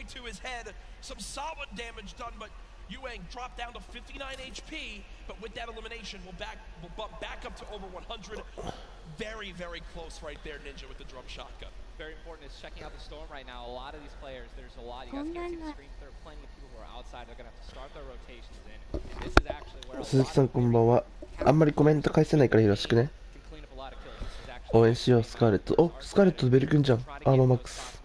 to his head. Some solid damage done, but Yuang dropped down to 59 HP, but with that elimination, we'll bump back up to over 100. Very, very close right there, Ninja, with the drum shotgun. Very important is checking out the storm right now. A lot of these players, there's a lot. You guys can't see the screen. There are plenty of people who are outside. They're going to have to start their rotations in. And this is actually where 鈴木さんこんばんは。あんまりコメント返せないからよろしくね。応援しよう、スカーレット。お、スカーレットとベル君じゃん。アーマーマックス。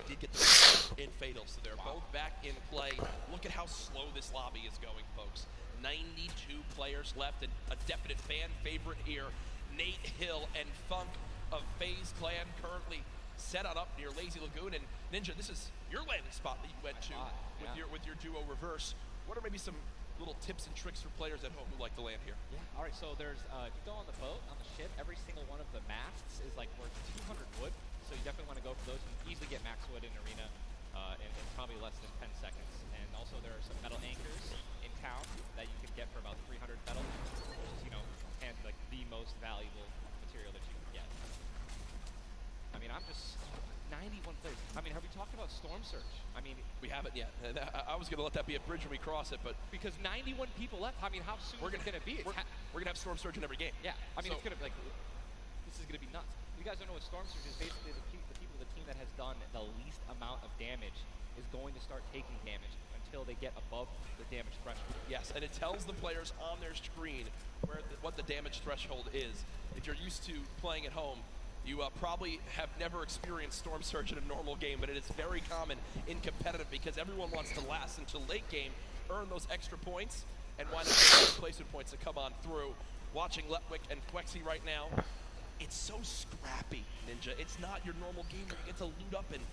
Did get the in fatal, so they're both back in play. Look at how slow this lobby is going, folks. 92 players left, and a definite fan favorite here. Nate Hill and Funk of FaZe Clan currently set on up near Lazy Lagoon. And Ninja, this is your landing spot that you went to with your duo reverse. What are maybe some little tips and tricks for players at home who like to land here? Yeah, all right, so there's, if you go on the boat, on the ship, every single one of the masts is like worth 200 wood. So you definitely want to go for those. You can easily get max wood in arena in probably less than 10 seconds. And also there are some metal anchors in town that you can get for about 300 metal, which is, you know, and like the most valuable material that you can get. I mean, I'm just 91 players. I mean, have we talked about Storm Surge? I mean, we haven't yet. I was going to let that be a bridge when we cross it, but because 91 people left, I mean, how soon is it going to be? We're going to have Storm Surge in every game. Yeah, I mean, so, it's going to be like, this is going to be nuts. You guys don't know what Storm Surge is. Basically, the people of the team that has done the least amount of damage is going to start taking damage until they get above the damage threshold. Yes, and it tells the players on their screen what the damage threshold is. If you're used to playing at home, you probably have never experienced Storm Surge in a normal game, but it is very common in competitive because everyone wants to last until late game, earn those extra points, and wind up getting those placement points to come on through. Watching Letwick and Quexy right now. It's so scrappy, Ninja. It's not your normal game where you get to loot up and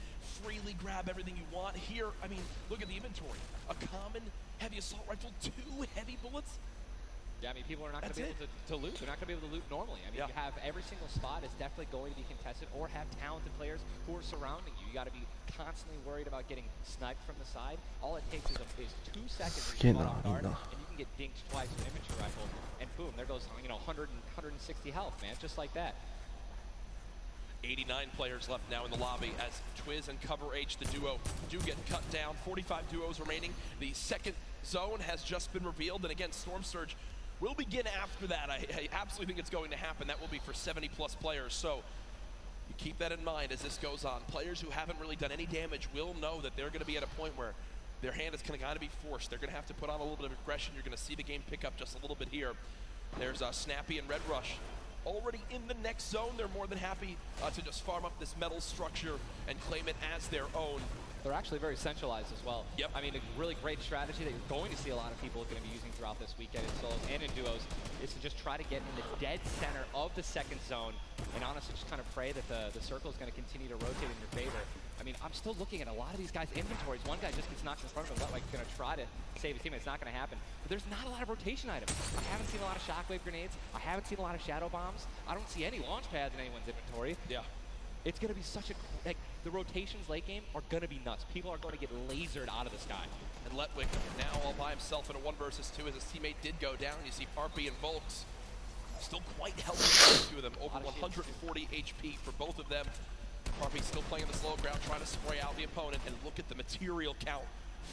freely grab everything you want. Here, I mean, look at the inventory. A common heavy assault rifle, 2 heavy bullets. Yeah, I mean, people are not going to be able to loot. They're not going to be able to loot normally. I mean, you have every single spot is definitely going to be contested or have talented players who are surrounding you. You got to be constantly worried about getting sniped from the side. All it takes is 2 seconds to get off guard, and you can get dinked twice with an infantry rifle, and boom, there goes, you know, 160 health, man, just like that. 89 players left now in the lobby as Twiz and Cover H, the duo, do get cut down. 45 duos remaining. The second zone has just been revealed, and again, Storm Surge will begin after that. I absolutely think it's going to happen. That will be for 70-plus players, so you keep that in mind as this goes on. Players who haven't really done any damage will know that they're going to be at a point where their hand is going to be forced. They're going to have to put on a little bit of aggression. You're going to see the game pick up just a little bit here. There's Snappy and Red Rush. Already in the next zone, they're more than happy to just farm up this metal structure and claim it as their own. They're actually very centralized as well. Yep. I mean, a really great strategy that you're going to see a lot of people are going to be using throughout this weekend in solos and in duos is to just try to get in the dead center of the second zone and honestly just kind of pray that the circle is going to continue to rotate in your favor. I mean, I'm still looking at a lot of these guys' inventories. One guy just gets knocked in front of him. Like, going to try to save his team. It's not going to happen. But there's not a lot of rotation items. I haven't seen a lot of shockwave grenades. I haven't seen a lot of shadow bombs. I don't see any launch pads in anyone's inventory. Yeah. It's going to be such a, like, the rotations late game are going to be nuts. People are going to get lasered out of the sky. And Letwick now all by himself in a 1 versus 2 as his teammate did go down. You see Parpy and Volks still quite healthy for the two of them. Over 140 HP for both of them. Parpy still playing in the slow ground, trying to spray out the opponent. And look at the material count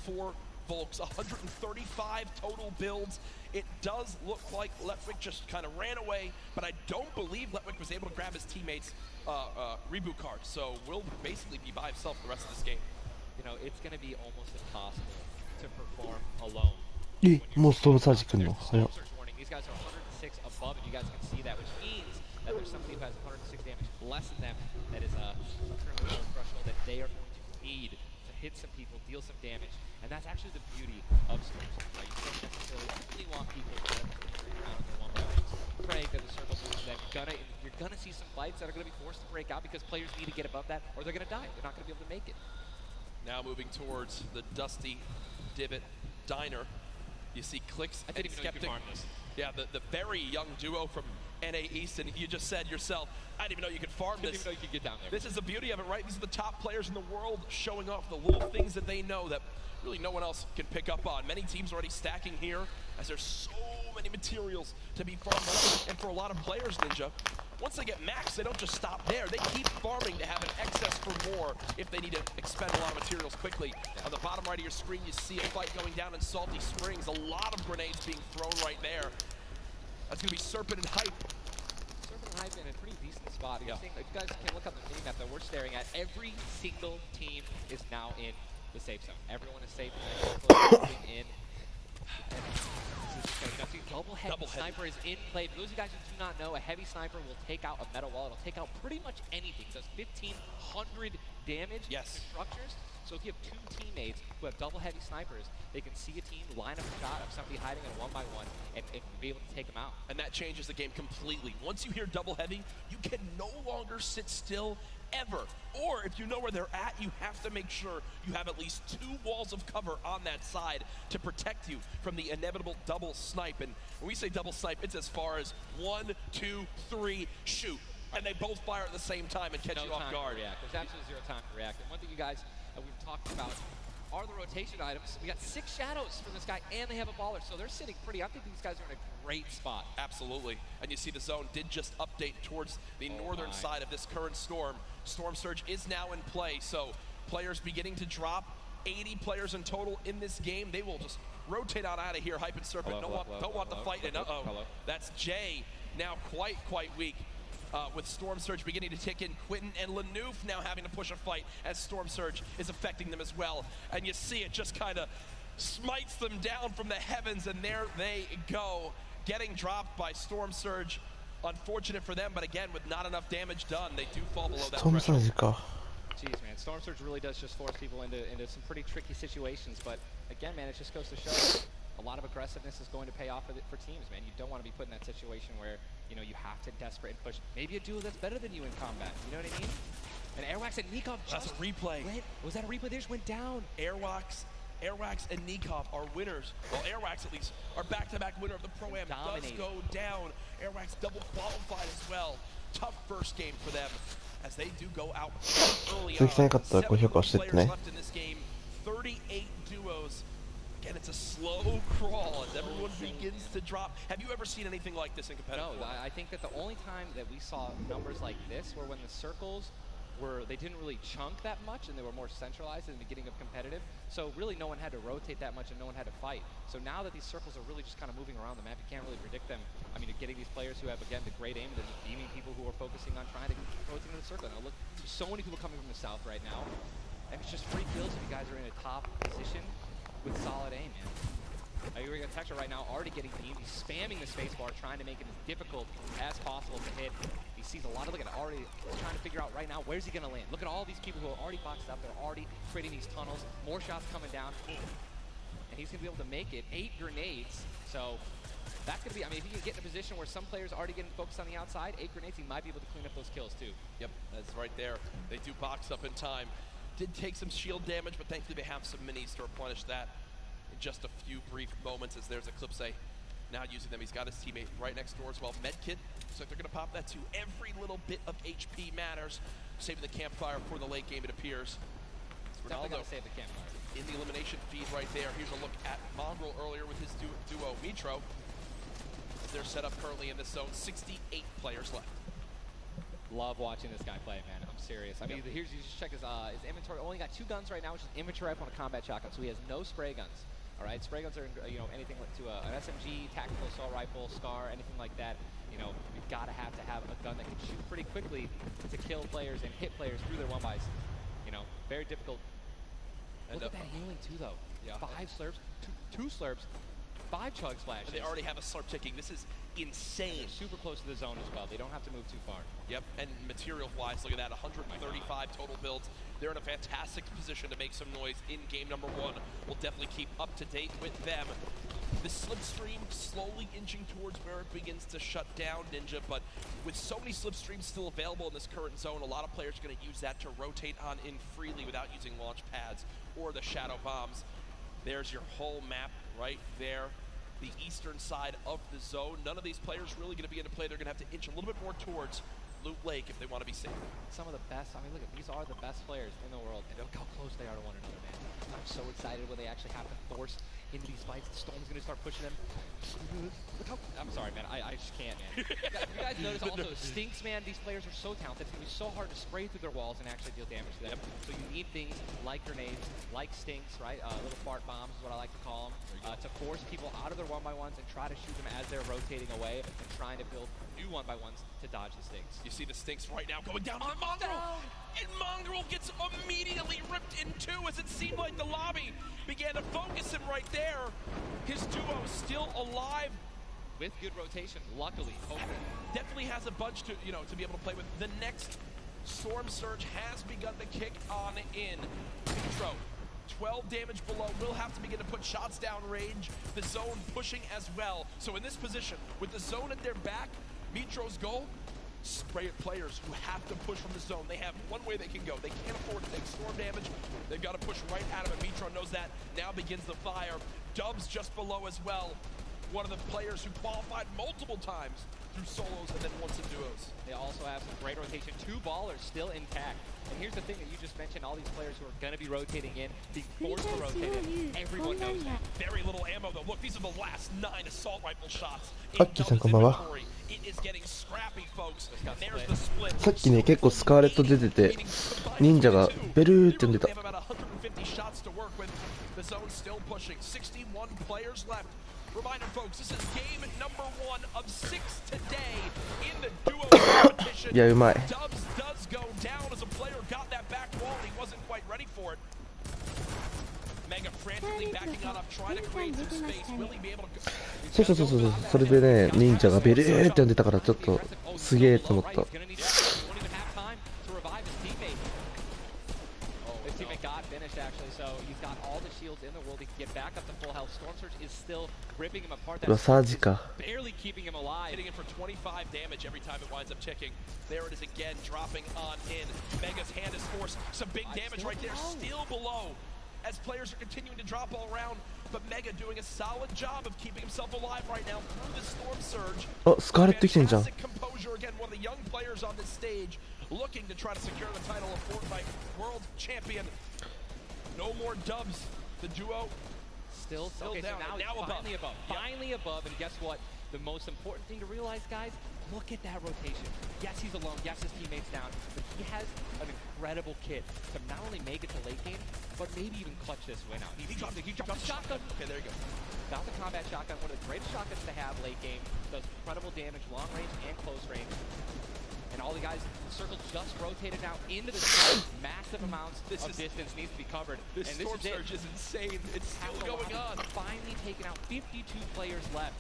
for Volks. 135 total builds. It does look like Letwick just kind of ran away, but I don't believe Letwick was able to grab his teammates' reboot card. So will basically be by himself the rest of this game. You know, it's going to be almost impossible to perform alone. もうストームサージくんの。 These guys are 106 above, and you guys can see that, which means that there's somebody who has 106 damage less than them that is a threshold that they are going to need to hit some people, deal some damage. And that's actually the beauty of Storm Surge, right? You don't necessarily only want people to turn around in their 1v1s, praying that the circle moves, that you're gonna see some fights that are gonna be forced to break out because players need to get above that or they're gonna die. They're not gonna be able to make it. Now moving towards the Dusty Divot Diner. You see Clicks and Skeptic. This. Yeah, the very young duo from NA East, and you just said yourself, I didn't even know you could farm this. Didn't even know you could get down there. This is the beauty of it, right? These are the top players in the world showing off the little things that they know that really no one else can pick up on. Many teams already stacking here as there's so many materials to be farmed. And for a lot of players, Ninja, once they get max, they don't just stop there. They keep farming to have an excess for more if they need to expend a lot of materials quickly. On the bottom right of your screen, you see a fight going down in Salty Springs. A lot of grenades being thrown right there. That's going to be Serpent and Hype. Serpent and Hype in a pretty decent spot. Yeah. If you guys can look up the mini map that we're staring at, every single team is now in the safe zone. Everyone is safe. Moving in. Double heavy sniper is in play. For those of you guys who do not know, a heavy sniper will take out a metal wall. It'll take out pretty much anything. It does 1,500 damage to structures. So if you have two teammates who have double heavy snipers, they can see a team, line up a shot of somebody hiding in a 1-by-1, and be able to take them out. And that changes the game completely. Once you hear double heavy, you can no longer sit still ever. Or if you know where they're at, you have to make sure you have at least 2 walls of cover on that side to protect you from the inevitable double snipe. And when we say double snipe, it's as far as 1, 2, 3, shoot. And they both fire at the same time and catch you off guard. There's absolutely zero time to react. And one thing you guys we've talked about are the rotation items. We got 6 shadows from this guy, and they have a baller, so they're sitting pretty. I think these guys are in a great spot. Absolutely. And you see the zone did just update towards the northern side of this current storm. Storm Surge is now in play, so players beginning to drop. 80 players in total in this game. They will just rotate on out of here. Hype and Serpent don't want the fight, and that's Jay now quite weak. With Storm Surge beginning to tick in, Quentin and Lanouf now having to push a fight as Storm Surge is affecting them as well. And you see it just kind of smites them down from the heavens, and there they go, getting dropped by Storm Surge. Unfortunate for them, but again, with not enough damage done, they do fall below that threshold. Jeez, man, Storm Surge really does just force people into some pretty tricky situations, but again, man, it just goes to show a lot of aggressiveness is going to pay off for teams, man. You don't want to be put in that situation where, you know, you have to desperate and push. Maybe a duo that's better than you in combat, you know what I mean? And Airwax and Nikov just... That's a replay. Was that a replay? They just went down. Airwax and Nikov are winners. Well, Airwax at least are back-to-back winner of the Pro-Am. Does go down. Airwax double qualified as well. Tough first game for them as they do go out early on. 7 players left in this game. 38 duos. Again, it's a slow crawl as everyone begins to drop. Have you ever seen anything like this in competitive? No, I think that the only time that we saw numbers like this were when the circles they didn't really chunk that much and they were more centralized in the beginning of competitive. So really no one had to rotate that much and no one had to fight. So now that these circles are really just kind of moving around the map, you can't really predict them. I mean, you're getting these players who have, again, the great aim, and they're just beaming people who are focusing on trying to rotate in the circle. Now look, there's so many people coming from the south right now. And it's just free kills if you guys are in a top position with solid aim, man. You're going to Texture right now, already getting beamed. He's spamming the spacebar, trying to make it as difficult as possible to hit. He sees a lot of, look at it, already trying to figure out right now, where's he going to land? Look at all these people who are already boxed up. They're already creating these tunnels. More shots coming down. And he's going to be able to make it. 8 grenades. So that's going to be, I mean, if he can get in a position where some players are already getting focused on the outside, 8 grenades, he might be able to clean up those kills too. Yep, that's right there. They do box up in time. Did take some shield damage, but thankfully they have some minis to replenish that in just a few brief moments as there's Eclipse now using them. He's got his teammate right next door as well. Medkit, so they're going to pop that too. Every little bit of HP matters. Saving the campfire for the late game, it appears. Ronaldo save the campfire. In the elimination feed right there. Here's a look at Mongrel earlier with his duo Mitro. They're set up currently in this zone. 68 players left. Love watching this guy play, man. I'm serious. I mean, here's, you just check his inventory. Only got 2 guns right now, which is inventory rifle and a combat shotgun. So he has no spray guns. All right, spray guns are, you know, anything to an SMG, tactical assault rifle, SCAR, anything like that. You know, you've got to have a gun that can shoot pretty quickly to kill players and hit players through their 1-bys. You know, very difficult. Look at that healing too, though. Yeah. 5 slurps, 2 slurps, 5 chug splashes. And they already have a slurp ticking. This is insane. They're super close to the zone as well. They don't have to move too far. Yep, and material-wise, look at that, 135 total builds. They're in a fantastic position to make some noise in game number 1. We'll definitely keep up to date with them. The slipstream slowly inching towards where it begins to shut down Ninja, but with so many slipstreams still available in this current zone, a lot of players are going to use that to rotate on in freely without using launch pads or the shadow bombs. There's your whole map right there. the eastern side of the zone. None of these players really going to be into play. They're going to have to inch a little bit more towards Loot Lake if they want to be safe. Some of the best, I mean, look, these are the best players in the world, and look how close they are to one another, man. I'm so excited when they actually have to force into these fights. The Storm's going to start pushing them. Look how, I'm sorry, man. I just can't, man. You guys notice also, Stinks, man, these players are so talented. It's going to be so hard to spray through their walls and actually deal damage to them. So you need things like grenades, like Stinks, right? Little fart bombs is what I like to call them, to force people out of their 1x1s and try to shoot them as they're rotating away and trying to build new 1x1s to dodge the Stinks. You see the Stinks right now going down on Mongrel. And Mongrel gets immediately ripped in two as it seemed like the lobby began to focus him right there. His duo is still alive. With good rotation, luckily, hopefully. Definitely has a bunch to, to be able to play with. The next Storm Surge has begun to kick on in. Intro, 12 damage below, will have to begin to put shots down range. The zone pushing as well. So in this position, with the zone at their back, Mitro's goal, spray at players who have to push from the zone. They have one way they can go. They can't afford to take storm damage. They've got to push right at him, and Mitro knows that. Now begins the fire. Dubs just below as well. One of the players who qualified multiple times through solos and then once in duos. They also have some great rotation. 2 ballers still intact. And here's the thing that you just mentioned, all these players who are going to be rotating in, being forced to rotate in. Everyone knows that. Very little ammo, though. Look, these are the last 9 assault rifle shots. It is getting scrappy, folks. There's the split. さっきね結構スカーレット出てて忍者がベルーって呼んでた。 They have about 150 shots to work with. The zone still pushing. 61 players left. Reminder, folks, this is game number 1 of 6 today in the duo competition. いやうまい。 Dubs does go down as a player got that back wall. He wasn't quite ready for it. Mega frantically backing on up, trying to create some space. Will he be able to? そうそうそうそう、それでね忍者がベルーって呼んでたからちょっとすげえと思った。 Got finished actually, so he's got all the shields in the world. He can get back up to full health. Storm Surge is still ripping him apart. That's barely keeping him alive. Hitting him for 25 damage every time it winds up ticking. There it is again, dropping on in. Mega's hand is forced. Some big damage right there, still below. As players are continuing to drop all around, but Mega doing a solid job of keeping himself alive right now through the Storm Surge. あ、スカーレット来てんじゃん。 Fantastic composure again, one of the young players on this stage, looking to try to secure the title of Fortnite World Champion. No more dubs. The duo still okay, down. So now finally above. Finally above, and guess what? The most important thing to realize, guys, look at that rotation. Yes, he's alone. Yes, his teammate's down. But he has an incredible kit to not only make it to late game, but maybe even clutch this win out. He dropped the shotgun. Okay, there you go. Got the combat shotgun, one of the greatest shotguns to have late game. Does incredible damage, long range and close range. And all the guys, the circle just rotated now into the storm. Massive amounts of distance needs to be covered. This Storm Surge is insane. It's still going on. Finally taken out. 52 players left.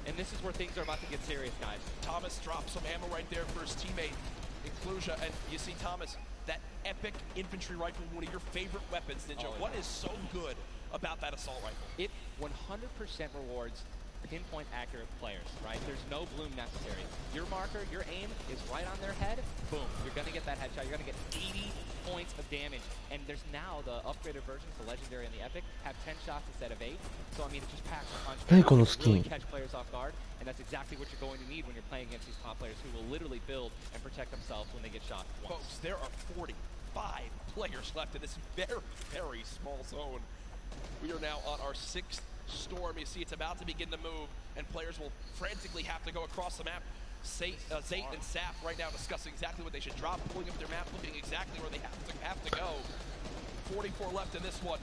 And this is where things are about to get serious, guys. Thomas drops some ammo right there for his teammate, Inclusia. And you see Thomas, that epic infantry rifle, one of your favorite weapons, Ninja. What is so good about that assault rifle? It 100% rewards pinpoint accurate players, right? There's no bloom necessary. Your marker, your aim is right on their head. Boom. You're going to get that headshot. You're going to get 80 points of damage. And there's now the upgraded versions, the Legendary and the Epic, have 10 shots instead of 8. So, I mean, it just packs a punch. Really catch players off guard. And that's exactly what you're going to need when you're playing against these top players who will literally build and protect themselves when they get shot once. Folks, there are 45 players left in this very, very small zone. We are now on our 6th storm. You see it's about to begin to move, and players will frantically have to go across the map. Zayt and Sap right now discussing exactly what they should drop, pulling up their map, looking exactly where they have to go. 44 left in this one.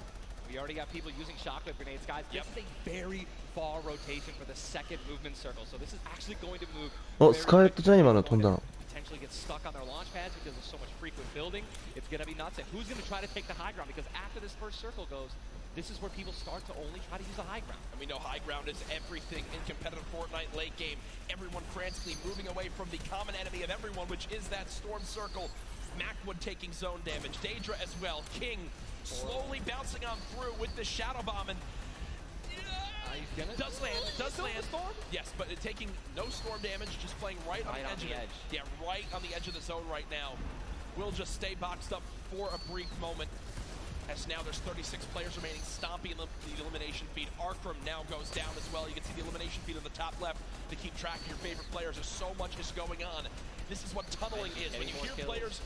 We already got people using shockwave grenades, guys. This is a very far rotation for the second movement circle, so this is actually going to move. Potentially get stuck on their launch pads because there's so much frequent building. It's going to be nuts. And who's going to try to take the high ground? Because after this first circle goes, this is where people start to only try to use the high ground. And we know high ground is everything in competitive Fortnite late game. Everyone frantically moving away from the common enemy of everyone, which is that storm circle. Macwood taking zone damage. Daedra as well. King slowly bouncing on through with the shadow bomb, and does land. Yes, but taking no storm damage, just playing right on the edge. Yeah, right on the edge of the zone right now. We'll just stay boxed up for a brief moment. as now there's 36 players remaining, stomping the elimination feed. Arkram now goes down as well. You can see the elimination feed on the top left to keep track of your favorite players. There's so much is going on. This is what tunneling is. When you hear players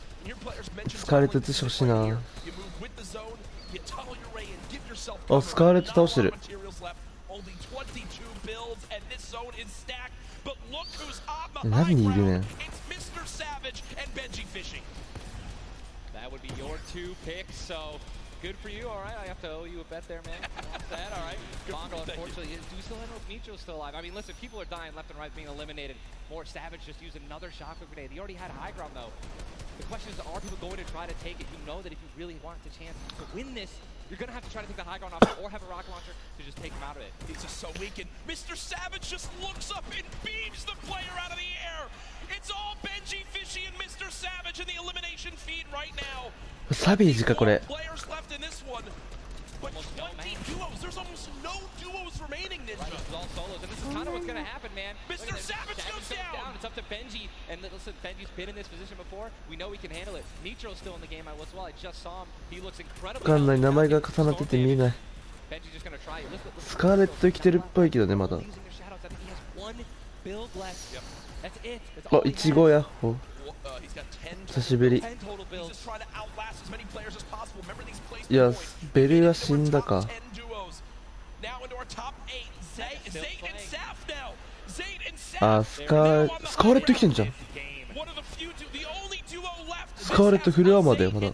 mention tunneling, this is what you hear. You move with the zone, you tunnel your way in, give yourself cover. Not a lot of materials left. Only 22 builds, and this zone is stacked. But look who's on the high ground. It's Mr. Savage and Benji Fishing. That would be your two picks, so good for you. All right, I have to owe you a bet there, man. What's that? All right. Bongo, unfortunately, do we still know if Micho's still alive? I mean, listen, people are dying left and right, being eliminated. More Savage just used another shockwave grenade. He already had high ground, though. The question is, are people going to try to take it? You know that if you really want the chance to win this, you're going to have to try to take the high ground off or have a rocket launcher to just take him out of it. He's just so weakened. Mr. Savage just looks up and beams the player out of the air. It's all Benji Fishy and Mr. Savage in the elimination feed right now. Savage かこれ。 Players left in this one. But 20 duos. There's almost no duos remaining, Ninja. Right, it's all solos, and this is kind of what's going to happen, man. Mr. Savage goes down. It's up to Benji, and listen, Benji's been in this position before. We know he can handle it. Nitro's still in the game as well. I just saw him. He looks incredible. わかんない、名前が重なってて見えない。 Benji's just going to try it. スカーレット生きてるっぽいけどね、まだ。あ、イチゴや。久しぶり。いや、ベルが死んだか。あ、スカーレット生きてんじゃん。スカーレットフルアーマーだよ、まだ。い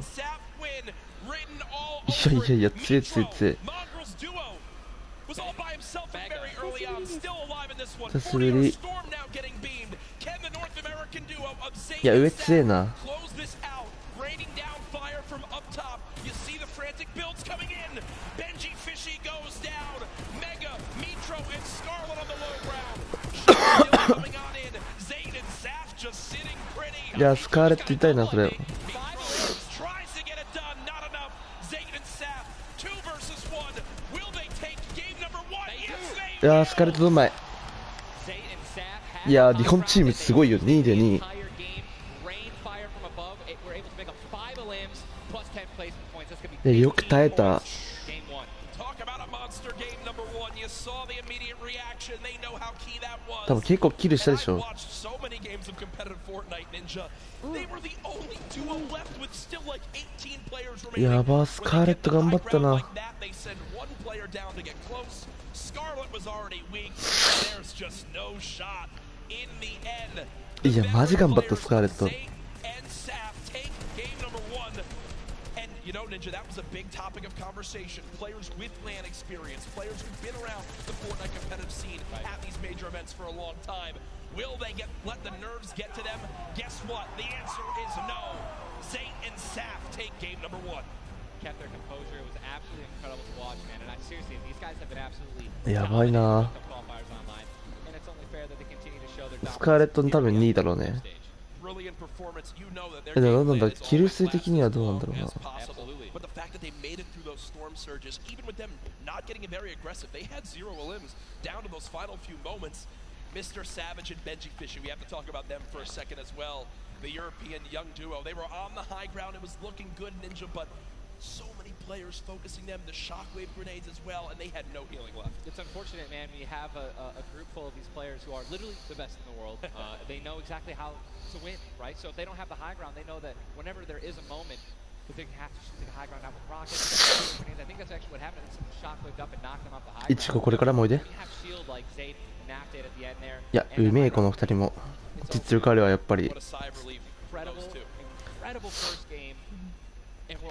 やいやいや、強い強い強い。久しぶり。いや、上強えな。いや、スカーレット痛いな、それ。いやー、スカーレットどんまい。いやー、日本チームすごいよ、2位で2位。いや、よく耐えた。多分結構キルしたでしょ。やばー、スカーレット頑張ったな。いや、マジ頑張った、スカーレット。You know, Ninja, that was a big topic of conversation. Players with LAN experience, players who've been around the Fortnite competitive scene at these major events for a long time. Will they let the nerves get to them? Guess what? The answer is no. Zayt and Saf take game number 1. Kept their composure. It was absolutely incredible to watch, man. And seriously, these guys have been absolutely やばいな。スカーレットの多分2位だろうね。でもなんだ、キル数的にはどうなんだろうな。But the fact that they made it through those storm surges, even with them not getting very aggressive, they had 0 elims down to those final few moments. Mr. Savage and Benji Fishy, we have to talk about them for a second as well. The European young duo, they were on the high ground. It was looking good, Ninja, but so many players focusing them, the shockwave grenades as well, and they had no healing left. It's unfortunate, man, when you have a group full of these players who are literally the best in the world. They know exactly how to win, right? So if they don't have the high ground, they know that whenever there is a moment, but they have to shoot the high ground out with rockets. I think that's actually what happened. Shockwaved up and knocked them off the high ground. いちここれからもおいで。いや、うめえこの2人も。実力あるわ、やっぱり。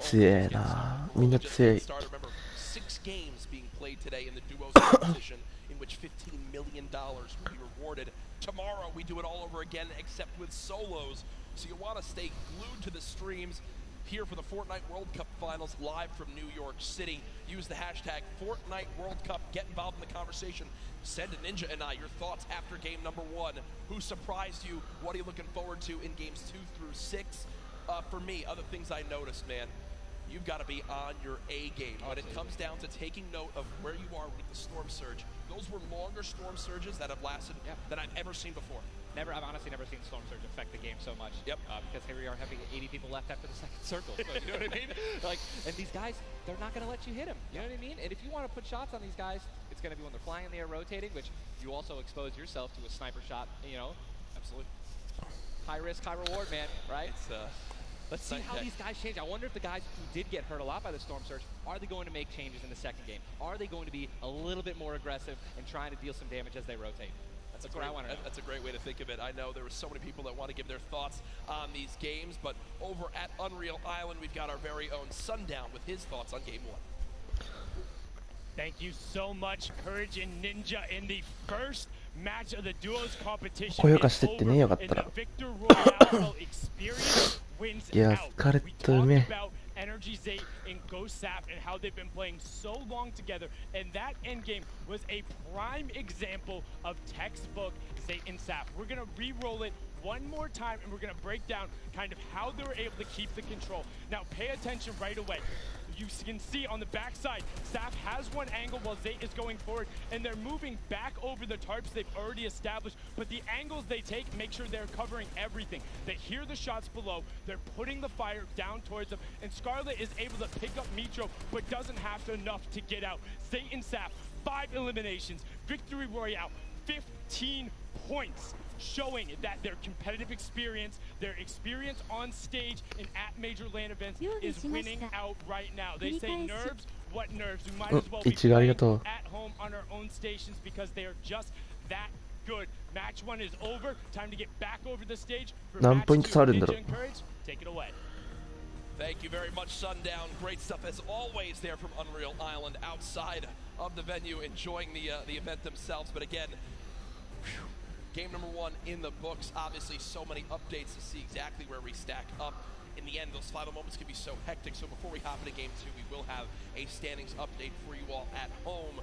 強えな。みんな強い。Tomorrow we do it all over again, except with solos. So you want to stay glued to the streams here for the Fortnite World Cup Finals live from New York City. Use the hashtag Fortnite World Cup. Get involved in the conversation. Send to Ninja and I your thoughts after game number 1. Who surprised you? What are you looking forward to in games 2 through 6? For me, other things I noticed, man. You've got to be on your A game. When it comes down to taking note of where you are with the storm surge, those were longer storm surges that have lasted than I've ever seen before. I've honestly never seen Storm Surge affect the game so much. Yep. Because here we are having 80 people left after the second circle. So, you know what I mean? Like, and these guys, they're not going to let you hit them. You know what I mean? And if you want to put shots on these guys, it's going to be when they're flying in the air, rotating, which you also expose yourself to a sniper shot. You know, Absolutely. high risk, high reward, man. Right? It's Let's see how these guys change. I wonder if the guys who did get hurt a lot by the Storm Surge, are they going to make changes in the second game? Are they going to be a little bit more aggressive and trying to deal some damage as they rotate? That's what I want to know. That's a great way to think of it. I know there were so many people that want to give their thoughts on these games, but over at Unreal Island, we've got our very own Sundown with his thoughts on Game 1. Thank you so much, Courage and Ninja, in the first match of the duos competition. 高評価してってね、よかったら。 Victor Royale experience wins いや、 out. スカレッ We トうめ talked about Energy Zate and Ghost Sap and how they've been playing so long together, and that endgame was a prime example of textbook Zate and Sap. We're gonna re-roll it one more time, and we're gonna break down kind of how they were able to keep the control. Now, pay attention right away. You can see on the backside, Saf has one angle while Zate is going forward, and they're moving back over the tarps they've already established, but the angles they take make sure they're covering everything. They hear the shots below, they're putting the fire down towards them, and Scarlet is able to pick up Mitro, but doesn't have enough to get out. Zate and Saf, 5 eliminations, victory royale, 15 points. Showing that their competitive experience, their experience on stage and at major LAN events is winning out right now. They say nerves, what nerves? We might as well be playing at home on our own stations because they are just that good. Match 1 is over. Time to get back over the stage for match 2. Ninja and Courage, take it away. Thank you very much, Sundown. Great stuff as always there from Unreal Island outside of the venue, enjoying the event themselves. But again, game number 1 in the books. Obviously, so many updates to see exactly where we stack up. In the end, those final moments can be so hectic. So before we hop into game 2, we will have a standings update for you all at home.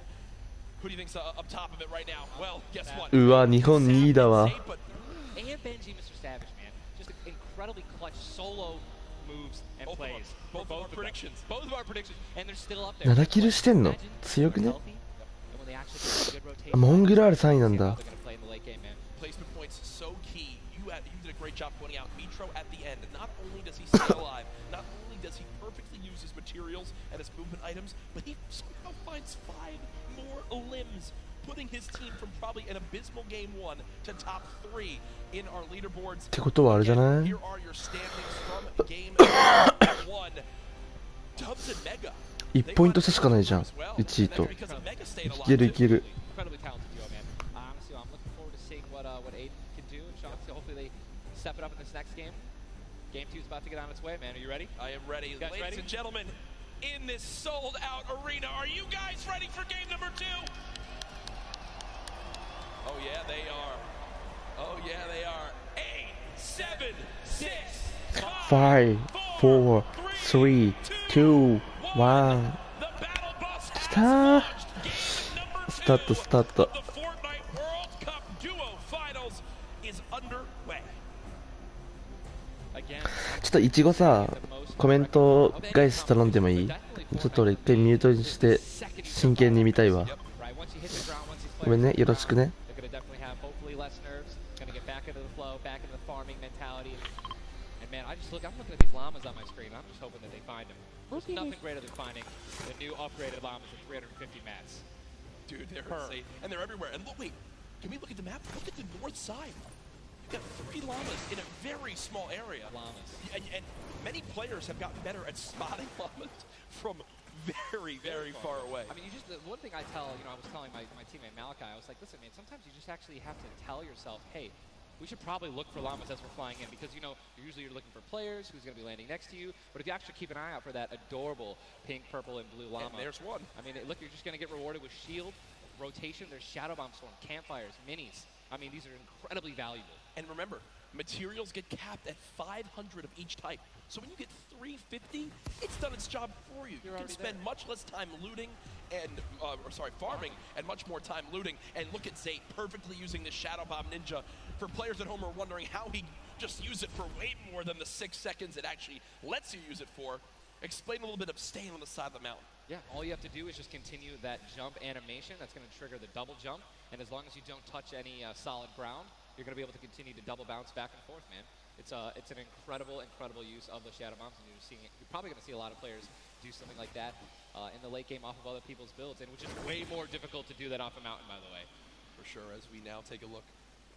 Who do you think's up top of it right now? Well, guess what? うわ、日本2位だわ。And Benji, Mr. Savage, man. Just incredibly clutch solo moves and plays. Both of our predictions. Both of our predictions. And they're still up there. 7キルしてんの強くね。モングラール3位なんだ。Placement points so key. You did a great job pointing out Mitro at the end. Not only does he stay alive, not only does he perfectly use his materials and his movement items, but he somehow finds 5 more limbs, putting his team from probably an abysmal game 1 to top 3 in our leaderboards. ってことはあれじゃない？ Here are your standings from game 1. Dubs and Mega. 1ポイント差しかないじゃん。1位と。いけるいける。Step it up in this next game. Game 2 is about to get on its way, man. Are you ready? I am ready. Ladies and gentlemen, in this sold-out arena, are you guys ready for game number 2? Oh, yeah, they are. Oh, yeah, they are. 8, 7, 6, 5, 4, 3, 2, 1. きたー。スタートスタート。ちょっといちごさ、コメント返し頼んでもいい？ちょっと俺一回ミュートにして真剣に見たいわ。ごめんね、よろしくね。Dude, they're insane. And they're everywhere. And look, wait, can we look at the map? Look at the north side. You've got 3 llamas in a very small area. And many players have gotten better at spotting llamas from very, very far away. I mean, the one thing I tell, I was telling my teammate Malachi, I was like, listen, man, sometimes you just actually have to tell yourself, hey, we should probably look for llamas as we're flying in because, usually you're looking for players who's going to be landing next to you. But if you actually keep an eye out for that adorable pink, purple, and blue llama. And there's one. I mean, look, you're just going to get rewarded with shield, rotation. There's Shadow Bomb Storm, campfires, minis. I mean, these are incredibly valuable. And remember, materials get capped at 500 of each type. So when you get 350, it's done its job for you. You can spend much less time looting and, farming and much more time looting. And look at Zate perfectly using the Shadow Bomb Ninja. For players at home are wondering how he just used it for way more than the 6 seconds it actually lets you use it for. Explain a little bit of staying on the side of the mountain. Yeah, all you have to do is just continue that jump animation. That's going to trigger the double jump. And as long as you don't touch any solid ground, you're going to be able to continue to double bounce back and forth, man. It's an incredible use of the shadow bombs, and you're probably going to see a lot of players do something like that in the late game off of other people's builds, and which is way more difficult to do that off a mountain, by the way. For sure, as we now take a look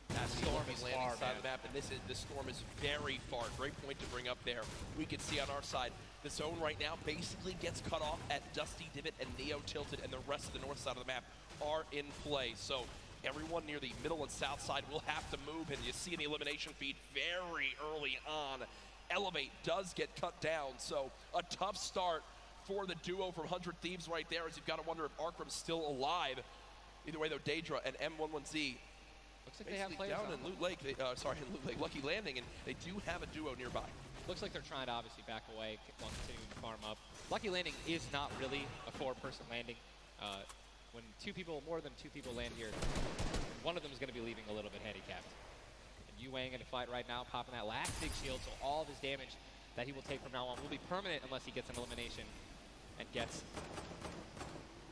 at the storm landing side of the map, and this storm is very far. Great point to bring up there. We can see on our side, the zone right now basically gets cut off at Dusty Divot and Neo Tilted, and the rest of the north side of the map are in play. So everyone near the middle and south side will have to move, and you see in the elimination feed very early on, Elevate does get cut down. So a tough start for the duo from 100 Thieves right there, as you've got to wonder if Arkram's still alive. Either way, though, Daedra and M11Z looks like they have players down in Loot Lake, in Loot Lake, Lucky Landing, and they do have a duo nearby. Looks like they're trying to obviously back away while continuing to farm up. Lucky Landing is not really a 4-person landing. When more than two people land here, one of them is going to be leaving a little bit handicapped. And Yu Wang in a fight right now, popping that last big shield, so all of his damage that he will take from now on will be permanent unless he gets an elimination and gets...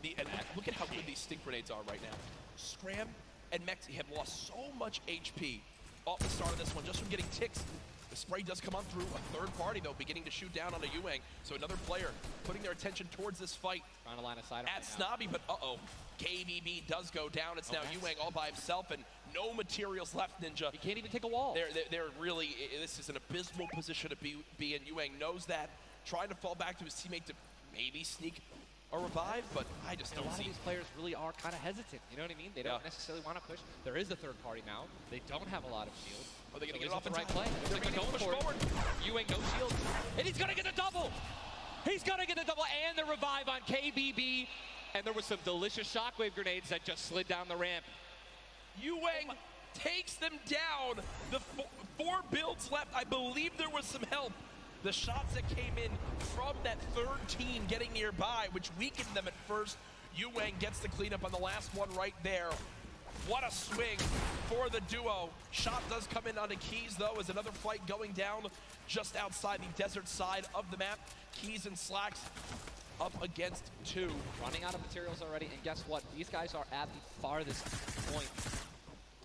And look at how good these stink grenades are right now. Scram and Mexi have lost so much HP off the start of this one, just from getting ticks. The spray does come on through. A third party, though, beginning to shoot down on a Yu Wang. So another player putting their attention towards this fight. Trying to line of sight at Snobby, but KBB does go down. It's now Yu Wang all by himself, and no materials left, Ninja. He can't even take a wall. They're really, this is an abysmal position to be in. Yu Wang knows that, trying to fall back to his teammate to maybe sneak a revive, but I just don't see. A lot of these players really are kind of hesitant, you know what I mean? They don't necessarily want to push. There is a third party now. They don't have a lot of shield. Are they going to get it off the right play? They're going to push forward. Yu Wang no shield, and he's going to get the double! He's going to get the double and the revive on KBB, and there was some delicious shockwave grenades that just slid down the ramp. Yu Wang takes them down. The 4 builds left. I believe there was some help. The shots that came in from that third team getting nearby, which weakened them at first. Yu Wang gets the cleanup on the last one right there. What a swing for the duo. Shot does come in onto Keys, though, as another fight going down just outside the desert side of the map. Keys and Slacks up against 2. Running out of materials already, and guess what? These guys are at the farthest point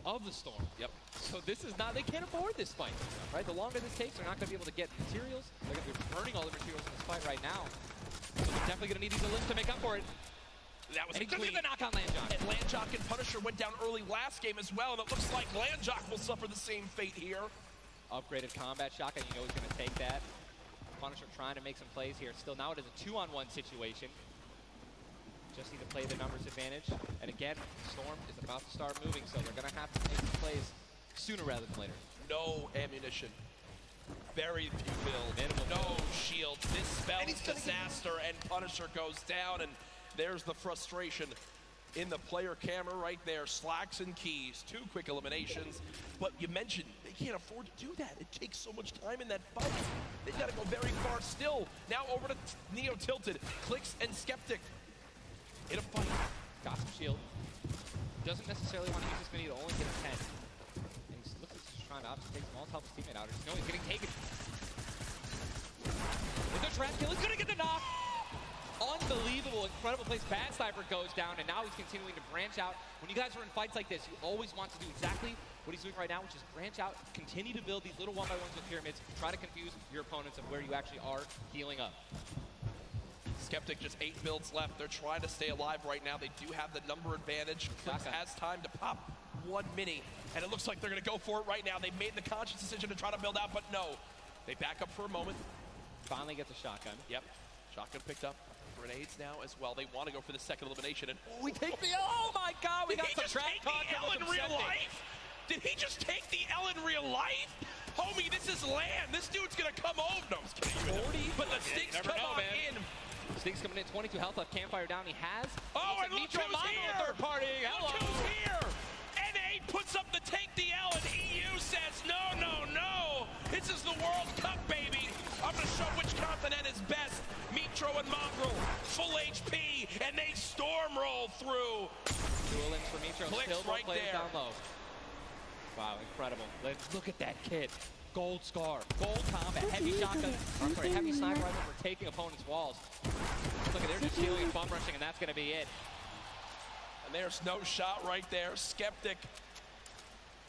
of the storm. Yep. So this is not, they can't afford this fight, right? The longer this takes, they're not going to be able to get materials. They're going to be burning all the materials in this fight right now. So they're definitely going to need these elims to make up for it. That was and he took the knock on Landjock. And Landjock and Punisher went down early last game as well, and it looks like Landjock will suffer the same fate here. Upgraded combat shotgun, you know he's going to take that. Punisher trying to make some plays here. Still, now it is a 2-on-1 situation. Just need to play the numbers advantage. And again, Storm is about to start moving, so they're going to have to make some plays sooner rather than later. No ammunition. Very few builds. No shield. This spells disaster, and Punisher goes down, and there's the frustration in the player camera right there. Slacks and Keys, 2 quick eliminations. But you mentioned they can't afford to do that. It takes so much time in that fight. They got to go very far still. Now over to Neo Tilted, Clicks and Skeptic in a fight. Got some shield. Doesn't necessarily want to use this mini to only get a 10. And he looks like he's trying to obviously take some help his teammate out. No, he's getting taken. With the trap kill, he's going to get the knock. Unbelievable, incredible place. Bad Sniper goes down, and now he's continuing to branch out. When you guys are in fights like this, you always want to do exactly what he's doing right now, which is branch out, continue to build these little 1x1s with pyramids, try to confuse your opponents of where you actually are healing up. Skeptic, just 8 builds left. They're trying to stay alive right now. They do have the number advantage. Clicks has time to pop 1 mini, and it looks like they're going to go for it right now. They've made the conscious decision to try to build out, but no. They back up for a moment. Finally gets a shotgun. Yep. Shotgun picked up. Grenades now as well. They want to go for the second elimination, and we take the oh my god, we got some trap talk in real life. Did he just take the L in real life? Homie, this is land. This dude's gonna come over. No, I'm just kidding. 40, but the stinks come on in. Stinks coming in, 22 health left, campfire down. He has. Oh, and look who's here. Third party. Hello. Look who's here. NA puts up the take the L, and EU says no, no, no. This is the World Cup, baby. I'm gonna show which continent is best. Mitro and Mongrel, full HP, and they storm roll through. Duelings for Mitro, Clicks still right plays there. Down low. Wow, incredible. Let's look at that kid. Gold scar, gold combat, heavy shotgun, I'm sorry, heavy sniper rifle for taking opponents' walls. Look at, they're just healing and bum rushing, and that's gonna be it. And there's no shot right there. Skeptic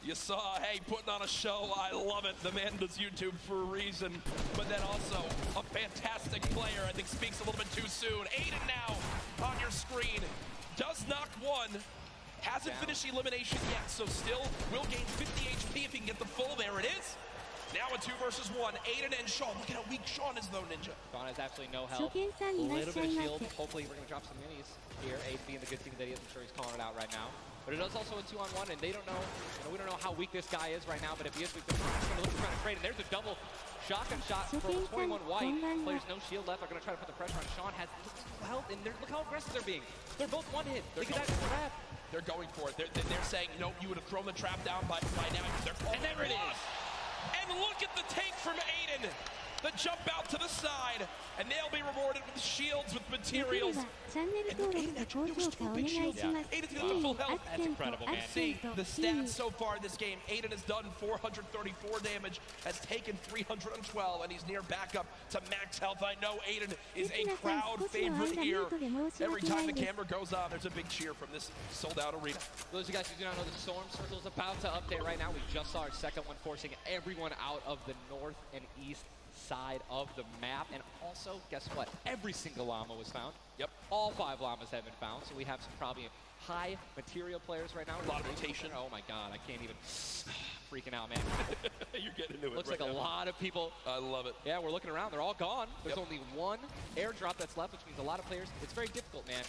You saw, hey, putting on a show. I love it. The man does YouTube for a reason. But then also a fantastic player. I think speaks a little bit too soon. Aiden now on your screen. Does knock one. Hasn't finished elimination yet, so still will gain 50 HP if he can get the full. There it is. Now a 2 versus 1. Aiden and Sean. Look at how weak Sean is, though, Ninja. Sean has absolutely no health. A little bit of shield. Hopefully, we're going to drop some minis here. Aiden being the good thing that he is. I'm sure he's calling it out right now. But it is also a 2-on-1, and they don't know. We don't know how weak this guy is right now. But if he is weak, they're going to look to try to trade. And there's a double shotgun shot from 21 White. Players no shield left. Are going to try to put the pressure on. Sean has no health, and look how aggressive they're being. They're both one hit. They can actually grab. They're going for it. They're saying, you know, you would have thrown the trap down by now. And there it is. And look at the take from Aiden. The jump out to the side, and they'll be rewarded with shields, with materials. And Aiden actually was 2 big shields. Aiden's got the full health. That's incredible, man. See the stats so far in this game. Aiden has done 434 damage, has taken 312, and he's near backup to max health. I know Aiden is a crowd favorite here. Every time the camera goes on, there's a big cheer from this sold-out arena. For those of you guys who do not know, the Storm Circle is about to update right now. We just saw our second one, forcing everyone out of the north and east side of the map. And also, guess what? Every single llama was found. Yep. All 5 llamas have been found, so we have some probably high material players right now. A lot of rotation. Oh my god, I can't even freaking out, man. You're getting into it. Looks right like now. a lot of people. I love it. Yeah, we're looking around. They're all gone. There's only one airdrop that's left, which means a lot of players. It's very difficult, man.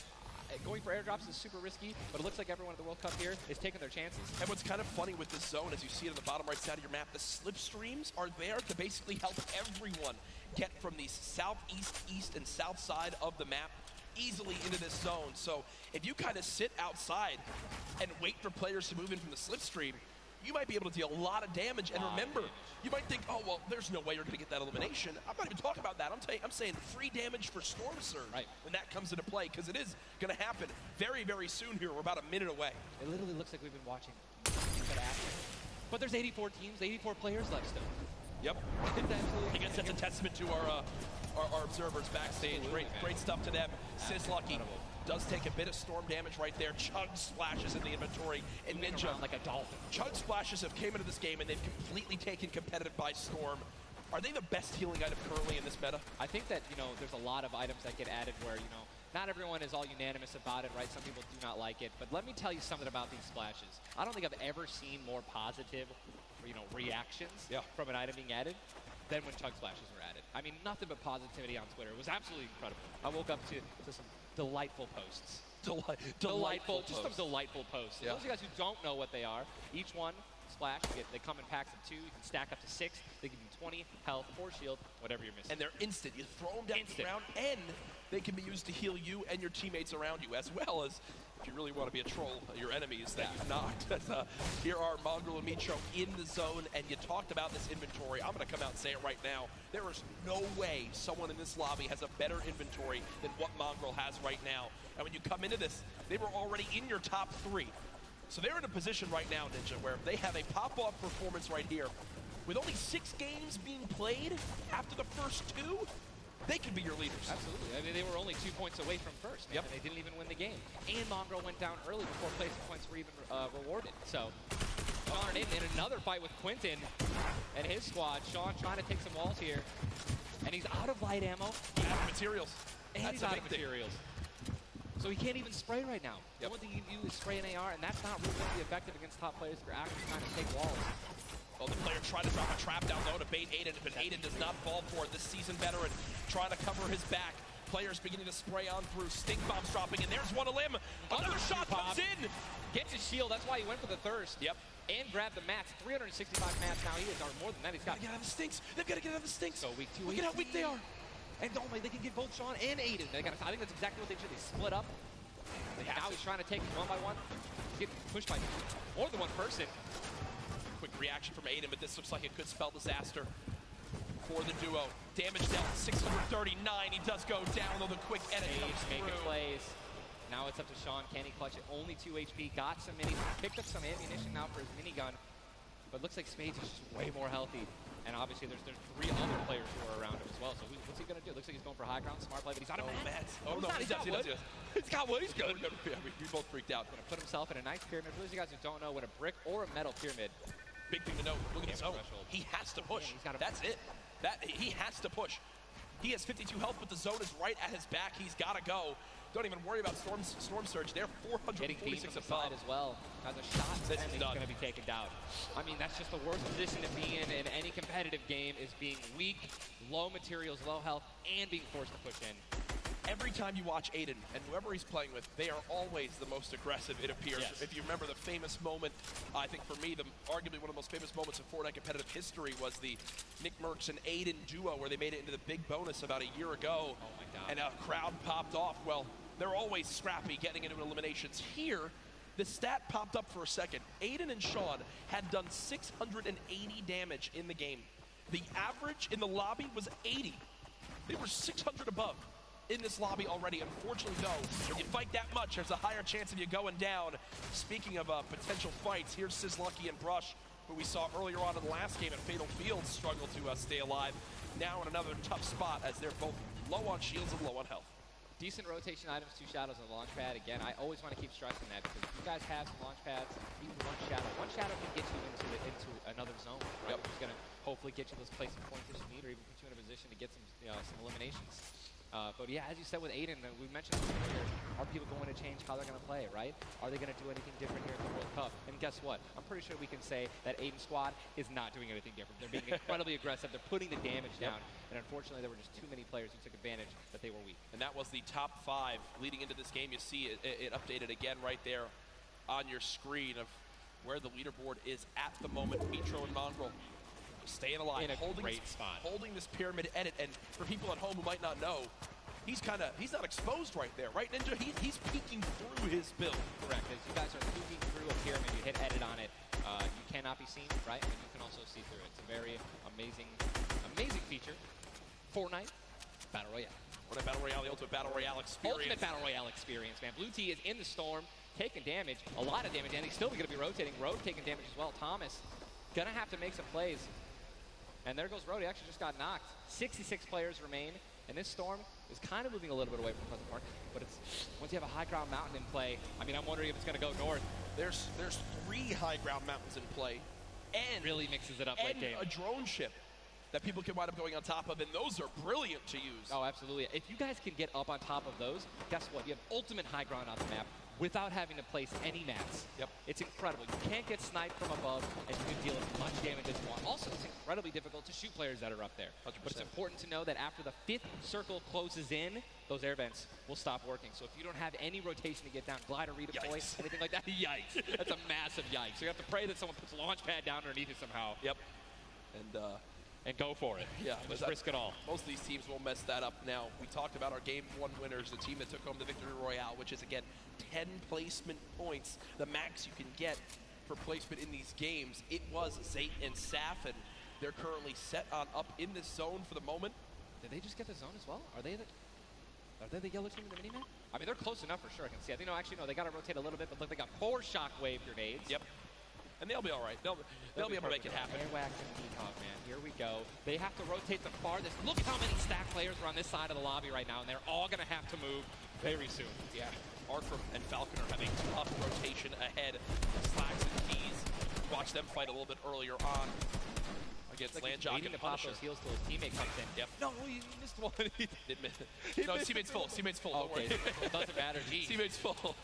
Going for airdrops is super risky, but it looks like everyone at the World Cup here is taking their chances. And what's kind of funny with this zone, as you see it on the bottom right side of your map, the slipstreams are there to basically help everyone get from the southeast, east, and south side of the map easily into this zone. So if you kind of sit outside and wait for players to move in from the slipstream, you might be able to deal a lot of damage. And remember, you might think, oh, well, there's no way you're going to get that elimination. I'm not even talking about that. I'm saying free damage for Storm Surge when that comes into play, because it is going to happen very, very soon here. We're about a minute away. It literally looks like we've been watching that action. But there's 84 teams, 84 players left still. Yep. I guess that's a testament to our observers backstage. Great stuff to them. Sizlucky does take a bit of storm damage right there. Chug splashes in the inventory, and Ninja like a dolphin. Chug splashes have came into this game, and they've completely taken competitive by storm. Are they the best healing item currently in this meta? I think that, there's a lot of items that get added where, not everyone is all unanimous about it, right? Some people do not like it. But let me tell you something about these splashes. I don't think I've ever seen more positive, reactions from an item being added than when chug splashes were added. I mean, nothing but positivity on Twitter. It was absolutely incredible. I woke up to some delightful posts. Delightful, just some delightful posts. Those of you guys who don't know what they are, each one splash, they come in packs of 2. You can stack up to 6. They give you 20 health, 4 shield, whatever you're missing. And they're instant. You throw them down the ground, and they can be used to heal you and your teammates around you, as well as, if you really want to be a troll, your enemies that you've knocked. Here are Mongrel and Micho in the zone, and you talked about this inventory. I'm going to come out and say it right now. There is no way someone in this lobby has a better inventory than what Mongrel has right now. And when you come into this, they were already in your top 3. So they're in a position right now, Ninja, where they have a pop-off performance right here. With only 6 games being played after the first 2, they could be your leaders. Absolutely. I mean, they were only 2 points away from first. And they didn't even win the game. And Mongrel went down early before placing points were even rewarded. So, Sean in another fight with Quentin and his squad. Sean trying to take some walls here. And he's out of light ammo. Out of materials. And he's out of materials. So he can't even spray right now. The only thing you can do is spray an AR, and that's not really going to be effective against top players if you're actually trying to take walls. Well, the player tried to drop a trap down low to bait Aiden, but Aiden does not fall for it. This seasoned veteran trying to cover his back. Players beginning to spray on through. Stink bombs dropping, and there's one of limb. Another shot comes in. Gets his shield. That's why he went for the thirst. And grabbed the mats. 365 mats now he is, or more than that. He's got to get out of the stinks. They've got to get out of the stinks. So weak 2. Look at how weak they are. And don't they can get both Sean and Aiden. I think that's exactly what they should. They split up. Now he's trying to take them one by one. Get pushed by more than one person. Quick reaction from Aiden, but this looks like it could spell disaster for the duo. Damage dealt 639. He does go down, though the quick edit comes through. Making plays. Now it's up to Sean. Can he clutch it? Only 2 HP. Got some minis. Picked up some ammunition now for his minigun. But looks like Spades is just way more healthy And obviously there's 3 other players who are around him as well. So what's he going to do? Looks like he's going for high ground, smart play, but he's out of mats. Oh, no, he does. He's got wood. He's good. Yeah, we both freaked out. Going to put himself in a nice pyramid. For those of you guys who don't know, when a brick or a metal pyramid. Big thing to note. Look at his zone. He has to push. That's it. He has to push. He has 52 health, but the zone is right at his back. He's got to go. Don't even worry about Storm Surge. They're 446 aside as well. Has a shot, and he's going to be taken down. I mean, that's just the worst position to be in any competitive game, is being weak, low materials, low health, and being forced to push in. Every time you watch Aiden, and whoever he's playing with, they are always the most aggressive, it appears. Yes. If you remember the famous moment, I think for me, arguably one of the most famous moments in Fortnite competitive history was the Nick Merckx and Aiden duo, where they made it into the big bonus about a year ago. Oh my God. And a crowd popped off. Well, they're always scrappy getting into eliminations. Here, the stat popped up for a second. Aiden and Sean had done 680 damage in the game. The average in the lobby was 80. They were 600 above in this lobby already. Unfortunately, though, when you fight that much, there's a higher chance of you going down. Speaking of potential fights, here's Sizlucky and Brush, who we saw earlier on in the last game at Fatal Fields struggle to stay alive. Now in another tough spot, as they're both low on shields and low on health. Decent rotation items, 2 shadows on the launch pad. Again, I always want to keep stressing that, because if you guys have some launch pads, even one shadow can get you into another zone, right? Which is going to hopefully get you those placement points that you need, or even put you in a position to get some eliminations. But yeah, as you said with Aiden, we mentioned earlier, are people going to change how they're going to play, right? Are they going to do anything different here at the World Cup? And guess what? I'm pretty sure we can say that Aiden's squad is not doing anything different. They're being incredibly aggressive. They're putting the damage down. And unfortunately, there were just too many players who took advantage that they were weak. And that was the top 5 leading into this game. You see it updated again right there on your screen of where the leaderboard is at the moment. Mitro and Mongrel staying alive, in a great spot, holding this pyramid edit. And for people at home who might not know, he's not exposed right there, right, Ninja? He's peeking through his build. Correct. As you guys are peeking through a pyramid, you hit edit on it, you cannot be seen, right? And you can also see through it. It's a very amazing feature. Fortnite Battle Royale. Fortnite Battle Royale, the ultimate Battle Royale experience. Ultimate Battle Royale experience, man. Blue T is in the storm, taking damage, a lot of damage, and he's still going to be rotating. Road taking damage as well. Thomas going to have to make some plays. And there goes Road. He actually just got knocked. 66 players remain. And this storm is kind of moving a little bit away from Pleasant Park. But it's once you have a high ground mountain in play, I mean, I'm wondering if it's going to go north. There's 3 high ground mountains in play. And really mixes it up late game. A drone ship that people can wind up going on top of. And those are brilliant to use. Oh, absolutely. If you guys can get up on top of those, guess what? You have ultimate high ground on the map without having to place any mats. Yep. It's incredible. You can't get sniped from above, and you can deal as much damage as you want. Also, it's incredibly difficult to shoot players that are up there. 100%. But it's important to know that after the 5th circle closes in, those air vents will stop working. So if you don't have any rotation to get down, glider, redeploy, anything like that, yikes. That's a massive yikes. So you have to pray that someone puts a launch pad down underneath it somehow. Yep. And go for it. Yeah. Just risk it all. Most of these teams will mess that up. Now, we talked about our Game 1 winners, the team that took home the Victory Royale, which is, again, 10 placement points, the max you can get for placement in these games. It was Zayt and Saf, and they're currently set on up in this zone for the moment. Did they just get the zone as well? Are they the yellow team in the mini-map? I mean, they're close enough for sure, I can see. I think, no, actually, no, they got to rotate a little bit, but look, they got 4 shockwave grenades. Yep. And they'll be all right. They'll be able to make it happen. Airwax and Peacock, man. Here we go. They have to rotate the farthest. Look how many stack players are on this side of the lobby right now, and they're all going to have to move very soon. Yeah. Arkram and Falcon are having tough rotation ahead. Slacks and Keys. Watch them fight a little bit earlier on against like Landjock and to pop Punisher. those heals till his teammate comes in. Yep. No, he missed one. He did miss. No, his teammate's full. Teammate's full. Okay, it doesn't matter. Geez. Teammate's full.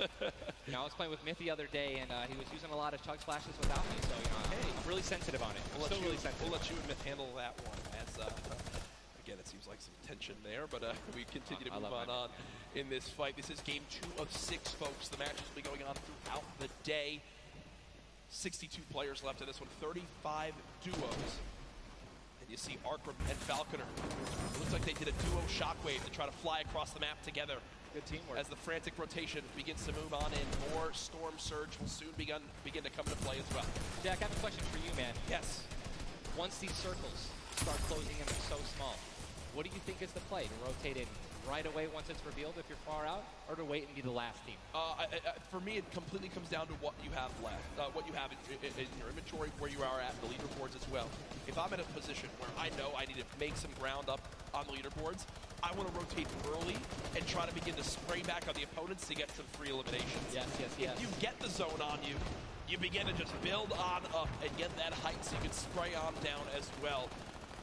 You know, I was playing with Myth the other day, and he was using a lot of chug splashes without me, so, you know, hey, I'm really sensitive on it. I'm still really sensitive. We'll let you and Myth handle that one. As, again, it seems like some tension there, but we continue to move on in this fight. This is game 2 of 6, folks. The matches will be going on throughout the day. 62 players left in this one, 35 duos. You see Arkram and Falconer. It looks like they did a duo shockwave to try to fly across the map together. Good teamwork. As the frantic rotation begins to move on in, more Storm Surge will soon begin to come into play as well. Jack, I have a question for you, man. Yes. Once these circles start closing in, they're so small, What do you think is the play? To rotate in right away once it's revealed if you're far out, or to wait and be the last team? For me, it completely comes down to what you have left, what you have in your inventory, where you are at, the leaderboards as well. If I'm in a position where I know I need to make some ground up on the leaderboards, I want to rotate early and try to begin to spray back on the opponents to get some free eliminations. Yes. If you get the zone on you, you begin to just build on up and get that height so you can spray on down as well.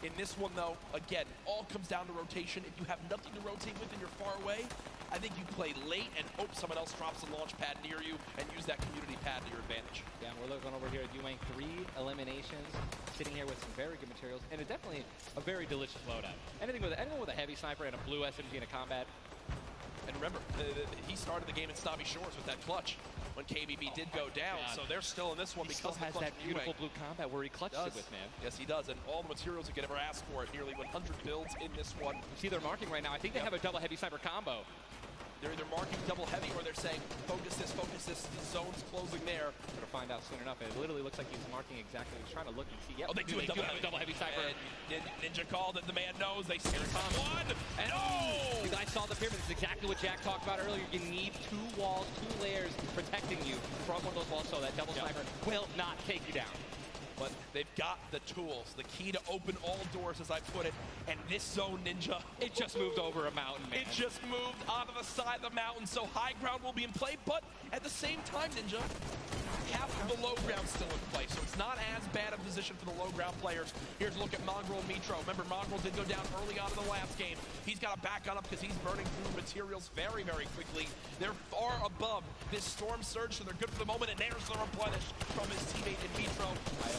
In this one, though, again, all comes down to rotation. If you have nothing to rotate with and you're far away, I think you play late and hope someone else drops a launch pad near you and use that community pad to your advantage. Yeah, and we're looking over here at Yuang, 3 eliminations, sitting here with some very good materials, and definitely a very delicious loadout. Anyone with a heavy sniper and a blue SMG in a combat. And remember, he started the game in Snobby Shores with that clutch when KBB did go down, so they're still in this one because he still has that beautiful blue combat where he clutched it with, man. Yes, he does, and all the materials you could ever ask for, nearly 100 builds in this one. You see they're marking right now. I think they have a double heavy sniper combo. They're either marking double heavy or they're saying, focus this, the zone's closing there. We're going to find out soon enough. It literally looks like he's marking exactly. He's trying to look and see. Yep, they do have a double heavy sniper. And Ninja called it, the man knows. They see one. And you guys saw the pyramid. This is exactly what Jack talked about earlier. You need 2 walls, 2 layers protecting you from one of those walls so that double sniper will not take you down. But they've got the tools, the key to open all doors, as I put it. And this zone, Ninja, it just moved over a mountain, man. It just moved onto the side of the mountain, so high ground will be in play. But at the same time, Ninja, half of the low ground still in play, so it's not as bad a position for the low ground players. Here's a look at Mongrel and Mitro. Remember, Mongrel did go down early on in the last game. He's got to back on up because he's burning through materials very, very quickly. They're far above this Storm Surge, so they're good for the moment, and there's the replenish from his teammate in Mitro.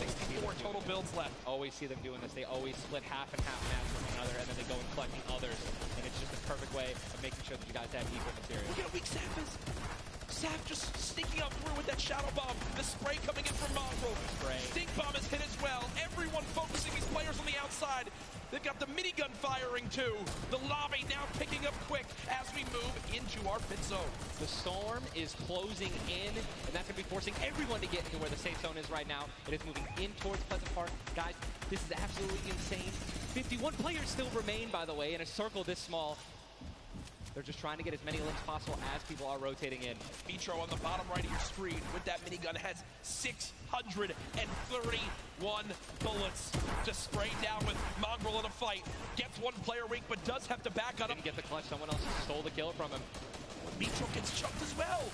64 total builds left. Always see them doing this. They always split half and half match with one another, and then they go and collect the others, and it's just a perfect way of making sure that you guys have equal material. Look at how weak Sap is. Sap just sneaking up through with that shadow bomb. The spray coming in from Mongrel. Stink bomb is hit as well. Everyone focusing these players on the outside. They've got the minigun firing too. The lobby now picking up quick as we move into our pit zone. The storm is closing in, and that's going to be forcing everyone to get into where the safe zone is right now. It is moving in towards Pleasant Park. Guys, this is absolutely insane. 51 players still remain, by the way, in a circle this small. They're just trying to get as many limbs possible as people are rotating in. Mitro on the bottom right of your screen with that minigun has 631 bullets to spray down with Mongrel in a fight. Gets one player weak, but does have to back up. Didn't get the clutch. Someone else stole the kill from him. Mitro gets chucked as well.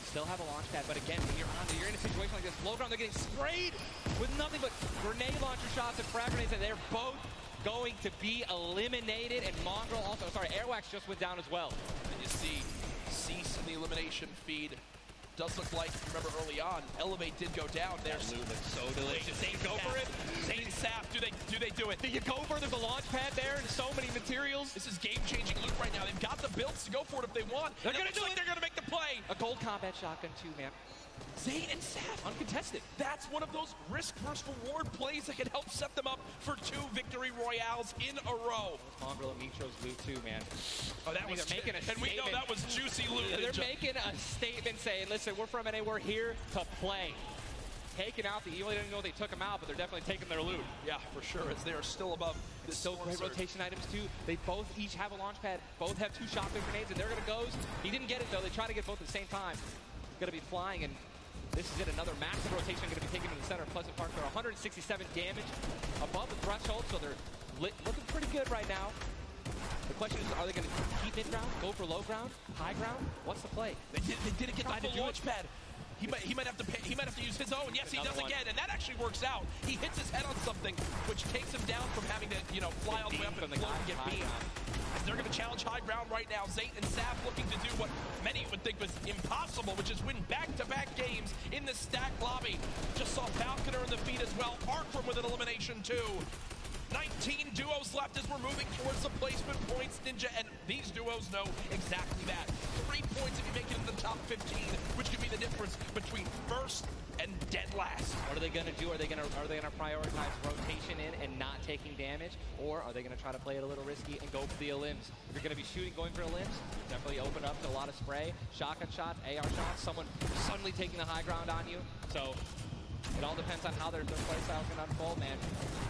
Still have a launch pad, but again, when you're in a situation like this, low ground, they're getting sprayed with nothing but grenade launcher shots and frag grenades, and they're both going to be eliminated, and Mongrel also, Airwax just went down as well. And you see Cease in the elimination feed. Does look like, remember early on, Elevate did go down. There's loot looks so delicious. They go for it. Zane and Sap, do they do it? Do you go for it? There's a launch pad there and so many materials. This is game-changing loot right now. They've got the builds to go for it if they want. They're going to do it. They're going to make the play. A gold combat shotgun too, man. Zane and Sap uncontested. That's one of those risk versus reward plays that can help set them up for 2 victory royales in a row. Mongrel and Mitro's loot too, man. Oh, that was making a statement. And we know that was juicy loot. They're making a statement saying, listen, we're from NA, we're here to play. Taking out the Evil, they didn't know they took them out, but they're definitely taking their loot. Yeah, for sure, as they are still above this so great rotation items too. They both each have a launch pad, both have 2 shotgun grenades, and they're gonna go. He didn't get it though, they try to get both at the same time. Gonna be flying, and this is it, another massive rotation going to be taken to the center of Pleasant Park. They're 167 damage above the threshold, so they're looking pretty good right now. The question is, are they going to keep mid-ground, go for low ground, high ground? What's the play? They didn't get the full launch pad. He might have to use his own. Yes, he does again, and that actually works out. He hits his head on something, which takes him down from having to, fly all the way up and float and get beamed. They're going to challenge high ground right now. Zayt and Sap looking to do what many would think was impossible, which is win back-to-back games in the stacked lobby. Just saw Falconer in the feed as well. Arkram with an elimination too. 19 duos left as we're moving towards the placement points, Ninja, and these duos know exactly that. 3 points if you make it in the top 15, which could be the difference between first and dead last. What are they going to do? Are they going to prioritize rotation in and not taking damage, or are they going to try to play it a little risky and go for the limbs? If you're going to be going for the limbs, definitely open up to a lot of spray, shotgun shots, AR shots, someone suddenly taking the high ground on you. So It all depends on how their play style is going to unfold, man.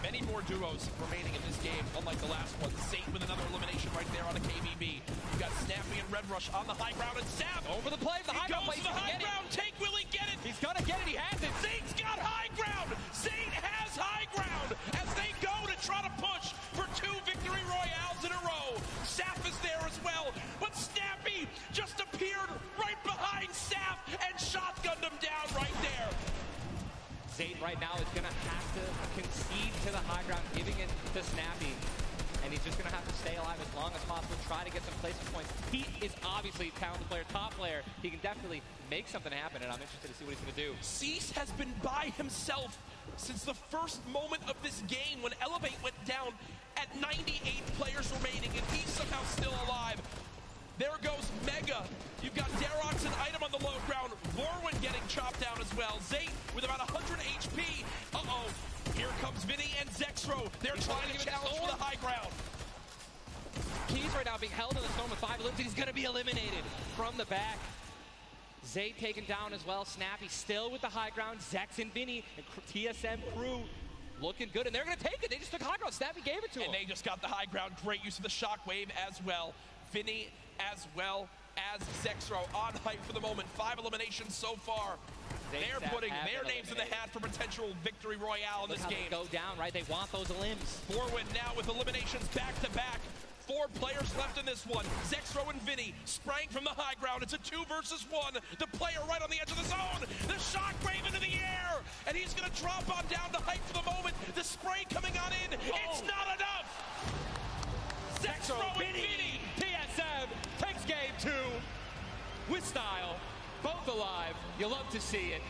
Many more duos remaining in this game, unlike the last one. Saint with another elimination right there on a KBB. You got Snappy and Red Rush on the high ground, and Sav Over the play, the high ground play. He goes to the high ground. Take, will he get it? He's going to get it. He has it. Saint's got high ground. Saint has high ground as they go to try to push for 2 victory royales in a row. Saf is there as well, but Snappy just appeared right behind Saf and shotgunned him down right there. Zayt right now is going to have to concede to the high ground, giving it to Snappy. And he's just going to have to stay alive as long as possible, try to get some placement points. He is obviously a talented player, top player. He can definitely make something happen, and I'm interested to see what he's going to do. Cease has been by himself since the first moment of this game when Elevate went down at 98 players remaining, and he's somehow still alive. There goes Mega. You've got Darox and Item on the low ground. Vorwin getting chopped down as well. Zayt with about 100 HP. Uh-oh. Here comes Vinny and Zexro. They're trying to challenge for the high ground. Keys right now being held in the storm with 5 eliminated. He's going to be eliminated from the back. Zayt taken down as well. Snappy still with the high ground. Zex and Vinny and TSM crew looking good, and they're going to take it. They just took high ground. Snappy gave it to him. And they just got the high ground. Great use of the shockwave as well. Vinny as well as Zexro on hype for the moment. 5 eliminations so far. They're putting their names in the hat for potential victory royale in this game. Go down, right? They want those limbs. Vorwin now with eliminations back to back. 4 players left in this one. Zexro and Vinny spraying from the high ground. It's a 2 versus 1. The player right on the edge of the zone. The shockwave into the air. And he's going to drop on down to hype for the moment. The spray coming on in. It's not enough. Zexro and Vinny. TSM takes game 2 with style. Both alive. You love to see it.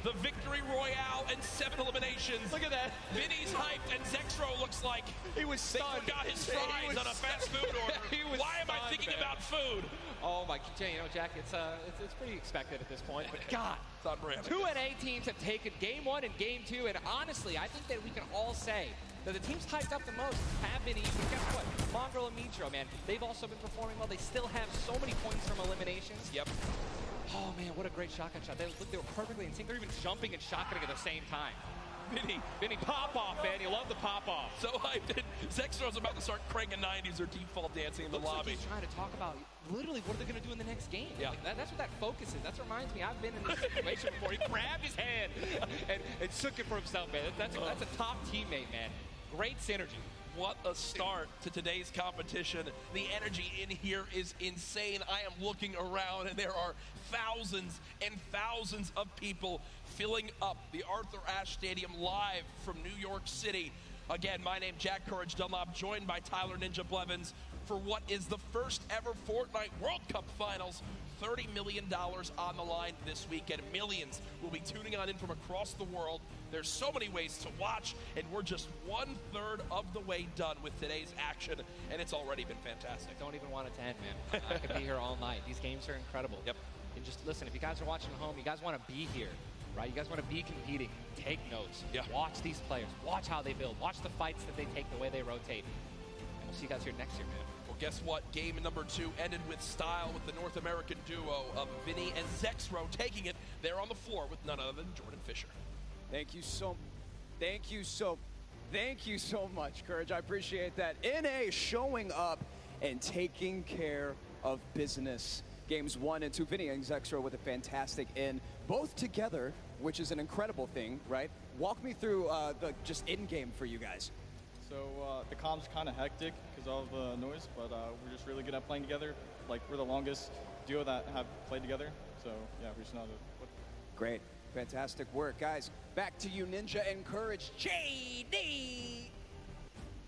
The victory royale and 7 eliminations. Look at that. Vinny's hyped, and Zexro looks like he was stunned. They forgot his fries on a fast food order. Why am I thinking about food? Oh my, you know, Jack, it's pretty expected at this point. But God, it's unreal. 2 NA teams have taken game 1 and game 2, and honestly, I think that we can all say that the teams hyped up the most have been even. Guess what? Mongrel and Mitro, man, they've also been performing well. They still have so many points from eliminations. Yep. Oh man, what a great shotgun shot. They were perfectly in sync. They're even jumping and shotgunning at the same time. Vinny, pop off, man. You love the pop off. So hyped. Zexro's about to start cranking 90s or default dancing in the lobby. Like he's trying to talk about literally what are they going to do in the next game. Yeah. Like that's what that focus is. That reminds me, I've been in this situation before. He grabbed his hand and shook it for himself, man. That's a top teammate, man. Great synergy. What a start to today's competition. The energy in here is insane. I am looking around and there are thousands and thousands of people filling up the Arthur Ashe Stadium live from New York City. Again, my name Jack Courage Dunlop, joined by Tyler Ninja Blevins for what is the first ever Fortnite World Cup Finals. $30 million on the line this weekend. Millions will be tuning on in from across the world. There's so many ways to watch, and we're just 1/3 of the way done with today's action, and it's already been fantastic. Don't even want it to end, man. I could be here all night. These games are incredible. Yep. And just listen, if you guys are watching at home, you guys want to be here, right? You guys want to be competing. Take notes. Yeah. Watch these players. Watch how they build. Watch the fights that they take, the way they rotate. And we'll see you guys here next year, man. Well, guess what? Game number 2 ended with style with the North American duo of Vinny and Zexro taking it there on the floor with none other than Jordan Fisher. Thank you so much, Courage. I appreciate that. NA showing up and taking care of business. Games 1 and 2, Vinny and Zexro with a fantastic in, both together, which is an incredible thing, right? Walk me through the just in-game for you guys. So the comp's kind of hectic because of the noise, but we're just really good at playing together. Like, we're the longest duo that have played together. So yeah, we just know how to. Great, fantastic work, guys. Back to you, Ninja and Courage. JD.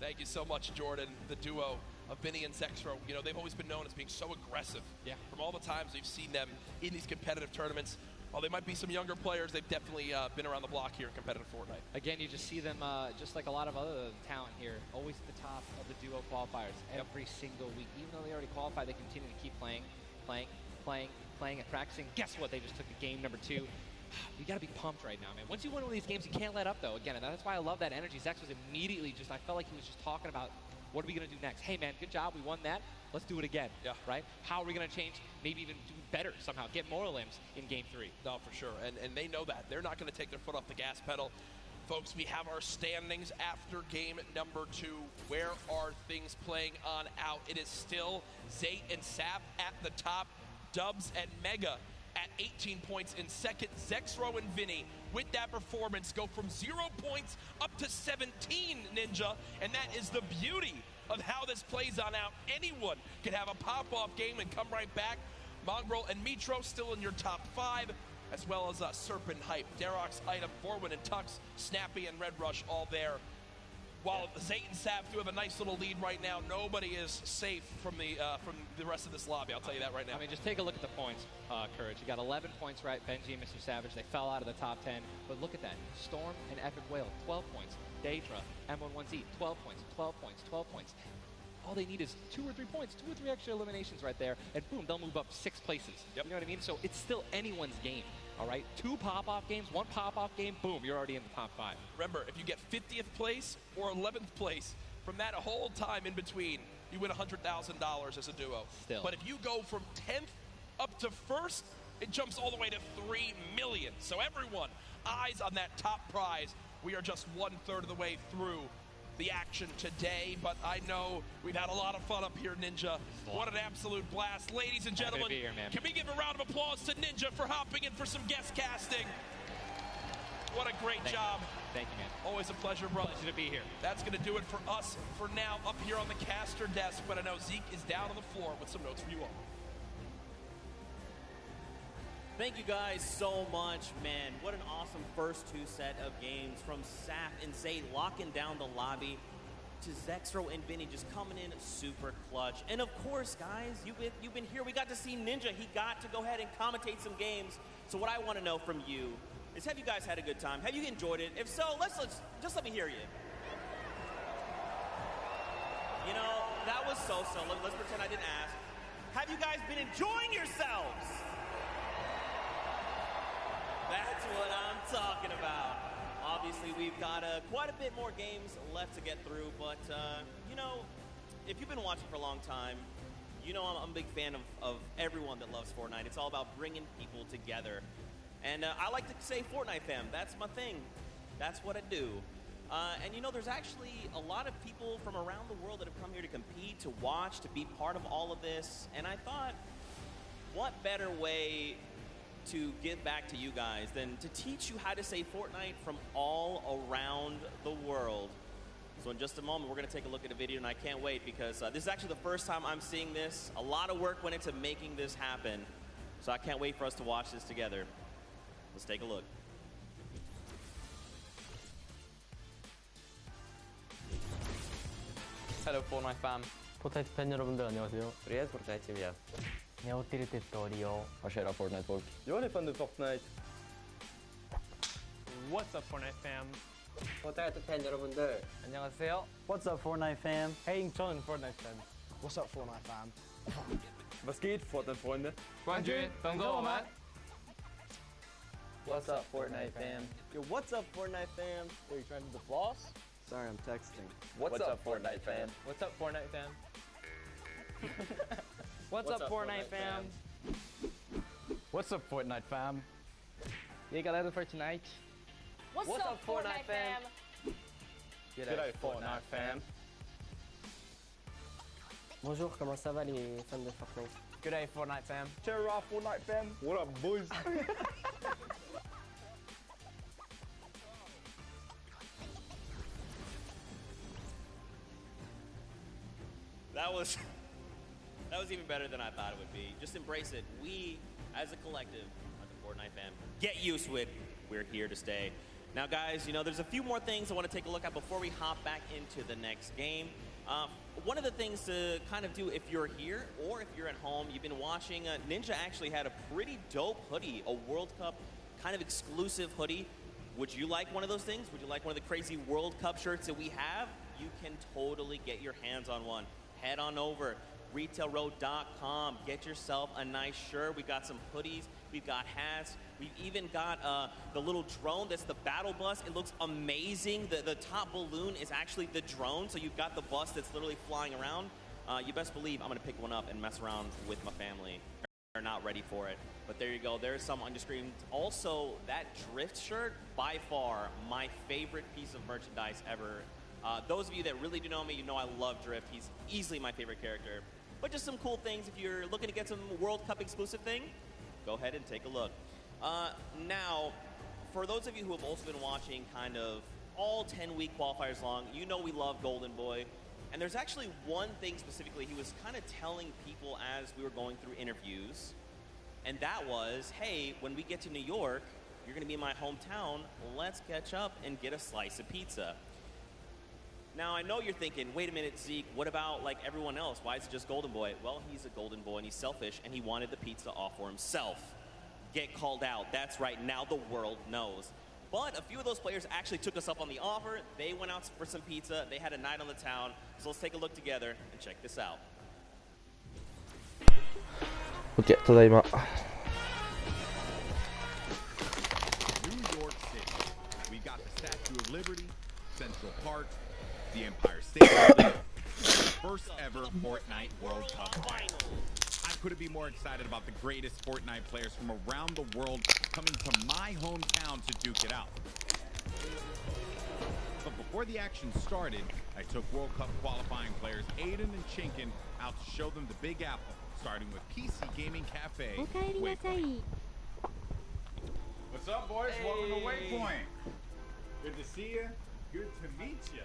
Thank you so much, Jordan. The duo of Vinny and Zexro, you know, they've always been known as being so aggressive. Yeah. From all the times we've seen them in these competitive tournaments. While they might be some younger players, they've definitely been around the block here in competitive Fortnite. Again, you just see them, just like a lot of other talent here, always at the top of the duo qualifiers every single week. Even though they already qualified, they continue to keep playing, and practicing. Guess what? They just took a game number 2. You got to be pumped right now, man. Once you win one of these games, you can't let up, though. Again, and that's why I love that energy. Zex was immediately just, I felt like he was just talking about What are we going to do next? Hey, man, good job. We won that. Let's do it again, right? How are we going to change, maybe even do better somehow, get more limbs in Game 3? No, for sure, and they know that. They're not going to take their foot off the gas pedal. Folks, we have our standings after game number 2. Where are things playing on out? It is still Zate and Sap at the top. Dubs and Mega at 18 points in second. Zexro and Vinny, with that performance, go from 0 points up to 17, Ninja. And that is the beauty of how this plays on out. Anyone can have a pop-off game and come right back. Mongrel and Mitro still in your top 5, as well as Serpent Hype, Darox, Item, Forwin, and Tux, Snappy, and Red Rush all there. While Zate and Sap do have a nice little lead right now, nobody is safe from the rest of this lobby, I'll tell you that right now. I mean, just take a look at the points, Courage. You got 11 points, right? Benji and Mr. Savage, they fell out of the top 10. But look at that. Storm and Epic Whale, 12 points. Daedra, M11Z, 12 points, 12 points, 12 points. All they need is 2 or 3 points, 2 or 3 extra eliminations right there, and boom, they'll move up 6 places. Yep. You know what I mean? So it's still anyone's game, all right? 2 pop-off games, 1 pop-off game, boom, you're already in the top 5. Remember, if you get 50th place or 11th place, from that whole time in between, you win $100,000 as a duo. Still. But if you go from 10th up to 1st, it jumps all the way to $3 million. So everyone, eyes on that top prize. We are just 1/3 of the way through the action today, but I know we've had a lot of fun up here, Ninja. What an absolute blast. Ladies and gentlemen, here, can we give a round of applause to Ninja for hopping in for some guest casting? What a great job. Thank you, man. Always a pleasure, brother. Pleasure to be here. That's going to do it for us for now up here on the caster desk, but I know Zeke is down on the floor with some notes for you all. Thank you guys so much, man. What an awesome first 2 set of games from Saf and Zay locking down the lobby to Zexro and Vinny just coming in super clutch. And of course, guys, you've been here. We got to see Ninja. He got to go ahead and commentate some games. So what I want to know from you is, have you guys had a good time? Have you enjoyed it? If so, let's just let me hear you. You know, that was so-so. Let's pretend I didn't ask. Have you guys been enjoying yourselves? That's what I'm talking about. Obviously, we've got quite a bit more games left to get through, but, you know, if you've been watching for a long time, you know I'm a big fan of everyone that loves Fortnite. It's all about bringing people together. And I like to say Fortnite fam. That's my thing. That's what I do. And, you know, there's actually a lot of people from around the world that have come here to compete, to watch, to be part of all of this. And I thought, what better way to give back to you guys than to teach you how to say Fortnite from all around the world. So in just a moment, we're going to take a look at a video, and I can't wait because this is actually the first time I'm seeing this. A lot of work went into making this happen, so I can't wait for us to watch this together. Let's take a look. Hello Fortnite fam. 포트나이트 팬 여러분들 안녕하세요. Riyad Fortnite team. Ni har åkt till Torio. Vad sker Fortnite-folk? Jag är fan du Fortnite. What's up, Fortnite fam? Fortnite 팬 여러분들 안녕하세요. What's up Fortnite fam? Hey, 저는 Fortnite fan. What's up Fortnite fam? Was geht Fortnite-Freunde? 冠军等着我们。 What's up Fortnite fam? Yo, what's up Fortnite fam? Are you trying to do the floss? Sorry, I'm texting. What's up Fortnite fam? What's up, Fortnite fam? What's up, Fortnite fam? What's up Fortnite fam? E aí, galera do Fortnite? What's up, Fortnite fam? G'day Fortnite fam. Bonjour, comment ça va les fans de Fortnite? G'day Fortnite fam. Cheer up Fortnite fam. What up boys? That was even better than I thought it would be. Just embrace it. We, as a collective, are the Fortnite fam. Get used to it. We're here to stay. Now, guys, you know, there's a few more things I want to take a look at before we hop back into the next game. One of the things to kind of do if you're here or if you're at home, you've been watching, Ninja actually had a pretty dope hoodie, a World Cup kind of exclusive hoodie. Would you like one of those things? Would you like one of the crazy World Cup shirts that we have? You can totally get your hands on one. Head on over, retailroad.com. Get yourself a nice shirt. We got some hoodies. We We've got hats. We've even got the little drone that's the battle bus. It looks amazing. The top balloon is actually the drone, so you've got the bus that's literally flying around. You best believe I'm going to pick one up and mess around with my family. They're not ready for it. But there you go. There's some on your screen. Also, that Drift shirt, by far, my favorite piece of merchandise ever. Those of you that really do know me, you know I love Drift. He's easily my favorite character. But just some cool things. If you're looking to get some World Cup exclusive thing, go ahead and take a look. Now, for those of you who have also been watching kind of all 10-week qualifiers long, you know we love Golden Boy. And there's actually one thing specifically he was kind of telling people as we were going through interviews. And that was, hey, when we get to New York, you're going to be in my hometown. Let's catch up and get a slice of pizza. Now, I know you're thinking, wait a minute, Zeke, what about like everyone else? Why is it just Golden Boy? Well, he's a Golden Boy and he's selfish and he wanted the pizza off for himself. Get called out. That's right. Now the world knows. But a few of those players actually took us up on the offer. They went out for some pizza. They had a night on the town. So let's take a look together and check this out. OK、ただいま。New York City. We got the Statue of Liberty, Central Park, the Empire State Building, first ever Fortnite World Cup final. I couldn't be more excited about the greatest Fortnite players from around the world coming to my hometown to duke it out. But before the action started, I took World Cup qualifying players Aiden and Chinkin out to show them the Big Apple, starting with PC Gaming Cafe. Waypoint. What's up, boys? Welcome to Waypoint. Good to see you. Good to meet you.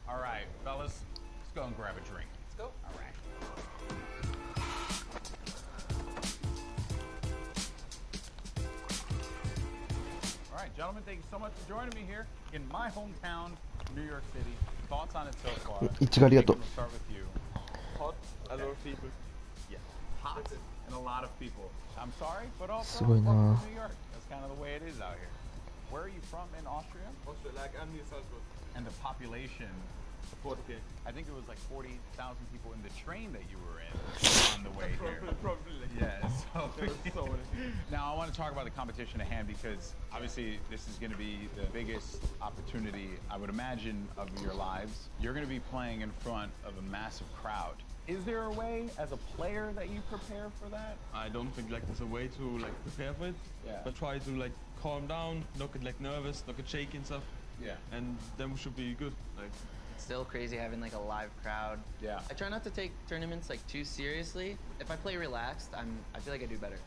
All right, fellas, let's go and grab a drink. Let's go. All right. All right, gentlemen, thank you so much for joining me here in my hometown, New York City. Thoughts on it so far? 一番ありがとう。 We'll start with you. Hot, a lot of people. Yeah, hot and a lot of people. I'm sorry, but also すごいな。 welcome to New York. That's kind of the way it is out here. Where are you from in Austria? Austria, like I'm near Salzburg. And the population? 40K. I think it was like 40,000 people in the train that you were in on the way here. Probably. Yeah, so, So now I want to talk about the competition at hand because obviously this is going to be the biggest opportunity, I would imagine, of your lives. You're going to be playing in front of a massive crowd. Is there a way as a player that you prepare for that? I don't think like there's a way to like prepare for it. Yeah. But try to like calm down, not get like nervous, not get shaky and stuff. Yeah. And then we should be good. Like. It's still crazy having like a live crowd. Yeah. I try not to take tournaments like too seriously. If I play relaxed, I feel like I do better.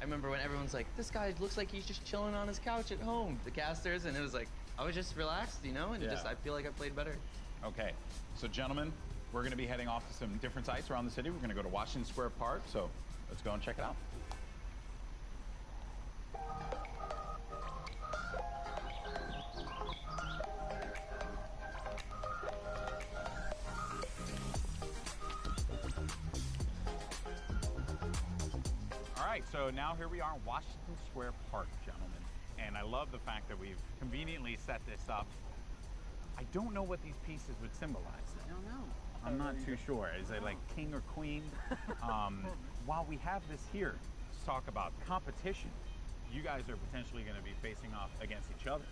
I remember when everyone's like, this guy looks like he's just chilling on his couch at home, the casters, and it was like, I was just relaxed, you know, and Yeah. just I feel like I played better. Okay, so gentlemen, we're going to be heading off to some different sites around the city. We're going to go to Washington Square Park, so let's go and check it out. All right, so now here we are in Washington Square Park, gentlemen. And I love the fact that we've conveniently set this up. I don't know what these pieces would symbolize. I don't know. I'm not too sure. Is it like king or queen? While we have this here, let's talk about competition. You guys are potentially going to be facing off against each other.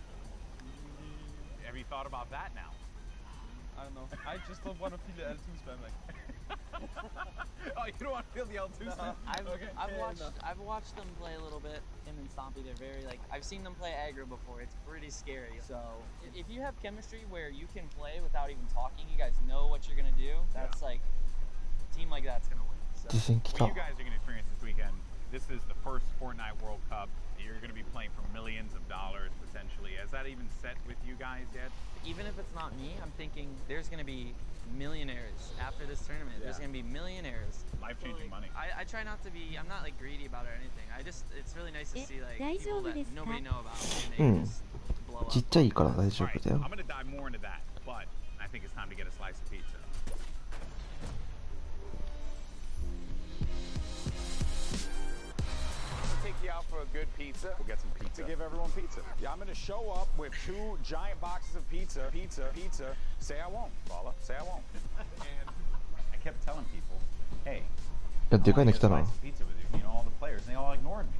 Have you thought about that now? I don't know. I just don't want to feel the L2 spam like. Oh, you don't want to feel the L2 spam? I've watched them play a little bit. Him and Stompy, they're very like I've seen them play aggro before. It's pretty scary. So if you have chemistry where you can play without even talking, you guys know what you're gonna do. That's like a team like that's gonna win. So. What you guys are gonna experience this weekend. This is the first Fortnite World Cup. You're going to be playing for millions of dollars potentially. Has that even set with you guys yet? Even if it's not me, I'm thinking there's going to be millionaires after this tournament. Yeah. There's going to be millionaires. Life-changing money. I try not to be, I'm not like greedy about it or anything. It's really nice to see like people that nobody know about and they just blow up. ちっちゃいから大丈夫だよ。 I'm going to dive more into that, but I think it's time to get a slice of pizza. Take you out for a good pizza. We'll get some pizza. To give everyone pizza. Yeah, I'm gonna show up with 2 giant boxes of pizza. Say I won't, Paula. Say I won't. And I kept telling people, hey, いや、でかいの来たな。 pizza with you, all the players, and they all ignored me.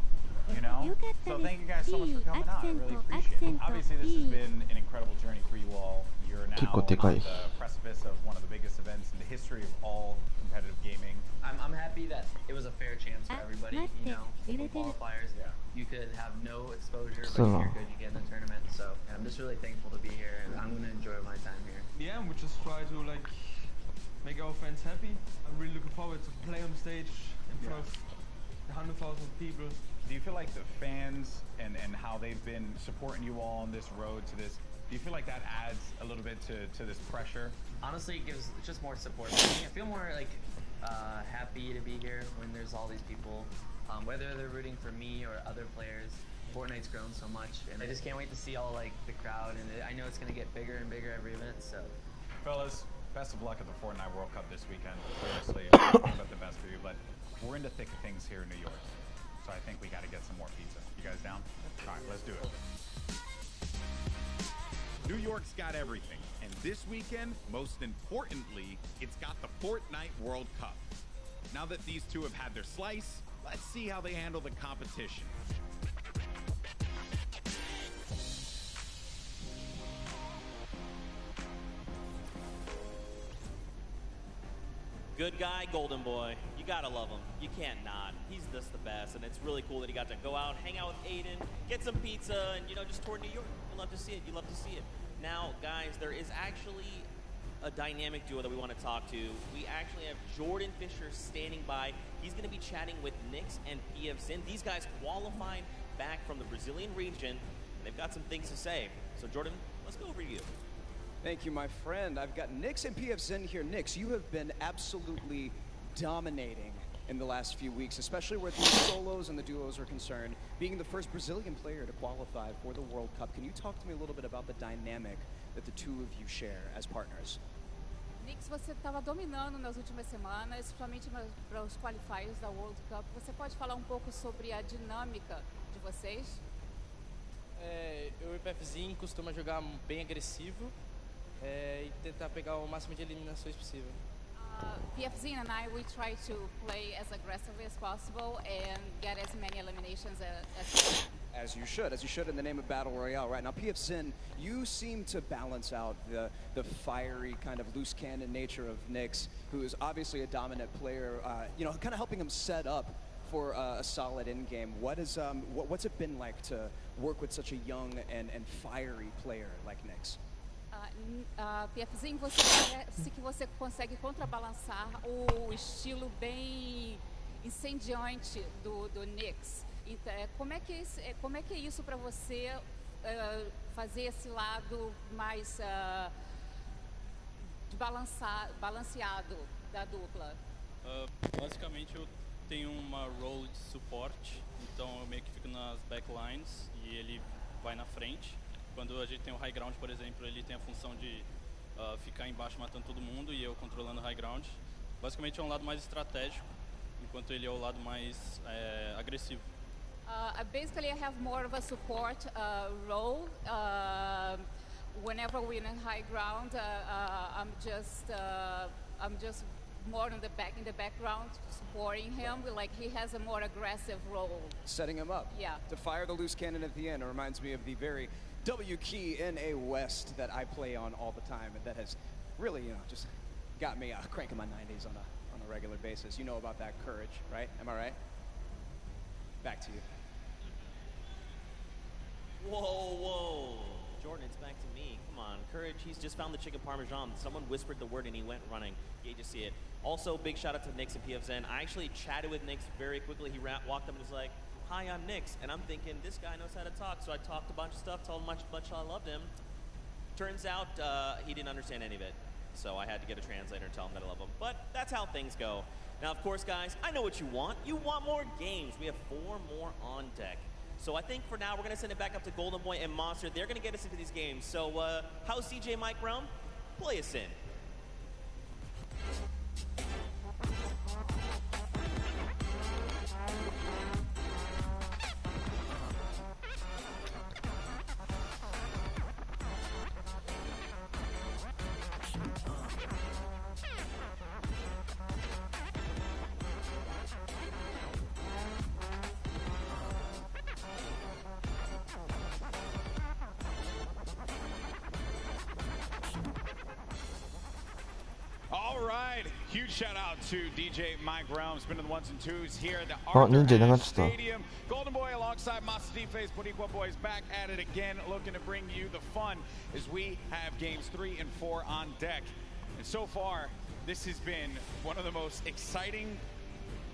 So thank you guys so much for coming out. I really appreciate it. Obviously, this has been an incredible journey for you all. You're now on the precipice of one of the biggest events in the history of all competitive gaming. I'm happy that it was a fair chance for everybody. You know, for qualifiers, you could have no exposure, but if you're good, you get in the tournament. So I'm just really thankful to be here, and I'm going to enjoy my time here. Yeah, we just try to like make our fans happy. I'm really looking forward to play on stage in front of 100,000 people. Do you feel like the fans and how they've been supporting you all on this road to this, do you feel like that adds a little bit to this pressure? Honestly, it gives just more support for me. I feel more like happy to be here when there's all these people, whether they're rooting for me or other players. Fortnite's grown so much, and I just can't wait to see all like the crowd, and I know it's going to get bigger and bigger every event. So, fellas, best of luck at the Fortnite World Cup this weekend. Seriously, nothing but the best for you. But we're in the thick of things here in New York, so I think we got to get some more pizza. You guys down? All right, let's do it. New York's got everything, and this weekend, most importantly, it's got the Fortnite World Cup. Now that these two have had their slice, let's see how they handle the competition. Good guy, Golden Boy. You gotta love him. You can't not. He's just the best, and it's really cool that he got to go out, hang out with Aiden, get some pizza, and, you know, just tour New York. You love to see it. You love to see it. Now, guys, there is actually a dynamic duo that we want to talk to. We actually have Jordan Fisher standing by. He's going to be chatting with Nyx and PF Zin. These guys qualified back from the Brazilian region, and they've got some things to say. So, Jordan, let's go over to you. Thank you, my friend. I've got Nyx and PF Zin here. Nyx, you have been absolutely dominating in the last few weeks, especially where the solos and the duos are concerned, being the first Brazilian player to qualify for the World Cup. Can you talk to me a little bit about the dynamic that the two of you share as partners? Nyx, você estava dominando nas últimas semanas, principalmente para os qualifiers da World Cup. Você pode falar um pouco sobre a dinâmica de vocês? Eu e o PFzinho costuma jogar bem agressivo e tentar pegar o máximo de eliminações possível. PFZ and I, we try to play as aggressively as possible and get as many eliminations as we can. As you should in the name of Battle Royale. Right now, PF Zin, you seem to balance out the fiery kind of loose cannon nature of Nyx, who is obviously a dominant player, you know, kind of helping him set up for a solid end game. What's it been like to work with such a young and fiery player like Nyx? PFzinho, você parece que você consegue contrabalançar o estilo bem incendiante do Nyx. Então, como é que é isso para você fazer esse lado mais balanceado da dupla? Basicamente eu tenho uma role de suporte, então eu meio que fico nas backlines e ele vai na frente. Quando a gente tem o high ground, por exemplo, ele tem a função de ficar embaixo matando todo mundo e eu controlando o high ground. Basicamente é um lado mais estratégico, enquanto ele é o lado mais agressivo. Basically, I have more of a support role. Whenever we're in high ground, I'm just more in the background, supporting him. Like he has a more aggressive role. Setting him up. Yeah. To fire the loose cannon at the end. It reminds me of the very W key in a West that I play on all the time, and that has really, you know, just got me cranking my 90s on a regular basis. You know about that courage, right? Am I right? Back to you. Whoa. Jordan, it's back to me. Come on, courage. He's just found the chicken parmesan. Someone whispered the word and he went running. You just see it. Also, big shout out to Nyx and PF Zin. I actually chatted with Nyx very quickly. He walked up and was like, "Hi, I'm Nyx." And I'm thinking, this guy knows how to talk. So I talked a bunch of stuff, told him much I loved him. Turns out he didn't understand any of it. So I had to get a translator and tell him that I love him. But that's how things go. Now, of course, guys, I know what you want. You want more games. We have 4 more on deck. So I think for now, we're going to send it back up to Golden Boy and Monster. They're going to get us into these games. So how's CJ Mike Brown? Play us in. All right, huge shout out to DJ Mike Realm, spinning the ones and twos here at the Ninja Arthur流 Ashe した。 Stadium. Golden Boy alongside Master D-Face, Boricua Boys back at it again, looking to bring you the fun as we have games 3 and 4 on deck. And so far, this has been one of the most exciting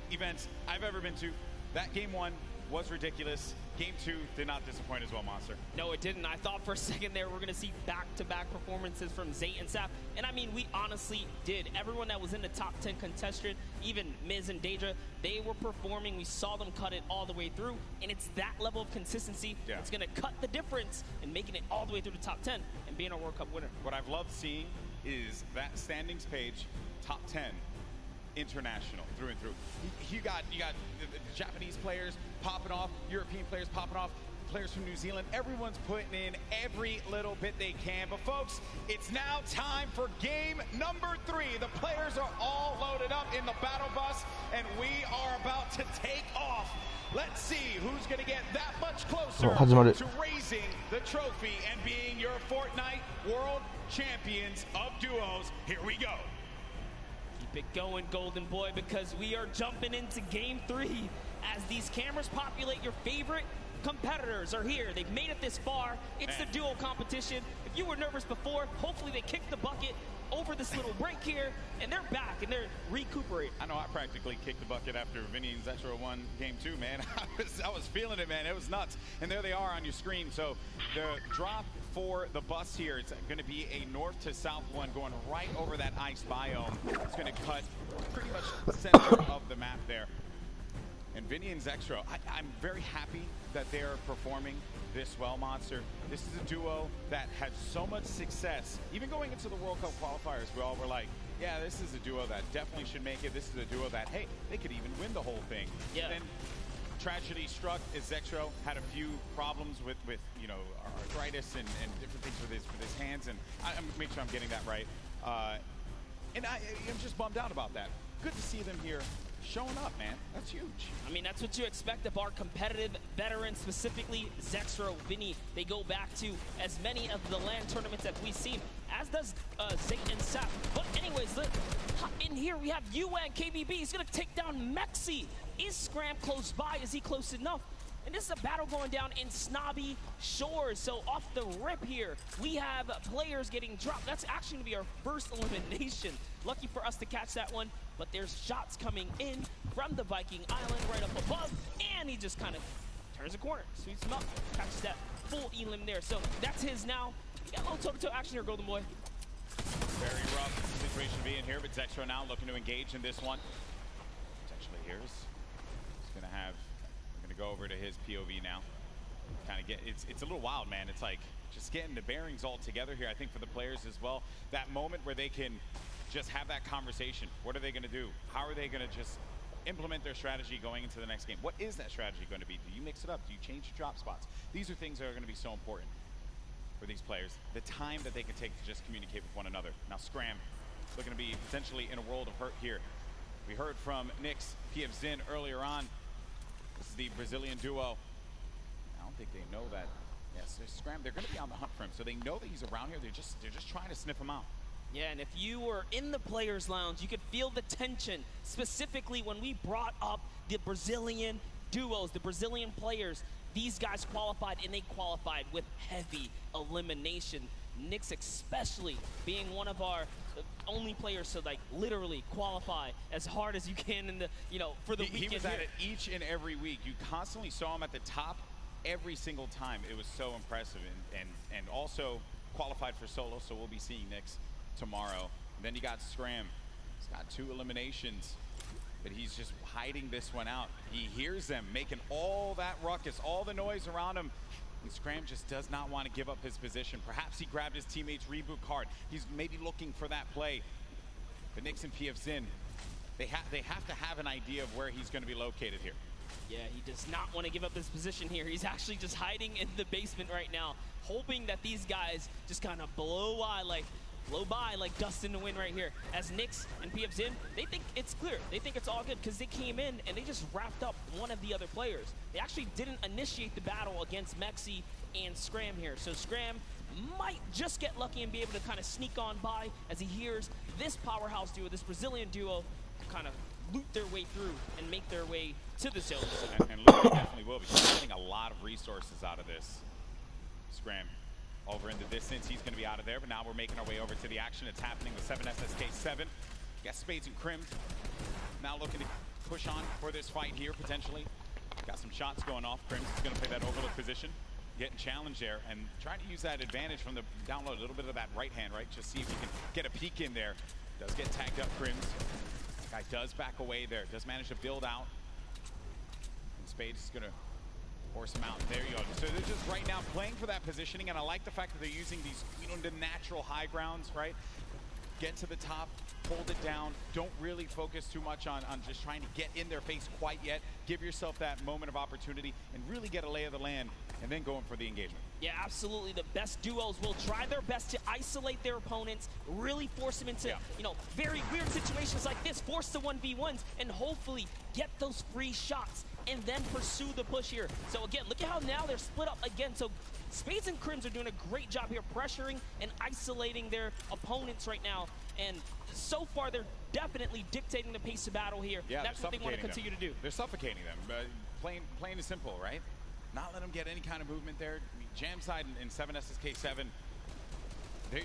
events I've ever been to. That game 1 was ridiculous. Game 2 did not disappoint as well, Monster. No, it didn't. I thought for a second there we're going to see back-to-back performances from Zay and Sap. And I mean, we honestly did. Everyone that was in the top 10 contestant, even Miz and Daedra, they were performing. We saw them cut it all the way through. And it's that level of consistency that's going to cut the difference in making it all the way through the top 10 and being a World Cup winner. What I've loved seeing is that standings page, top 10, international through and through. You got the Japanese players popping off, European players popping off, players from New Zealand. Everyone's putting in every little bit they can. But folks, it's now time for game number 3. The players are all loaded up in the battle bus, and we are about to take off. Let's see who's going to get that much closer to raising the trophy and being your Fortnite World Champions of Duos. Here we go. Keep it going, Golden Boy, because we are jumping into game 3 as these cameras populate. Your favorite competitors are here. They've made it this far. It's the duo competition. If you were nervous before, hopefully they kicked the bucket over this little break here, and they're back, and they're recuperating. I know I practically kicked the bucket after Vinny and Zetro won game 2, man. I was feeling it, man. It was nuts. And there they are on your screen. So the drop for the bus here, it's going to be a north to south one going right over that ice biome. It's going to cut pretty much the center of the map there. And Vinny and Zextro, I'm very happy that they're performing this well, Monster. This is a duo that had so much success. Even going into the World Cup qualifiers, we all were like, yeah, this is a duo that definitely should make it. This is a duo that, hey, they could even win the whole thing. Yeah. Then tragedy struck as Zextro had a few problems with you know, arthritis and different things with his hands. And I'm make sure I'm getting that right. And I'm just bummed out about that. Good to see them here showing up, man. That's huge. I mean, that's what you expect of our competitive veterans, specifically Zextro, Vinny. They go back to as many of the LAN tournaments that we've seen, as does Zay and Sap. But anyways, look, in here we have UN KBB. He's going to take down Mexi. Is Scram close by? Is he close enough? And this is a battle going down in Snobby Shores. So off the rip here, we have players getting dropped. That's actually going to be our first elimination. Lucky for us to catch that one, but there's shots coming in from the Viking Island right up above, and he just kind of turns a corner, sweeps him up, catches that full elim there. So that's his now. We got a little toe-to-toe action here, Golden Boy. Very rough situation to be in here, but Zextro now looking to engage in this one. Potentially here is going to have, we're going to go over to his POV now. Kind of get, it's a little wild, man. It's like just getting the bearings all together here, I think, for the players as well. That moment where they can just have that conversation. What are they going to do? How are they going to just implement their strategy going into the next game? What is that strategy going to be? Do you mix it up? Do you change your drop spots? These are things that are going to be so important for these players. The time that they can take to just communicate with one another. Now Scram looking to be potentially in a world of hurt here. We heard from Nyx, PF Zin earlier on. This is the Brazilian duo. I don't think they know that. Yes, Scram, they're going to be on the hunt for him. So they know that he's around here. They're just trying to sniff him out. Yeah, and if you were in the players' lounge, you could feel the tension, specifically when we brought up the Brazilian duos, the Brazilian players. These guys qualified, and they qualified with heavy elimination. Nyx especially being one of our only players to, like, literally qualify as hard as you can in the, you know, for the weekend. He was at it each and every week. You constantly saw him at the top every single time. It was so impressive, and also qualified for solo, so we'll be seeing Nyx tomorrow. And then you got Scram. He's got 2 eliminations, but he's just hiding this one out. He hears them making all that ruckus, all the noise around him, and Scram just does not want to give up his position. Perhaps he grabbed his teammate's reboot card. He's maybe looking for that play. But Nyx and PF Zin, they have to have an idea of where he's going to be located here. Yeah, he does not want to give up his position here. He's actually just hiding in the basement right now, hoping that these guys just kind of blow by like dust in the wind right here. As Nyx and PF Zin, they think it's clear. They think it's all good because they came in and they just wrapped up one of the other players. They actually didn't initiate the battle against Mexi and Scram here. So Scram might just get lucky and be able to kind of sneak on by as he hears this powerhouse duo, this Brazilian duo, kind of loot their way through and make their way to the zone. And Luke definitely will be. He's getting a lot of resources out of this scram. Over in the distance, he's going to be out of there, but now we're making our way over to the action. It's happening with 7SSK7. Got Spades and Crims now looking to push on for this fight here, potentially. Got some shots going off. Crims is going to play that overlook position, getting challenged there, and trying to use that advantage from the download, a little bit of that right hand, right? Just see if he can get a peek in there. Does get tagged up, Crims. Guy does back away there, does manage to build out. And Spades is going to force him out. There you go. So they're just right now playing for that positioning, and I like the fact that they're using these, the natural high grounds, right? Get to the top, hold it down. Don't really focus too much on just trying to get in their face quite yet. Give yourself that moment of opportunity and really get a lay of the land, and then going for the engagement. Yeah, absolutely. The best duos will try their best to isolate their opponents, really force them into, very weird situations like this, force the 1v1s, and hopefully get those free shots and then pursue the push here. So again, look at how now they're split up again. So Spades and Crims are doing a great job here pressuring and isolating their opponents right now. And so far, they're definitely dictating the pace of battle here. Yeah, that's what they want to continue to do. They're suffocating them. Plain and simple, right? Not let them get any kind of movement there. I mean, Jam side and 7SSK7, they're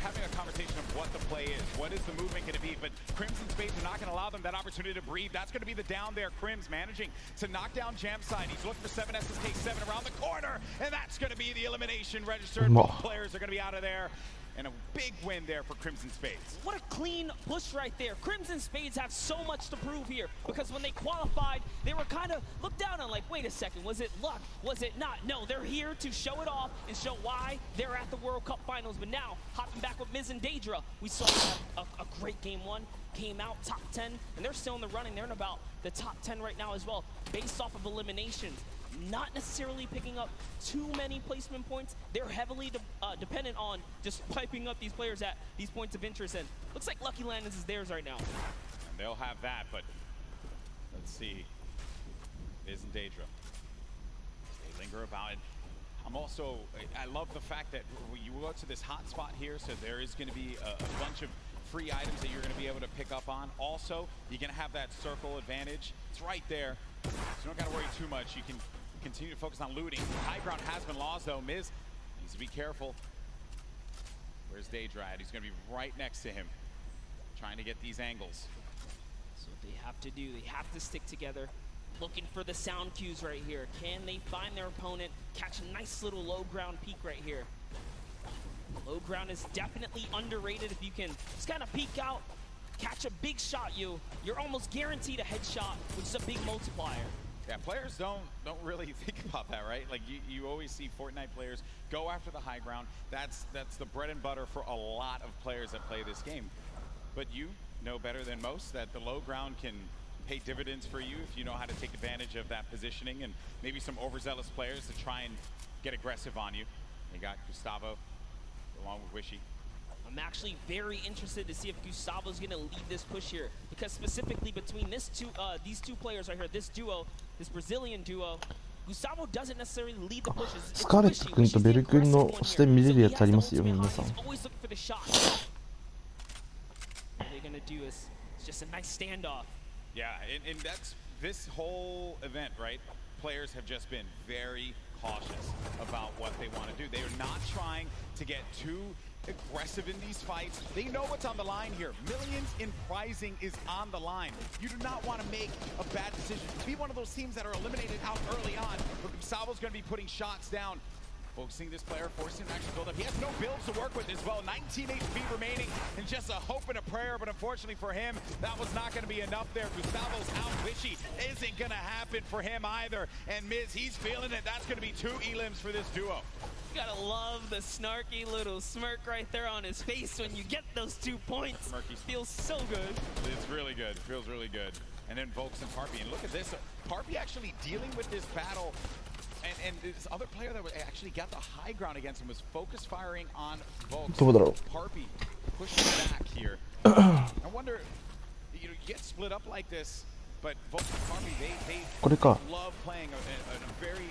having a conversation of what the play is. What is the movement going to be? But Crims and Spades are not going to allow them that opportunity to breathe. That's going to be the down there. Crims managing to knock down Jam side. He's looking for 7SSK7 around the corner, and that's going to be the elimination registered. Both players are going to be out of there. And a big win there for Crimson Spades. What a clean push right there. Crimson Spades have so much to prove here, because when they qualified, they were kind of looked down on like, wait a second, was it luck? Was it not? No, they're here to show it off and show why they're at the World Cup Finals. But now, hopping back with Miz and Daedra, we saw a great game one, came out top 10, and they're still in the running. They're in about the top 10 right now as well, based off of eliminations. Not necessarily picking up too many placement points. They're heavily dependent on just piping up these players at these points of interest, and looks like Lucky Landers is theirs right now. And they'll have that, but let's see. Isn't Daedra? They linger about it. I love the fact that you go to this hot spot here, so there is going to be a bunch of free items that you're going to be able to pick up on. Also, you're going to have that circle advantage. It's right there, so you don't got to worry too much. You can continue to focus on looting. High ground has been lost, though. Miz needs to be careful. Where's Daedra at? He's going to be right next to him, trying to get these angles. So what they have to do, they have to stick together. Looking for the sound cues right here. Can they find their opponent, catch a nice little low ground peak right here? Low ground is definitely underrated. If you can just kind of peek out, catch a big shot, you're almost guaranteed a headshot, which is a big multiplier. Yeah, players don't really think about that, right? Like you always see Fortnite players go after the high ground. That's the bread and butter for a lot of players that play this game. But you know better than most that the low ground can pay dividends for you if you know how to take advantage of that positioning, and maybe some overzealous players to try and get aggressive on you. You got Gustavo along with Wishy. I'm actually very interested to see if Gustavo's going to lead this push here, because specifically between these two players right here, this duo, this Brazilian duo, Gustavo doesn't necessarily lead the pushes. スカーレット君とベル君の視点見れるやつありますよ、皆さん。 Always look for the shot. What they're going to do is just a nice standoff. Yeah, and that's this whole event, right? Players have just been very cautious about what they want to do. They are not trying to get too aggressive in these fights. They know what's on the line here. Millions in prizing is on the line. You do not want to make a bad decision. Be one of those teams that are eliminated out early on. But Gustavo's going to be putting shots down. Focusing this player, forcing him to actually build up. He has no builds to work with as well. 19 HP remaining, and just a hope and a prayer. But unfortunately for him, that was not going to be enough there. Gustavo's out. Wishy isn't going to happen for him either. And Miz, he's feeling it. That's going to be 2 elims for this duo. You gotta love the snarky little smirk right there on his face when you get those 2 points. Smirky. Feels so good. It's really good. Feels really good. And then Volks and Parpy. And look at this. Parpy actually dealing with this battle. And this other player that actually got the high ground against him was focus firing on Volks. Parpy pushing back here. I wonder, you get split up like this, but Volks and Parpy, they love playing a very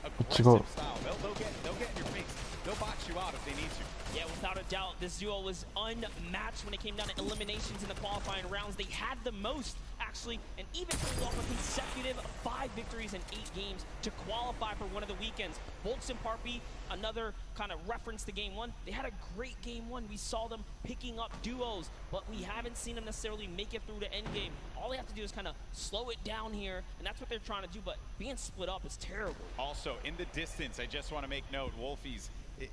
aggressive style. They'll get in your face. They'll box you out if they need to. Yeah, without a doubt, this duo was unmatched when it came down to eliminations in the qualifying rounds. They had the most, actually, and even pulled off a consecutive 5 victories in 8 games to qualify for one of the weekends. Volks and Parpy, another kind of reference to Game 1. They had a great Game 1. We saw them picking up duos, but we haven't seen them necessarily make it through to endgame. All they have to do is kind of slow it down here, and that's what they're trying to do, but being split up is terrible. Also, in the distance, I just want to make note, Wolfie's a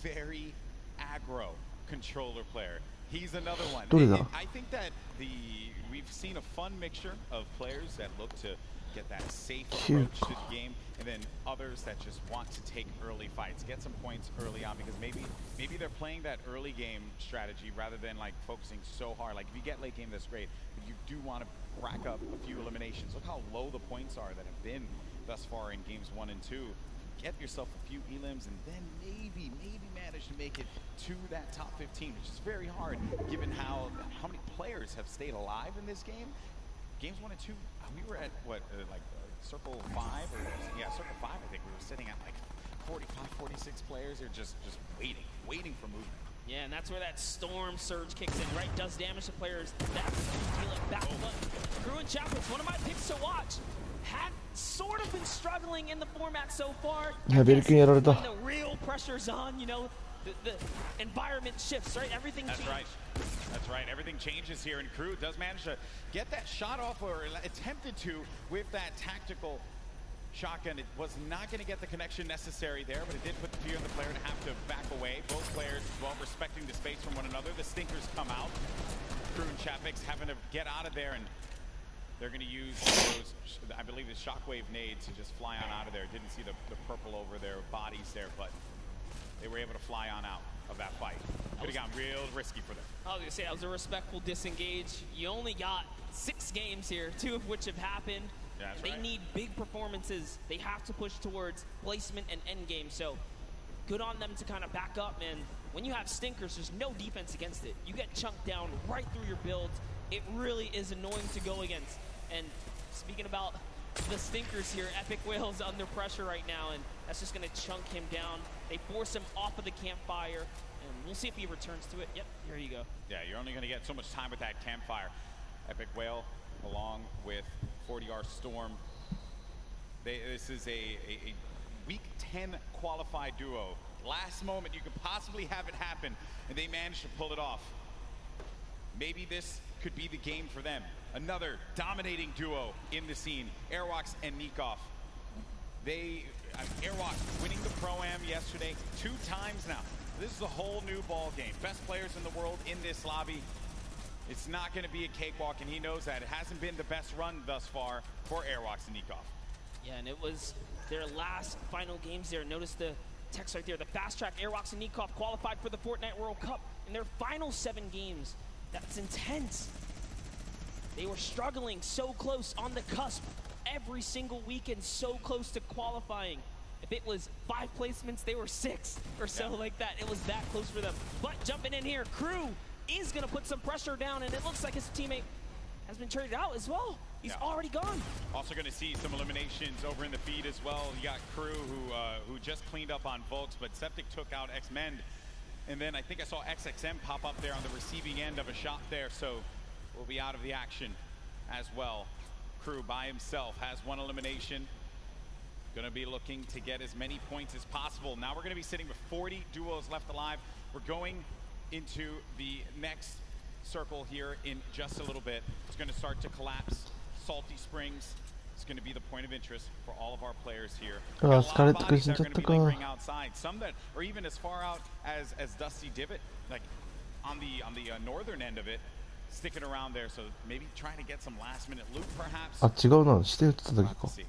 very aggro controller player. He's another one. I think that we've seen a fun mixture of players that look to get that safe approach to the game, and then others that just want to take early fights, get some points early on, because maybe they're playing that early game strategy rather than like focusing so hard. Like if you get late game, that's great, but you do want to rack up a few eliminations. Look how low the points are that have been thus far in games 1 and 2. Get yourself a few elims and then maybe manage to make it to that top 15, which is very hard given how many players have stayed alive in this game. Games 1 and 2, we were at what, like circle 5, or yeah, circle 5. I think we were sitting at like 45, 46 players. They're just waiting for movement. Yeah, and that's where that storm surge kicks in, right? Does damage to players. That's deal it back. But Crew and Chapels, one of my picks to watch, have sort of been struggling in the format so far. Yeah, when the real pressure's on, you know, the environment shifts, right? Everything changes. That's right. Everything changes here, and Crew does manage to get that shot off, or attempted to, with that tactical shotgun. It was not going to get the connection necessary there, but it did put the fear in the player to have to back away. Both players, well, respecting the space from one another. The stinkers come out. Crew and Chapix having to get out of there, and they're going to use those, I believe, the shockwave nades to just fly on out of there. Didn't see the purple over their bodies there, but they were able to fly on out of that fight. Could have gotten real risky for them. I was going to say, that was a respectful disengage. You only got 6 games here, 2 of which have happened. Yeah, that's they right. need big performances. They have to push towards placement and endgame. So good on them to kind of back up. And when you have stinkers, there's no defense against it. You get chunked down right through your builds. It really is annoying to go against. And speaking about the stinkers here, Epic Whale's under pressure right now, and that's just going to chunk him down. They force him off of the campfire, and we'll see if he returns to it. Yep, here you go. Yeah, you're only going to get so much time with that campfire. Epic Whale, along with 40R Storm. This is a Week 10 qualified duo. Last moment you could possibly have it happen, and they managed to pull it off. Maybe this could be the game for them. Another dominating duo in the scene, Airwalks and Nikov. Airwalks winning the Pro-Am yesterday 2 times now. This is a whole new ball game. Best players in the world in this lobby. It's not going to be a cakewalk, and he knows that. It hasn't been the best run thus far for Airwalks and Nikov. Yeah, and it was their last final games there. Notice the text right there. The fast track Airwalks and Nikov qualified for the Fortnite World Cup in their final 7 games. That's intense. They were struggling so close on the cusp every single weekend, so close to qualifying. If it was 5 placements, they were 6 or so like that. It was that close for them. But jumping in here, Crew is going to put some pressure down, and it looks like his teammate has been traded out as well. He's already gone. Also going to see some eliminations over in the feed as well. You got Crew who just cleaned up on Volks, but Septic took out X-Mend. And then I think I saw XXM pop up there on the receiving end of a shot there, so will be out of the action as well. Crew by himself has 1 elimination. Going to be looking to get as many points as possible. Now we're going to be sitting with 40 duos left alive. We're going into the next circle here in just a little bit. It's going to start to collapse. Salty Springs is going to be the point of interest for all of our players here. A lot of bodies that are going to be lingering outside. Some that are even as far out as Dusty Divot, like on the northern end of it, sticking around there. So maybe trying to get some last-minute loot, perhaps. あ、違うな。して打っただけか。 Here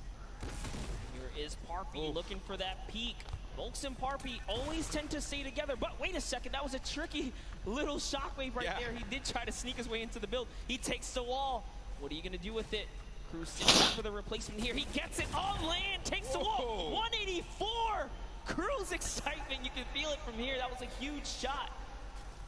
is Parpy looking for that peak. Volks and Parpy always tend to stay together, but wait a second, that was a tricky little shockwave right there. He did try to sneak his way into the build. He takes the wall. What are you going to do with it? Crew sitting back for the replacement here. He gets it on land, takes the wall. 184! Crew's excitement, you can feel it from here. That was a huge shot.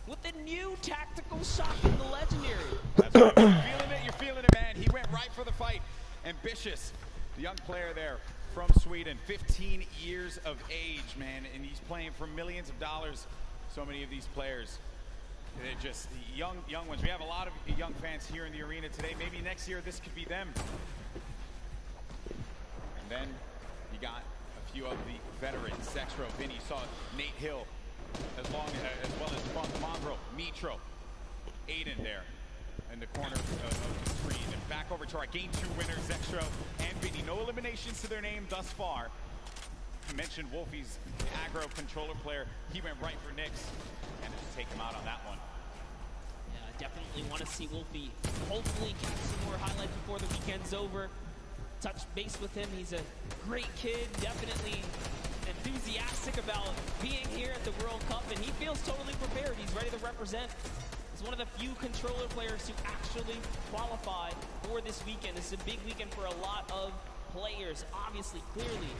With the new tactical shot from the legendary. That's right. You're feeling it, man. He went right for the fight. Ambitious, the young player there from Sweden, 15 years of age, man, and he's playing for millions of dollars. So many of these players, they're just young ones. We have a lot of young fans here in the arena today. Maybe next year this could be them. And then you got a few of the veterans. Zexro, Vinny, saw Nate Hill, as well as Funk, Mongrel, Mitro, Aiden there in the corner of the screen. And back over to our Game 2 winners, Zexro and Vinny. No eliminations to their name thus far. I mentioned Wolfie's aggro controller player. He went right for Nyx and just take him out on that one. Yeah, I definitely want to see Wolfie hopefully catch some more highlights before the weekend's over. Touch base with him. He's a great kid, definitely enthusiastic about being here at the World Cup, and he feels totally prepared. He's ready to represent. He's one of the few controller players to actually qualify for this weekend. This is a big weekend for a lot of players, obviously, clearly.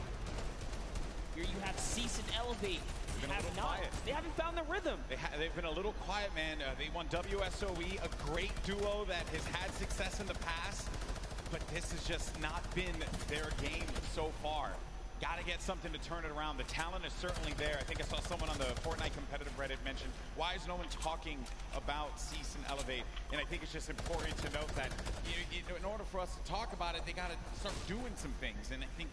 Here you have Cease and Elevate. They haven't found their rhythm. They've been a little quiet, man. They won WSOE, a great duo that has had success in the past, but this has just not been their game so far. Got to get something to turn it around. The talent is certainly there. I think I saw someone on the Fortnite competitive Reddit mention, why is no one talking about Cease and Elevate? And I think it's just important to note that in order for us to talk about it, they got to start doing some things. And I think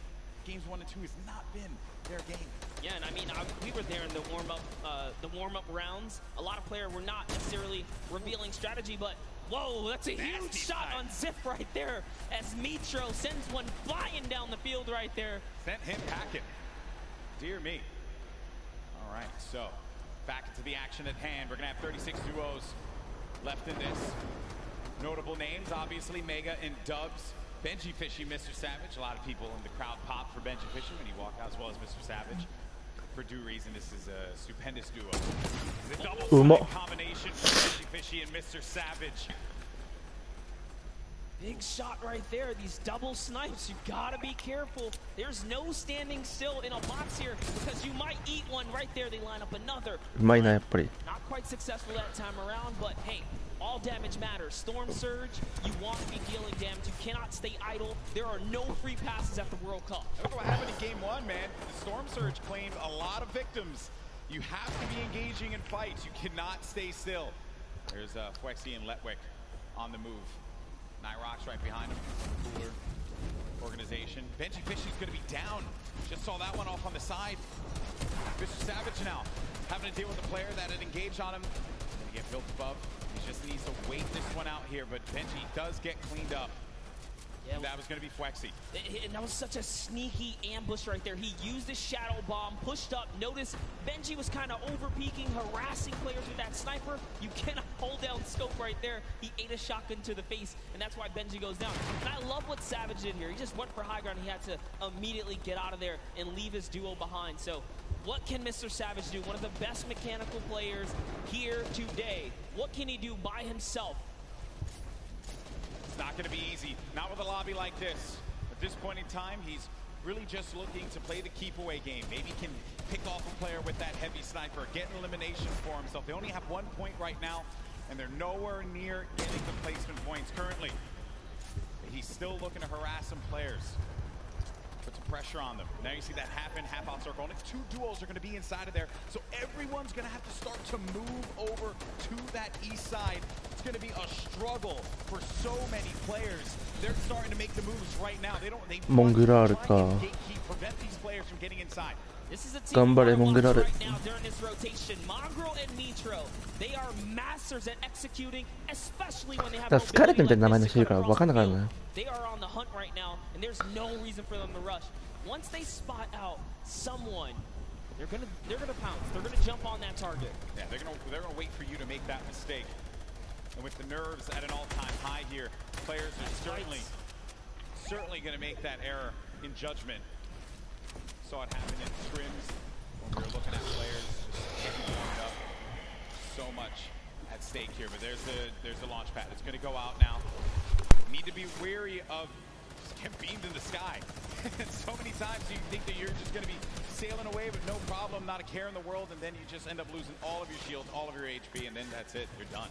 games 1 and 2 has not been their game. Yeah, and I mean, we were there in the warm-up rounds. A lot of players were not necessarily revealing strategy, but whoa, that's a huge shot on Zip right there as Mitro sends one flying down the field right there. Sent him packing. Dear me. All right, so back into the action at hand. We're going to have 36 duos left in this. Notable names, obviously, Mega and Dubs. Benji Fishy, Mr. Savage. A lot of people in the crowd popped for Benji Fishy when he walked out, as well as Mr. Savage. For due reason, this is a stupendous duo. The double combination for Benji Fishy and Mr. Savage. Big shot right there. These double snipes, you gotta be careful. There's no standing still in a box here because you might eat one right there. They line up another. Not quite successful that time around, but hey, all damage matters. Storm Surge, you want to be dealing damage. You cannot stay idle. There are no free passes at the World Cup. Look what happened in Game 1, man. The Storm Surge claimed a lot of victims. You have to be engaging in fights. You cannot stay still. There's Fwexy and Letwick on the move. Nyrox right behind him. Cooler organization. Benji Fishy's going to be down. Just saw that one off on the side. Mr. Savage now having to deal with a player that had engaged on him. Going to get built above. He just needs to wait this one out here, but Benji does get cleaned up. Yeah, that was going to be Fwexy. And that was such a sneaky ambush right there. He used his shadow bomb, pushed up. Notice Benji was kind of over-peeking, harassing players with that sniper. You cannot hold down scope right there. He ate a shotgun to the face, and that's why Benji goes down. And I love what Savage did here. He just went for high ground. He had to immediately get out of there and leave his duo behind. So what can Mr. Savage do? One of the best mechanical players here today. What can he do by himself? Not going to be easy, not with a lobby like this. At this point in time, he's really just looking to play the keep away game. Maybe he can pick off a player with that heavy sniper, get an elimination for himself. They only have 1 point right now, and they're nowhere near getting the placement points currently. But he's still looking to harass some players. Put some pressure on them. Now you see that half in, half out circle. Only 2 duels are going to be inside of there, so everyone's going to have to start to move over to that east side. It's going to be a struggle for so many players. They're starting to make the moves right now. They prevent these players from getting inside. This is a team right now during this rotation. Mongrel and Mitro, they are masters at executing, especially when they have mobility like this. They are on the hunt right now, and there's no reason for them to rush. Once they spot out someone, they're gonna pounce. They're gonna jump on that target. Yeah, they're gonna wait for you to make that mistake. And with the nerves at an all-time high here, players are certainly going to make that error in judgment. Saw it happen in scrims when we were looking at players just getting warmed up. So much at stake here, but there's the launch pad. It's going to go out now. Need to be wary of getting beamed in the sky. So many times you think that you're just going to be sailing away with no problem, not a care in the world, and then you just end up losing all of your shields, all of your HP, and then that's it. You're done.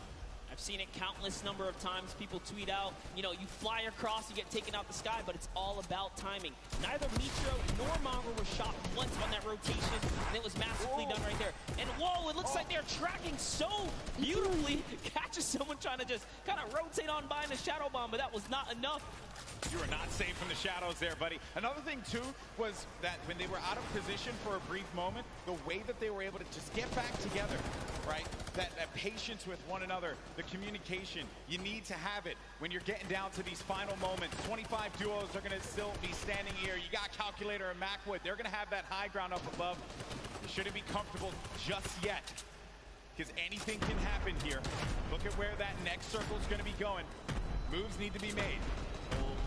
I've seen it countless number of times. People tweet out, you know, you fly across, you get taken out the sky, but it's all about timing. Neither Mitro nor Mongrel were shot once on that rotation, and it was masterfully done right there. And whoa, it looks like they're tracking so beautifully. Catches someone trying to just kind of rotate on by in a shadow bomb, but that was not enough. You are not safe from the shadows there, buddy. Another thing, too, was that when they were out of position for a brief moment, the way that they were able to just get back together, right? That patience with one another, the communication, you need to have it when you're getting down to these final moments. 25 duos are going to still be standing here. You got Calculator and Macwood. They're going to have that high ground up above. You shouldn't be comfortable just yet, because anything can happen here. Look at where that next circle is going to be going. Moves need to be made.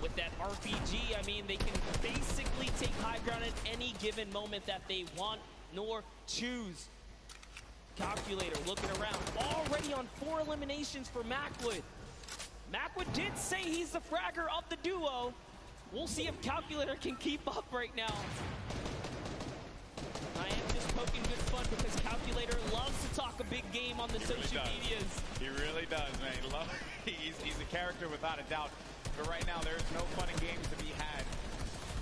With that RPG, I mean, they can basically take high ground at any given moment that they want nor choose. Calculator looking around, already on 4 eliminations for Macwood. Macwood did say he's the fragger of the duo. We'll see if Calculator can keep up right now. I am just poking good fun because Calculator loves to talk a big game on the social medias. He really does, man. He's a character without a doubt. But right now, there's no fun and games to be had.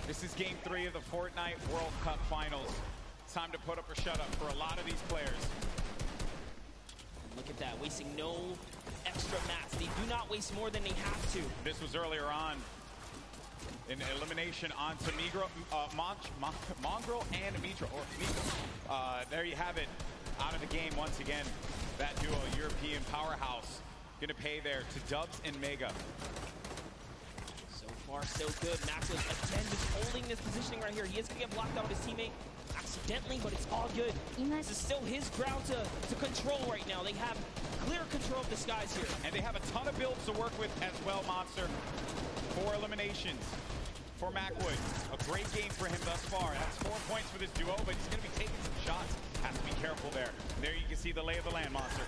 This is Game 3 of the Fortnite World Cup Finals. It's time to put up or shut up for a lot of these players. Look at that, wasting no extra mats. They do not waste more than they have to. This was earlier on. An elimination onto Mongrel and Mitro. There you have it. Out of the game once again. That duo, European powerhouse, gonna pay there to Dubs and Mega. So far, so good. Macwood again just holding this positioning right here. He is gonna get blocked out of his teammate accidentally, but it's all good. This is still his ground to control right now. They have clear control of the skies here. And they have a ton of builds to work with as well, Monster. 4 eliminations for Macwood. A great game for him thus far. That's 4 points for this duo, but he's going to be taking some shots. Has to be careful there. There you can see the lay of the land, Monster.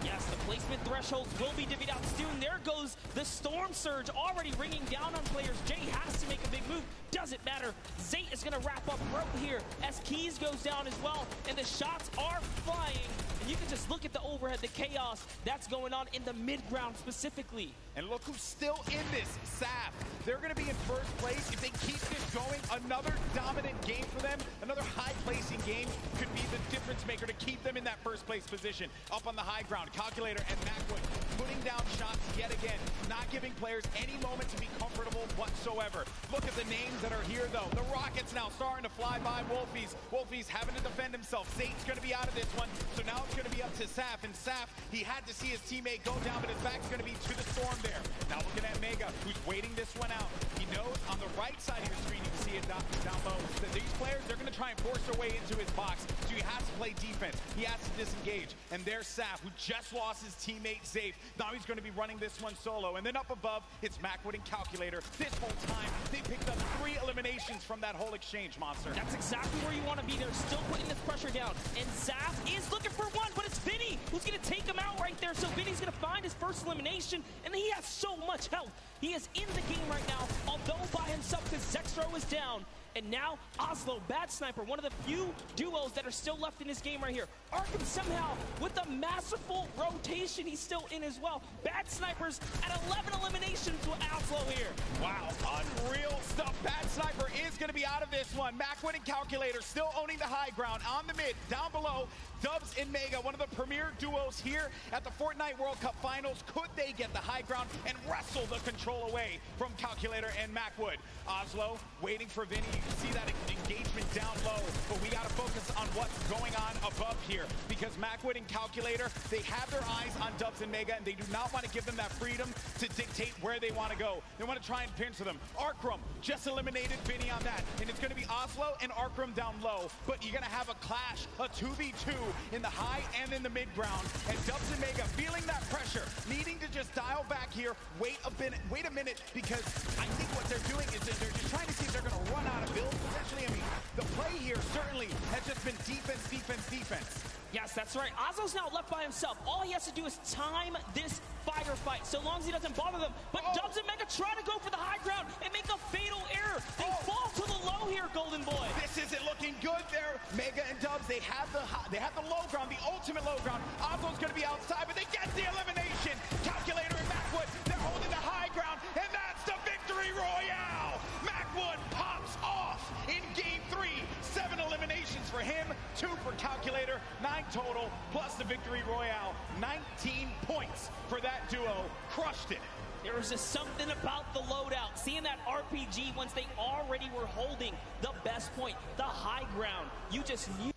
Yes, the placement thresholds will be divvied out soon. There goes the Storm Surge already ringing down on players. Jay has to make a big move. Doesn't matter. Zate is going to wrap up rope here as Keys goes down as well. And the shots are flying. And you can just look at the overhead, the chaos that's going on in the mid-ground specifically. And look who's still in this, Saf. They're going to be in first place. If they keep this going, another dominant game for them, another high-placing game could be the difference maker to keep them in that first place position. Up on the high ground, Calculator and Macwood putting down shots yet again, not giving players any moment to be comfortable whatsoever. Look at the names that are here, though. The Rockets now starting to fly by Wolfies. Wolfies having to defend himself. Zate's going to be out of this one, so now it's going to be up to Saf. And Saf, he had to see his teammate go down, but his back's going to be to the Storm there. Now looking at Mega, who's waiting this one out. He knows on the right side of your screen, you can see it down low, that these players, they're going to try and force their way into his box, so he has to play defense. He has to disengage. And there's Saf, who just lost his teammate Zafe. Now he's going to be running this one solo. And then up above, it's Macwood and Calculator. This whole time, they picked up 3 eliminations from that whole exchange, Monster. That's exactly where you want to be. They're still putting this pressure down. And Zaf is looking for one, but it's Vinny who's going to take him out right there. So Vinny's going to find his first elimination, and he has so much health. He is in the game right now, although by himself because Zexro is down. And now Oslo, Bad Sniper, one of the few duos that are still left in this game right here. Arkham somehow, with a masterful rotation, he's still in as well. Bad Snipers at 11 eliminations with Oslo here. Wow, unreal stuff. Bad Sniper is going to be out of this one. Macwood and Calculator still owning the high ground on the mid. Down below, Dubs and Mega, one of the premier duos here at the Fortnite World Cup Finals. Could they get the high ground and wrestle the control away from Calculator and Macwood? Oslo waiting for Vinny. You can see that engagement down low, but we got to focus on what's going on above here because Macwood and Calculator, they have their eyes on Dubs and Mega, and they do not want to give them that freedom to dictate where they want to go. They want to try and pinch them. Arkram just eliminated Vinny on that, and it's going to be Oslo and Arkram down low, but you're going to have a clash, a 2v2 in the high and in the mid ground, and Dubs and Mega feeling that pressure, needing to just dial back here, wait a minute, because I think what they're doing is that they're just trying to see if they're going to run out of builds potentially. I mean, the play here certainly has just been defense, defense, defense. Yes, that's right. Oslo's now left by himself. All he has to do is time this firefight, so long as he doesn't bother them. But Dubs and Mega try to go for the high ground and make a fatal error. They fall to the low here, Golden Boy. This isn't looking good there. Mega and Dubs, they have the low ground, the ultimate low ground. Oslo's going to be outside, but they get the elimination. Calculator, 9 total, plus the victory royale. 19 points for that duo. Crushed it. There was just something about the loadout. Seeing that RPG once they already were holding the best point, the high ground. You just knew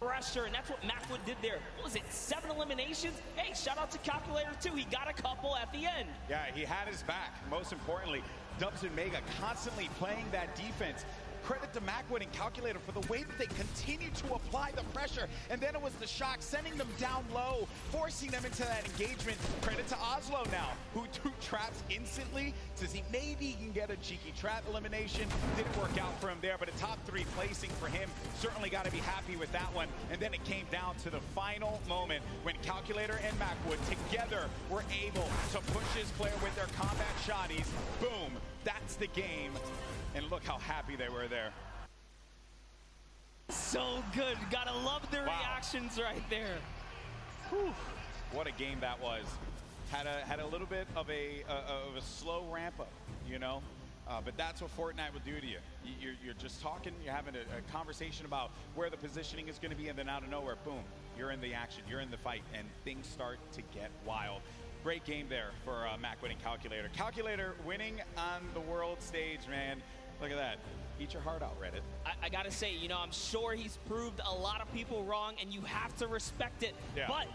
pressure, and that's what Macwood did there. What was it, 7 eliminations? Hey, shout out to Calculator too. He got a couple at the end. Yeah, he had his back. Most importantly, Dubs and Mega constantly playing that defense. Credit to Macwood and Calculator for the way that they continue to apply the pressure. And then it was the shock, sending them down low, forcing them into that engagement. Credit to Oslo now, who traps instantly to see maybe he can get a cheeky trap elimination. Didn't work out for him there, but a top 3 placing for him. Certainly got to be happy with that one. And then it came down to the final moment when Calculator and Macwood together were able to push his player with their combat shotties. Boom, that's the game. And look how happy they were there. So good. Gotta love the reactions right there. Whew. What a game that was. Had a little bit of a slow ramp up, you know? But that's what Fortnite will do to you. You're just talking, you're having a conversation about where the positioning is going to be, and then out of nowhere, boom, you're in the action, you're in the fight, and things start to get wild. Great game there for Macwood and Calculator. Calculator winning on the world stage, man. Look at that. Eat your heart out, Reddit. I gotta say, you know, I'm sure he's proved a lot of people wrong, and you have to respect it. Yeah. But,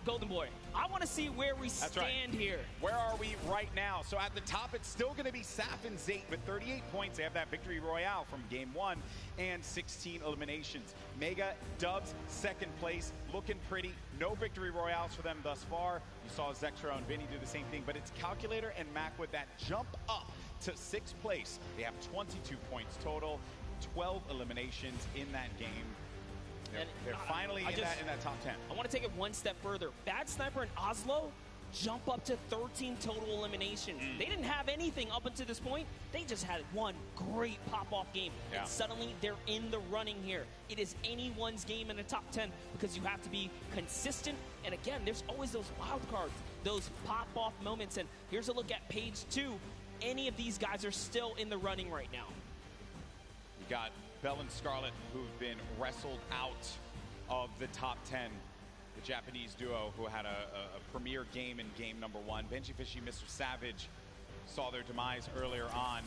Golden Boy, I want to see where we stand here. Where are we right now? So at the top, it's still going to be Saf and Zate with 38 points. They have that victory royale from game 1 and 16 eliminations. Mega, Dubs, second place, looking pretty. No victory royales for them thus far. You saw Zexro and Vinny do the same thing, but it's Calculator and Macwood that jump up to 6th place. They have 22 points total, 12 eliminations in that game. They're finally in that top 10. I want to take it one step further. Bad Sniper and Oslo jump up to 13 total eliminations. They didn't have anything up until this point. They just had one great pop-off game. Yeah. And suddenly they're in the running here. It is anyone's game in the top 10 because you have to be consistent. And again, there's always those wild cards, those pop-off moments. And here's a look at page 2. Any of these guys are still in the running right now. You got Bell and Scarlet, who've been wrestled out of the top 10. The Japanese duo who had a premier game in game number 1. Benji Fishy, Mr. Savage saw their demise earlier on.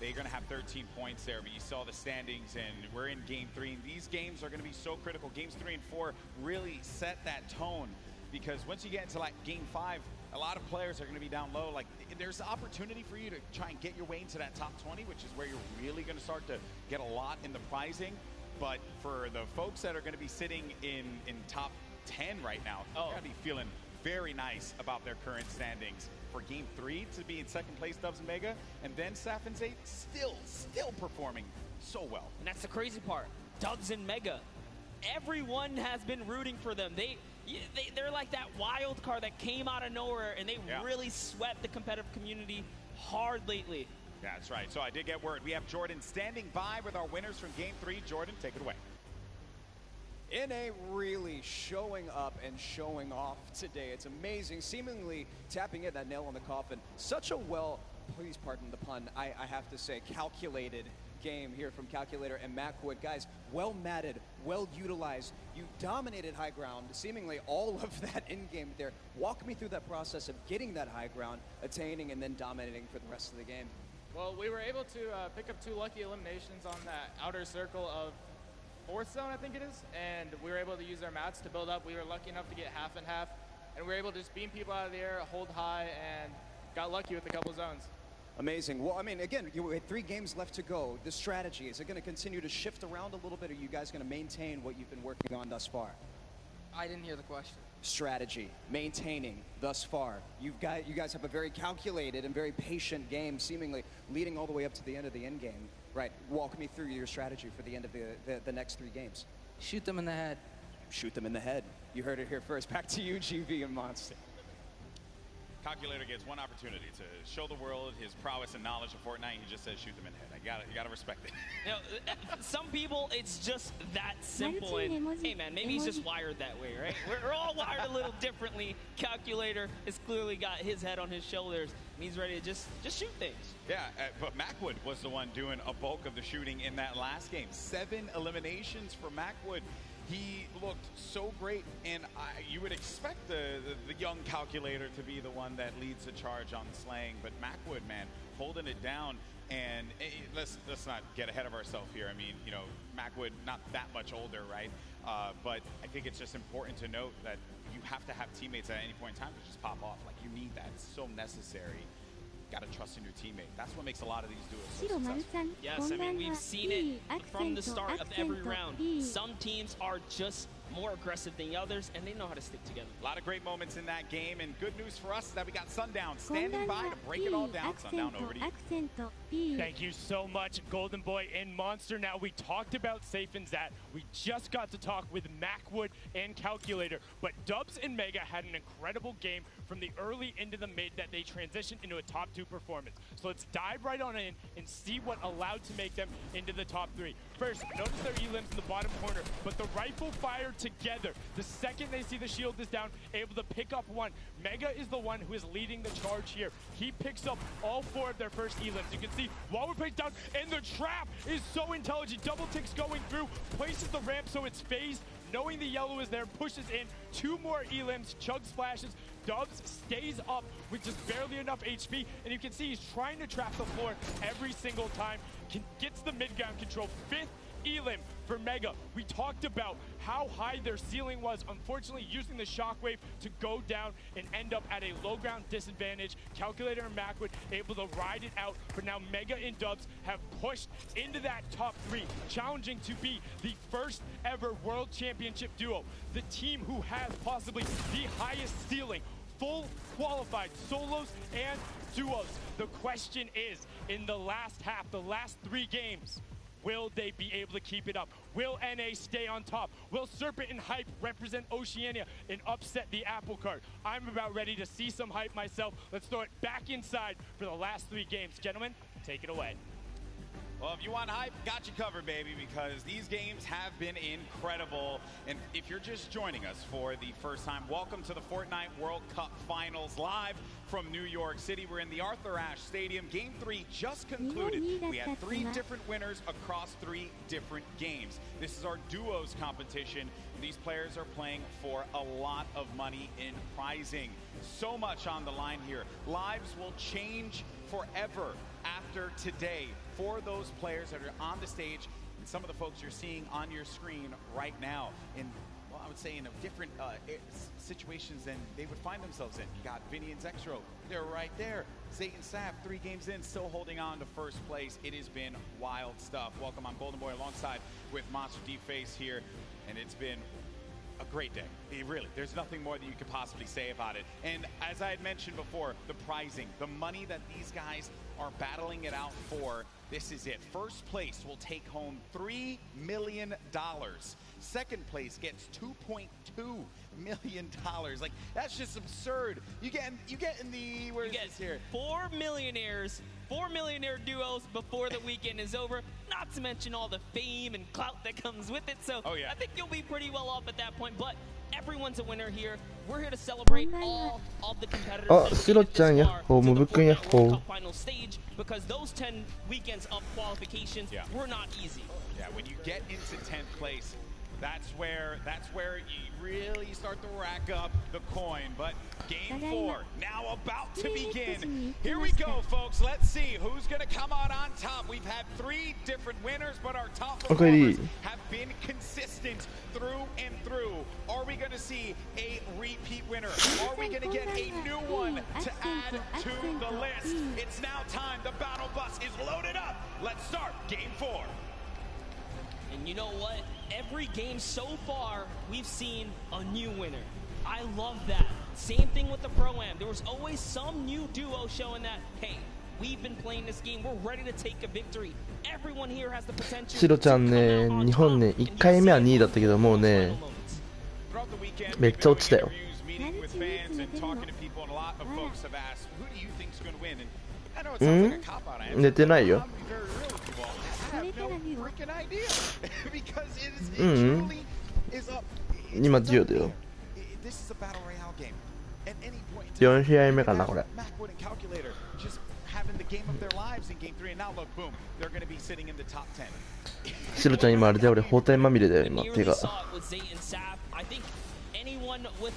They're going to have 13 points there, but you saw the standings, and we're in game 3. And these games are going to be so critical. Games 3 and 4 really set that tone, because once you get into like game 5, a lot of players are going to be down low. Like, there's opportunity for you to try and get your way into that top 20, which is where you're really going to start to get a lot in the prizing. But for the folks that are going to be sitting in top 10 right now, they're going to be feeling very nice about their current standings. For game 3 to be in 2nd place, Dubs and Mega, and then Saf and Zate still performing so well. And that's the crazy part. Dubs and Mega, everyone has been rooting for them. They're like that wild card that came out of nowhere, and they really swept the competitive community hard lately. Yeah, that's right. So I did get word. We have Jordan standing by with our winners from game 3. Jordan, take it away. NA really showing up and showing off today. It's amazing, seemingly tapping in that nail on the coffin. Such a please pardon the pun, I have to say, calculated game here from Calculator and Macwood. Guys, well matted, well utilized. You dominated high ground, seemingly all of that in-game there. Walk me through that process of getting that high ground, attaining, and then dominating for the rest of the game. Well, we were able to pick up 2 lucky eliminations on that outer circle of 4th zone, I think it is, and we were able to use our mats to build up. We were lucky enough to get half and half, and we were able to just beam people out of the air, hold high, and got lucky with a couple zones. Amazing. Well, I mean, again, you had 3 games left to go. The strategy, is it going to continue to shift around a little bit, or are you guys going to maintain what you've been working on thus far? I didn't hear the question. Strategy, maintaining thus far. You guys have a very calculated and very patient game, seemingly leading all the way up to the end of the end game. Right. Walk me through your strategy for the end of the next 3 games. Shoot them in the head. Shoot them in the head. You heard it here first. Back to you, GV and Monster. Calculator gets one opportunity to show the world his prowess and knowledge of Fortnite. He just says, shoot them in the head. You gotta respect it. You know, some people, it's just that simple. And hey, man, maybe he's just wired that way, right? We're all wired a little differently. Calculator has clearly got his head on his shoulders. and he's ready to just shoot things. Yeah, but Macwood was the one doing a bulk of the shooting in that last game. 7 eliminations for Macwood. He looked so great, and you would expect the young calculator to be the one that leads the charge on slaying, but Macwood, man, holding it down. And let's not get ahead of ourselves here. I mean, you know, Macwood not that much older, right? But I think it's just important to note that you have to have teammates at any point in time to just pop off. Like, you need that. It's so necessary. Got to trust in your teammate. That's what makes a lot of these duos so successful. Yes, I mean, we've seen it from the start of every round. Some teams are just more aggressive than others, and they know how to stick together. A lot of great moments in that game, and good news for us is that we got Sundown standing by to break it all down. Sundown, over to you. Thank you so much, Golden Boy and Monster. Now, we talked about Safe and Zat. We just got to talk with Macwood and Calculator, but Dubs and Mega had an incredible game from the early into the mid that they transitioned into a top 2 performance. So let's dive right on in and see what allowed to make them into the top 3. First, notice their elims in the bottom corner, but the rifle fire together. The second they see the shield is down, able to pick up 1. Mega is the one who is leading the charge here. He picks up all 4 of their first elims. You can see Waller plays down, and the trap is so intelligent. Double ticks going through, places the ramp so it's phased. Knowing the yellow is there, pushes in 2 more elims, chug splashes. Dubs stays up with just barely enough HP, and you can see he's trying to trap the floor every single time. Gets the mid-ground control. 5th elim for Mega. We talked about how high their ceiling was, unfortunately using the shockwave to go down and end up at a low ground disadvantage. Calculator and Macwood able to ride it out, but now Mega and Dubs have pushed into that top 3, challenging to be the first ever World Championship duo. The team who has possibly the highest ceiling, full qualified solos and duos. The question is, in the last half, the last 3 games, will they be able to keep it up? Will NA stay on top? Will Serpent and Hype represent Oceania and upset the apple cart? I'm about ready to see some hype myself. Let's throw it back inside for the last 3 games. Gentlemen, take it away. Well, if you want hype, got you covered, baby, because these games have been incredible. And if you're just joining us for the first time, welcome to the Fortnite World Cup Finals live from New York City. We're in the Arthur Ashe Stadium. Game 3 just concluded. We had 3 different winners across 3 different games. This is our duos competition. These players are playing for a lot of money in prizing. So much on the line here. Lives will change forever after today for those players that are on the stage and some of the folks you're seeing on your screen right now in, well, I would say in a different situations than they would find themselves in. You got Vinny and Zexro, they're right there. Zayt and Sap, 3 games in, still holding on to first place. It has been wild stuff. Welcome, I'm Golden Boy alongside with Monster D-Face here, and it's been a great day. Really, there's nothing more that you could possibly say about it. And as I had mentioned before, the prizing, the money that these guys are battling it out for, this is it. First place will take home $3 million. Second place gets $2.2 million. Like, that's just absurd. You get in the, where is this here? 4 millionaires, 4 millionaire duos before the weekend is over, not to mention all the fame and clout that comes with it. So I think you'll be pretty well off at that point, but everyone's a winner here. We're here to celebrate all of the competitors final stage, because those 10 weekends of qualifications were not easy. Yeah, when you get into 10th place, that's where you really start to rack up the coin. But game 4 now about to begin. Here we go, folks. Let's see who's going to come out on top. We've had 3 different winners, but our top performers have been consistent through and through. Are we going to see a repeat winner? Are we going to get a new one to add to the list? It's now time. The battle bus is loaded up. Let's start game 4. And you know what? Every game so far, we've seen a new winner. I love that. Same thing with the Pro-Am. There was always some new duo showing that, hey, we've been playing this game. We're ready to take a victory. Everyone here has the potential. シロちゃんね、日本ね、1回目は2位だったけど、もうね、めっちゃ落ちたよ。寝てないよ。今デュオだよ。4試合目かなこれ。シロちゃん今あれで俺包帯まみれだよ今手が。Anyone with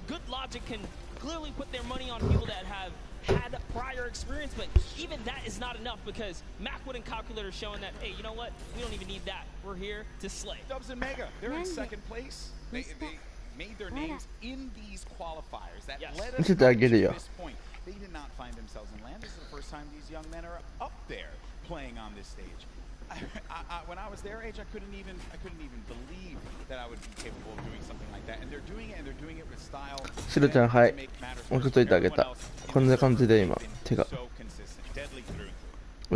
good logic can clearly put their money on people that have had prior experience, but even that is not enough because Macwood and Calculator showing that, hey, you know what? We don't even need that. We're here to slay. Dubs and Mega, they're in second place. They made their names in these qualifiers. That led us to this point. They did not find themselves in land. This is the first time these young men are up there playing on this stage. When I was their age, I couldn't even believe that I would be capable of doing something like that. And they're doing it, and they're doing it with style. シロちゃんはい送っといてあげた。こんな感じで今手が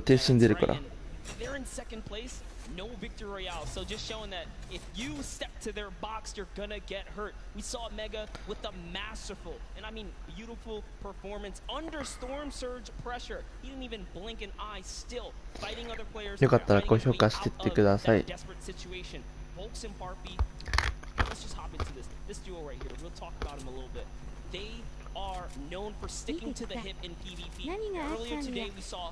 手死んでるから。They're in second place, no victory royale. So just showing that if you step to their box, you're gonna get hurt. We saw Mega with a masterful, and I mean beautiful performance under storm surge pressure. He didn't even blink an eye, still fighting other players. よかったら高評価してってください。 Desperate situation. Volks and Parpy. Let's just hop into this duo right here. We'll talk about him a little bit. They are known for sticking to the hip in PvP. Earlier today we saw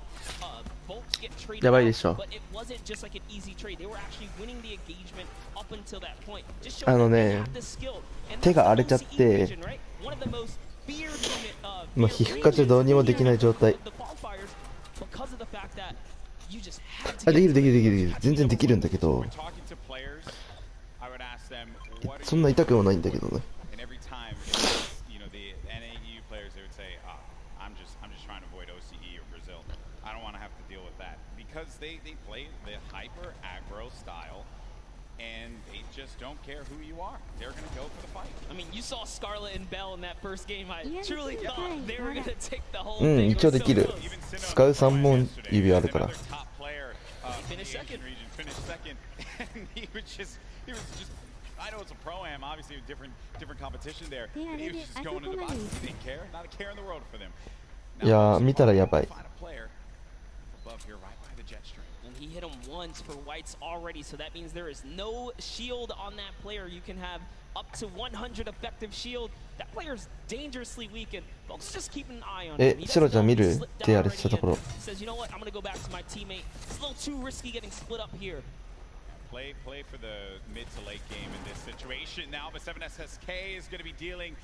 Volks get traded out, but it wasn't just like an easy trade. They were actually winning the engagement up until that point. Just showing that they have the skill. And 手が荒れちゃって、 one of the most feared unit もう皮膚科じゃどうにもできない状態。 because of the fact that you just had to あ、できる全然できるんだけど、そんな痛くもないんだけどね。Because they play the hyper aggro style and they just don't care who you are. They're going to go for the fight. I mean, you saw Scarlet and Bell in that first game. I truly thought they were going to take the whole thing. 一応できる。使う3本指あるから。Finish second. Finish second. And he was just I know it's a pro-am, obviously a different competition there. But he was just going to the box. He didn't care. Not a care in the world for them. いや見たらやばい。 Above here, right by the jet stream. And he hit him once for whites already, so that means there is no shield on that player. You can have up to 100 effective shield. That player's dangerously weak, and folks just keep an eye on him. シロちゃん見る？手荒れしたところ。 Says, you know what? I'm gonna go back to my teammate. It's a little too risky getting split up here. Play for the mid to late game in this situation now, but 7SSK is going to be dealing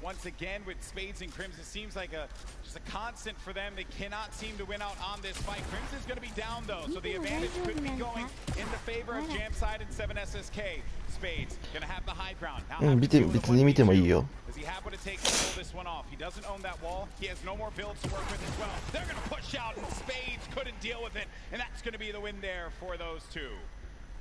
once again with Spades and Crimson. Seems like just a constant for them. They cannot seem to win out on this fight. Crimson's going to be down though, so the advantage could be going in the favor of Jamside and 7SSK. Spades going to have the high ground. Now, 別に見てもいいよ。 Does he have what it takes to pull this one off? He doesn't own that wall. He has no more builds to work with as well. They're going to push out, and Spades couldn't deal with it, and that's going to be the win there for those two.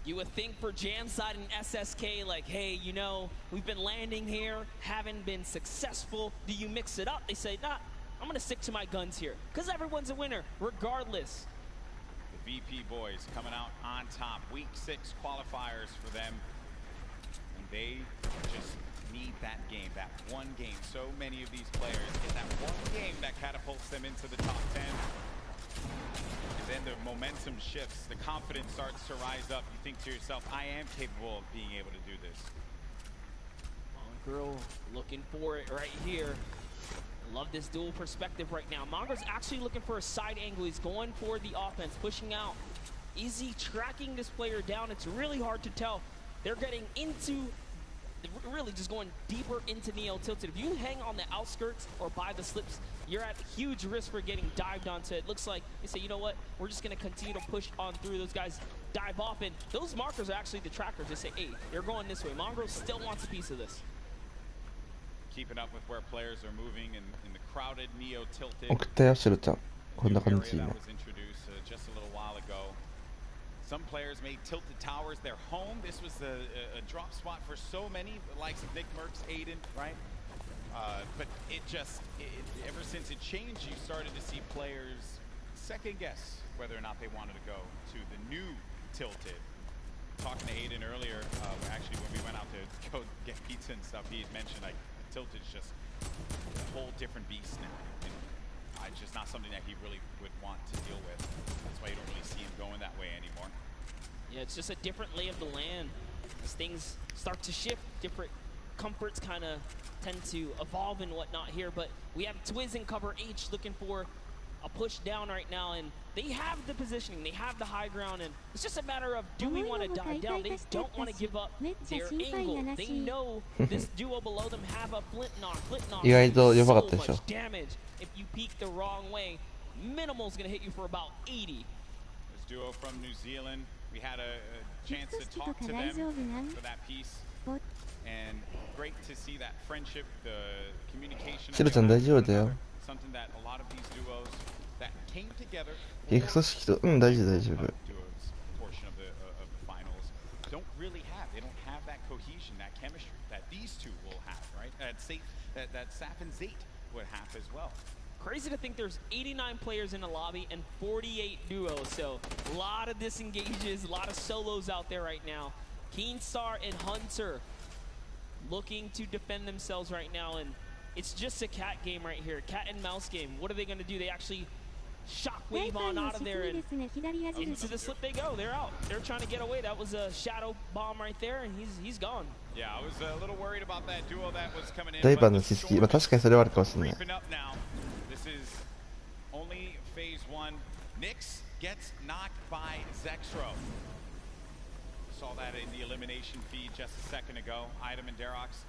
You would think for Jamside and SSK, like, hey, you know, we've been landing here, haven't been successful. Do you mix it up? They say, nah, I'm going to stick to my guns here, because everyone's a winner, regardless. The VP boys coming out on top. Week 6 qualifiers for them. And they just need that game, that one game. So many of these players get that one game that catapults them into the top 10. And then the momentum shifts, the confidence starts to rise up. You think to yourself, I am capable of being able to do this. Mongrel looking for it right here. Love this dual perspective right now. Mongrel's actually looking for a side angle. He's going for the offense, pushing out. Is he tracking this player down? It's really hard to tell. They're getting into, really just going deeper into Neo Tilted. If you hang on the outskirts or by the slips, you're at huge risk for getting dived onto. It looks like they say, you know what, we're just going to continue to push on through. Those guys dive off, and those markers are actually the trackers. They say, hey, you're going this way. Mongrel still wants a piece of this. Keeping up with where players are moving in the crowded Neo Tilted. 送ったよ、シロちゃん。こんな感じ今。 Just a little while ago. Some players made Tilted Towers their home. This was a drop spot for so many, the likes of Nick Merckx, Aiden, right? But ever since it changed, you started to see players second guess whether or not they wanted to go to the new Tilted. Talking to Aiden earlier, actually when we went out to go get pizza and stuff, he had mentioned like Tilted's just a whole different beast now. And it's just not something that he really would want to deal with. That's why you don't really see him going that way anymore. Yeah, it's just a different lay of the land. As things start to shift, different comforts kind of tend to evolve and whatnot here. But we have Twiz in cover H looking for a push down right now, and they have the positioning, they have the high ground, and it's just a matter of do we want to dive down? They don't want to give up their angle. They know this duo below them have a flint knock.意外とやばかったでし So ょ much damage if you peek the wrong way. Minimal's gonna hit you for about 80. This duo from New Zealand, we had a chance to talk to them for that piece, and great to see that friendship, the communication. シロちゃん大丈夫だよ Something that a lot of these duos that came together. ギフト組織と大丈夫大丈夫 Portion of the finals don't really have. They don't have that cohesion, that chemistry that these two will have, right? That Saf and Zayt would have as well. Crazy to think there's 89 players in the lobby and 48 duos, so a lot of disengages, a lot of solos out there right now. Keenstar and Hunter looking to defend themselves right now, and it's just a cat game right here, cat and mouse game. What are they going to do? They actually shockwave on out of there, and into the slip they go. They're out. They're trying to get away. That was a shadow bomb right there, and he's gone. Yeah, I was a little worried about that duo that was coming in. ダイバーの知識、まあ確かにそれはあるかもしれない This is only phase one. Nyx gets knocked by Zexro. Saw that in the elimination feed just a second ago. Item and Derox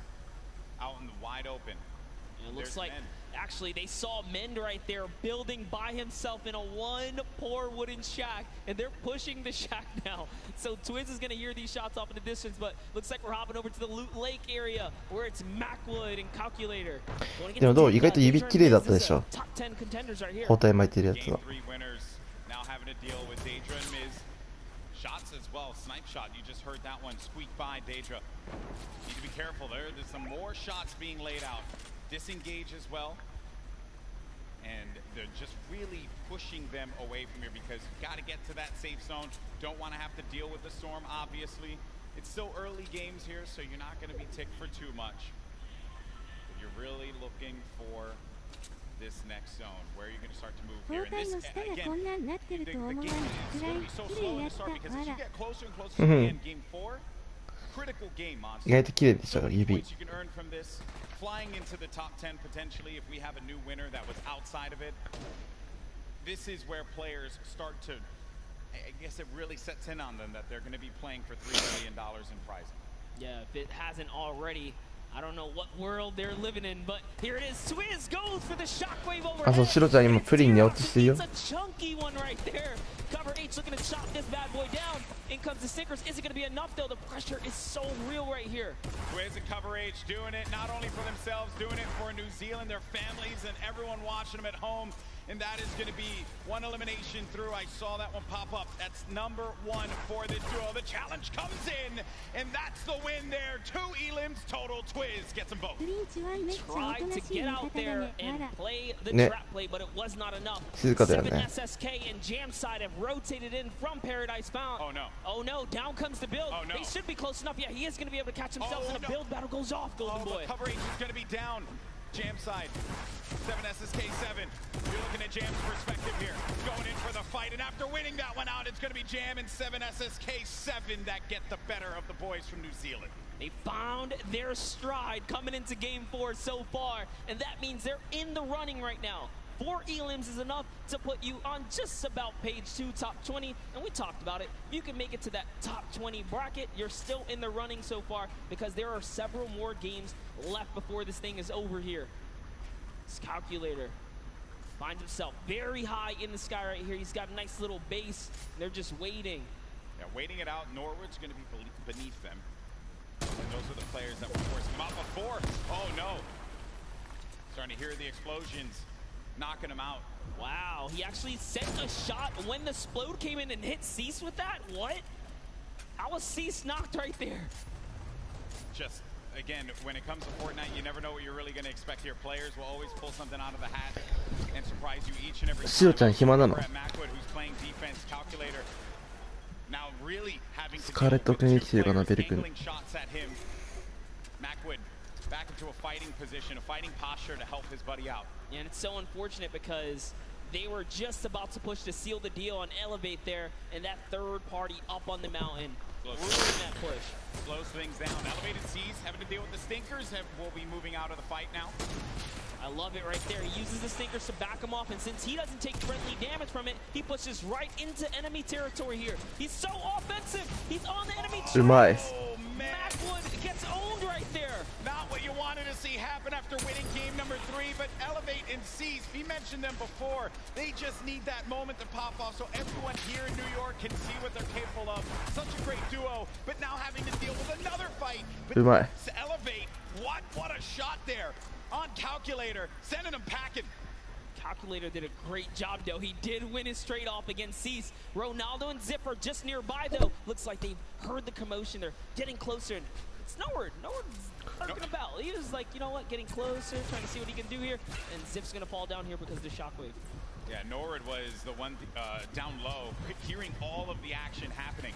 out in the wide open. It looks like actually they saw Mend right there building by himself in a one poor wooden shack, and they're pushing the shack now. So Twiz is going to hear these shots off in the distance, but looks like we're hopping over to the Loot Lake area where it's Macwood and Calculator. でもどう意外と指綺麗だったでしょ Top 10 contenders right here. 包帯巻いてるやつは Game 3 winners now having to deal with Daedra and Miz. Shots as well, snipe shot. You just heard that one squeak by Daedra. Need to be careful there. There's some more shots being laid out. Disengage as well, and they're just really pushing them away from here because you've got to get to that safe zone. Don't want to have to deal with the storm, obviously. It's still early games here, so you're not going to be ticked for too much. But you're really looking for this next zone where you're going to start to move here. And this, again, the game is going to be so slow in the start because as you get closer and closer to the end, game 4, critical game, monster. 意外と綺麗でしょ指 You can earn from this. Flying into the top 10 potentially if we have a new winner that was outside of it. This is where players start to, I guess it really sets in on them that they're going to be playing for $3 million in prizing. Yeah, if it hasn't already, I don't know what world they're living in, but here it is. Twiz goes for the shockwave あ、そう、 overhead. シロちゃん今プリンに落としてるよ It's a chunky one right there. Cover H looking to chop this bad boy down. In comes the Sinkers. Is it going to be enough though? The pressure is so real right here. Twiz and Cover H doing it not only for themselves, doing it for New Zealand, their families, and everyone watching them at home. And that is going to be one elimination through. I saw that one pop up. That's number 1 for the duo. The challenge comes in, and that's the win there. 2 elims total. Twiz gets them both. Tried to get out there and play the ね trap play, but it was not enough. 静かだよ 7 ね SSK and Jam side have rotated in from Paradise Found. Oh no. Oh no, down comes the build. Oh no. They should be close enough. Yeah, he is going to be able to catch himself, Oh, and a no. build battle goes off, Golden Boy. But Cover H is going to be down. Jam side. 7 SSK 7. You're looking at Jam's perspective here. Going in for the fight, and after winning that one out, it's going to be Jam and 7 SSK 7 that get the better of the boys from New Zealand. They found their stride coming into game 4 so far, and that means they're in the running right now. 4 elims is enough to put you on just about page 2, top 20, and we talked about it. You can make it to that top 20 bracket. You're still in the running so far because there are several more games left before this thing is over here. This Calculator finds himself very high in the sky right here. He's got a nice little base. They're just waiting. Yeah, waiting it out. Norwood's going to be beneath them. And those are the players that were forcing them out before. Oh no. Starting to hear the explosions. Knocking him out. Wow, he actually sent a shot when the Splode came in and hit Cease with that? What? How was Cease knocked right there? Just, again, when it comes to Fortnite, you never know what you're really going to expect here. Players will always pull something out of the hat and surprise you each and every time. シロちゃん暇なの Macwood, who's playing defense, Calculator. Now really having to スカーレット君に来てるかなベル君 angling shots at him. Macwood back into a fighting position, a fighting posture to help his buddy out. And it's so unfortunate because They were just about to push to seal the deal and elevate there, and that third party up on the mountain, ruining that push. Slows things down. Elevated Seas having to deal with the stinkers. Will be moving out of the fight now. I love it right there. He uses the stinkers to back him off, and since he doesn't take friendly damage from it, he pushes right into enemy territory here. He's so offensive. He's on the enemy territory. Oh, man. Macwood gets owned right there. Not what you wanted to see happen after winning game number 3, but Elevate and Seas, we mentioned them before. They just need that moment to pop off so everyone here in New York can see what they're capable of. Such a great duo, but now having to deal with another fight. But Elevate, what a shot there. On Calculator, sending him packing. Calculator did a great job, though. He did win his straight off against Cease. Ronaldo and Zip are just nearby, though. Looks like they've heard the commotion. They're getting closer. It's Norwood. Norwood's lurking about. He was like, you know what, getting closer, trying to see what he can do here. And Zip's going to fall down here because of the shockwave. Yeah, Norwood was the one down low, hearing all of the action happening.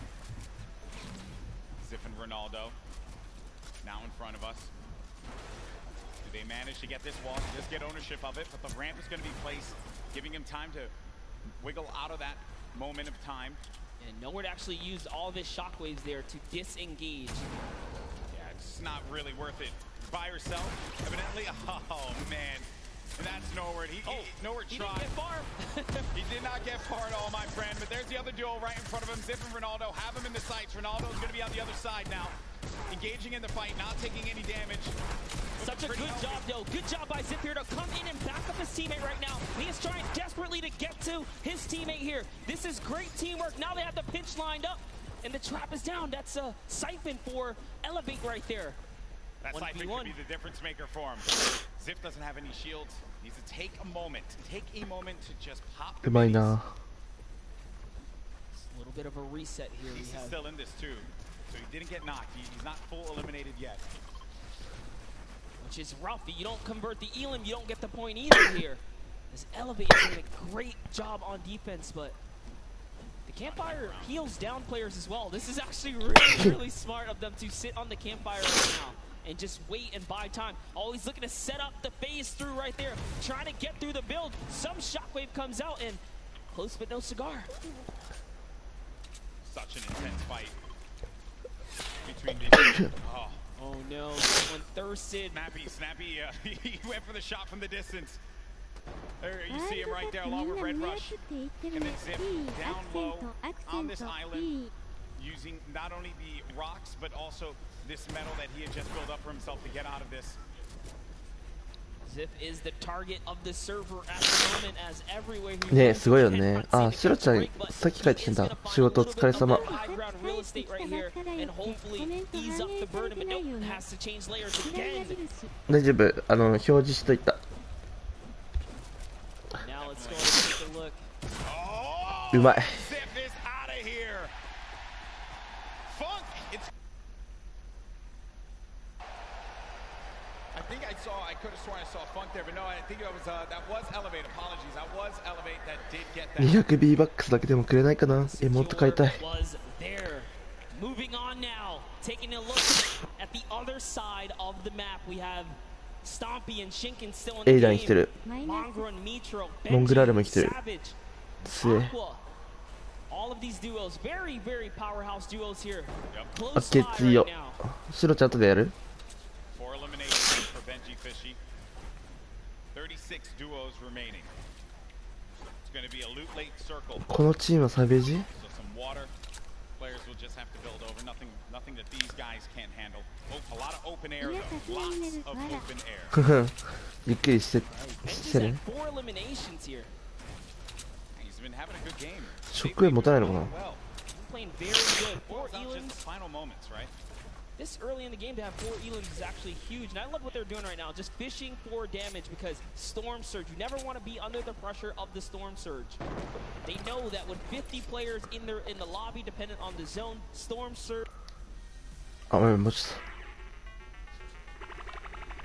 Zip and Ronaldo now in front of us. They managed to get this wall, just get ownership of it, but the ramp is going to be placed, giving him time to wiggle out of that moment of time. And Norwood actually used all of his shockwaves there to disengage. Yeah, it's not really worth it by herself, evidently. Oh, man. And that's Norwood. Norwood tried. Didn't get far. He did not get far at all, my friend, but there's the other duo right in front of him. Zip and Ronaldo have him in the sights. Ronaldo's going to be on the other side now, engaging in the fight, not taking any damage. Such a good job, though. Good job by Zip here to come in and back up his teammate right now. He is trying desperately to get to his teammate here. This is great teamwork. Now they have the pinch lined up, and the trap is down. That's a siphon for Elevate right there. That siphon could be the difference maker for him. Zip doesn't have any shields. Needs to take a moment to just pop the base. A little bit of a reset here. He's still in this too, so he didn't get knocked. He's not full eliminated yet. Which is rough. You don't convert the Elam, you don't get the point either here. This Elevate is doing a great job on defense, but the Campfire heals down players as well. This is actually really smart of them to sit on the Campfire right now and just wait and buy time. Always looking to set up the phase through right there, trying to get through the build. Some shockwave comes out and close but no cigar. Such an intense fight between these. Oh no, someone thirsted. Snappy, he went for the shot from the distance. There, you see him right there along with Red Rush. And then Zip down low on this island, using not only the rocks, but also this metal that he had just built up for himself to get out of this. Zip is the target of the server at the moment as everywhere he ねえ、すごいよね。あ、シロちゃん、さっき帰ってきたんだ。仕事お疲れ様。大丈夫、表示しといた。うまい。I could have sworn I saw Funk there, but no, I think that was Elevate. Apologies, that was Elevate that did get that. 200 B バックスだけでもくれないかな。もっと買いたい。Moving on now, taking a look at the other side of the map, we have Stompy and Shinken still in the game. エイダン来てる。モングラルも来てる。強い。All of these duos, very, very powerhouse duos here. あ、きついよ。シロちゃん後でやる？4 eliminations for Benji Fishy. 36 duos remaining. It's going to be a loot late circle. このチームはサベージ？ So some water. Players will just have to build over. Nothing that these guys can't handle. A lot of open air though. Lots of open air. ゆっくりしてね。He's been having a good game. ショックウェーブ持たないのかな？ Playing very good. 4 Elams. Final moments, right? This early in the game to have 4 Elams is actually huge, and I love what they're doing right now, just fishing for damage because Storm Surge, you never want to be under the pressure of the Storm Surge. They know that with 50 players in the lobby dependent on the zone, Storm Surge... あ、もうちょっ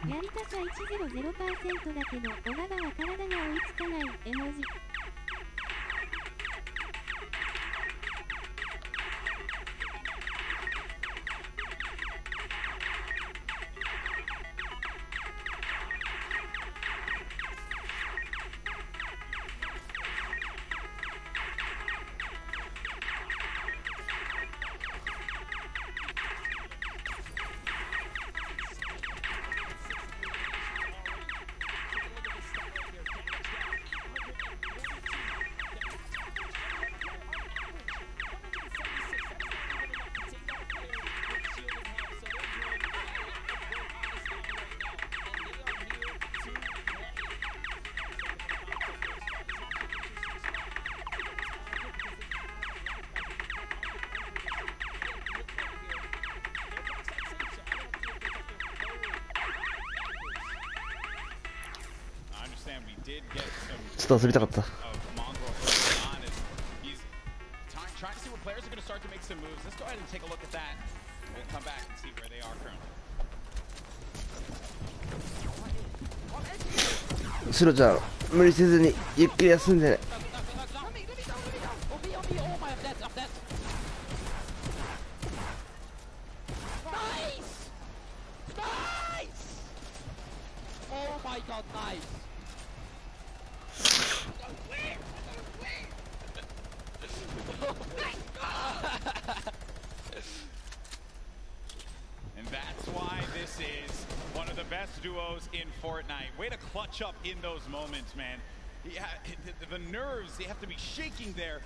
と。やりたさ 100% だけど、小川は体が追いつかない絵文字。ちょっと遊びたかった。Trying to see where players are going to start to make some moves. Let's go ahead and take a look at that. We'll come back and see where they are currently. シロちゃん無理せずにゆっくり休んでね。And that's why this is one of the best duos in Fortnite. Way to clutch up in those moments, man. Yeah, the nerves, they have to be shaking there.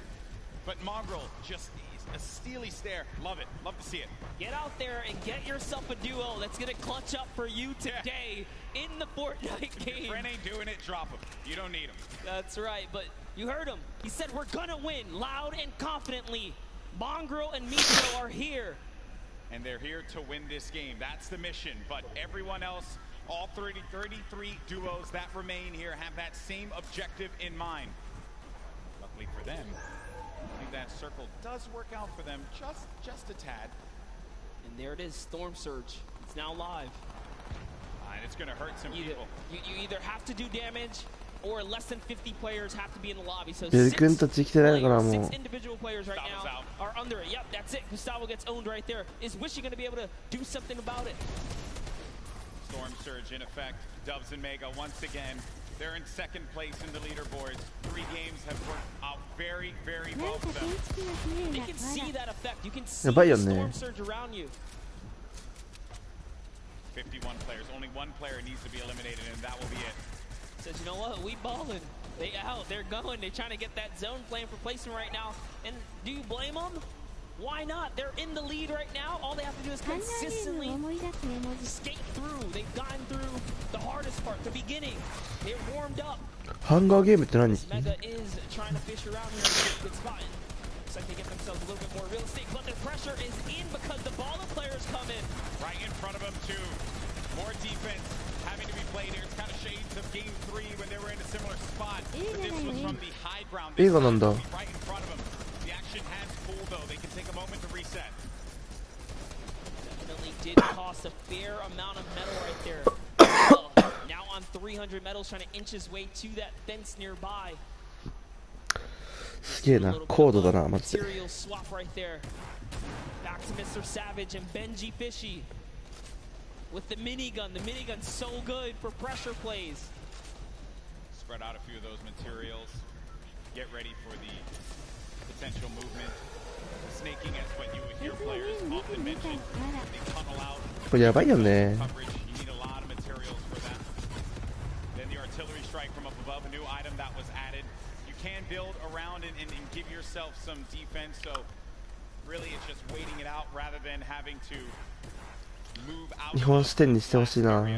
But Mongrel, just a steely stare. Love it. Love to see it. Get out there and get yourself a duo that's going to clutch up for you today in the Fortnite game. If your friend ain't doing it, drop him. You don't need him. That's right, but you heard him. He said we're going to win loud and confidently. Mongrel and Mitro are here. And they're here to win this game. That's the mission. But everyone else, all 33 duos that remain here have that same objective in mind. Luckily for them, I think that circle does work out for them just a tad. And there it is, Storm Surge. It's now live. And it's going to hurt some people. You either have to do damage or less than 50 players have to be in the lobby. So ベル君たち来てないからもう。 6 individual players right now are under it. Yep, that's it. Gustavo gets owned right there. Is Wishy going to be able to do something about it? Storm Surge in effect. Dubs and Mega once again. They're in second place in the leaderboards. 3 games have worked out very, very well for them. They can see that effect. You can see the Storm Surge around you. 51 players. Only one player needs to be eliminated, and that will be it. Says, you know what? We balling. They out. They're going. They're trying to get that zone plan for placement right now. And do you blame them? Why not? They're in the lead right now. All they have to do is consistently skate through. They've gotten through the hardest part, the beginning. They're warmed up. ハンガーゲームって何？ Mega is trying to fish around here and get a good spot. Looks like they get themselves a little bit more real estate, but the pressure is in because the baller players come in. Right in front of them, too. More defense having to be played here. It's kind of shades of Game 3 when they were in a similar spot. But this was from the high ground. This time, right in front of them. The action has cooled, though. They can take a moment to reset. Definitely did cost a fair amount of metal right there. Now on 300 metals, trying to inch his way to that fence nearby. すげえな、高度だな、マジで。 Material swap right there. Back to Mr. Savage and Benji Fishy with the minigun. The minigun's so good for pressure plays. Spread out a few of those materials. Get ready for the potential movement. Snaking is what you would hear players often mention. They tunnel out. これやばいよね。 Coverage. You need a lot of materials for that. Then the artillery strike from up above, a new item that was added. You can build around and give yourself some defense. So really, it's just waiting it out rather than having to move out. 日本視点にしてほしいな。 5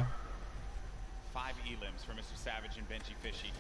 elims for Mr. Savage and Benji Fishy.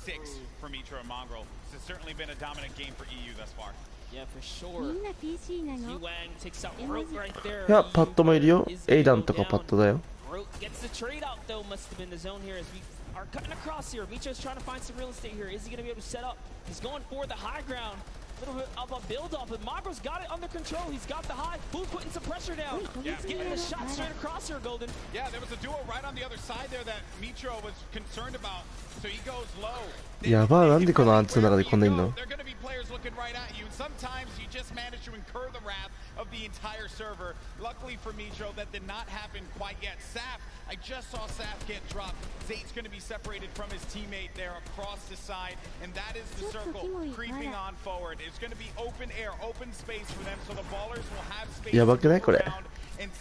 6 for Mitro and Mongrel. This has certainly been a dominant game for EU thus far. Yeah, for sure. Yuan takes out Rote right there. いや、パッドもいるよ。エイダンとかパッドだよ。 Rote gets the trade out though. Must have been the zone here as we are cutting across here. Mitro's trying to find some real estate here. Is he going to be able to set up? He's going for the high ground. A little bit of a build-up, but Mongrel's got it under control. He's got the high. Who's putting some pressure down? Yeah. He's getting a shot straight across here, Golden. Yeah, there was a duo right on the other side there that Mitro was concerned about. So he goes low. やばい、なんでこのアンツの中でこんないんの？ There are going to be players looking right at you. Sometimes you just manage to incur the wrath of the entire server. Luckily for Mitro, that did not happen quite yet. Saf, I just saw Saf get dropped. Zate's going to be separated from his teammate there across the side, and that is the circle creeping on forward. It's going to be open air, open space for them, so the ballers will have space to move around and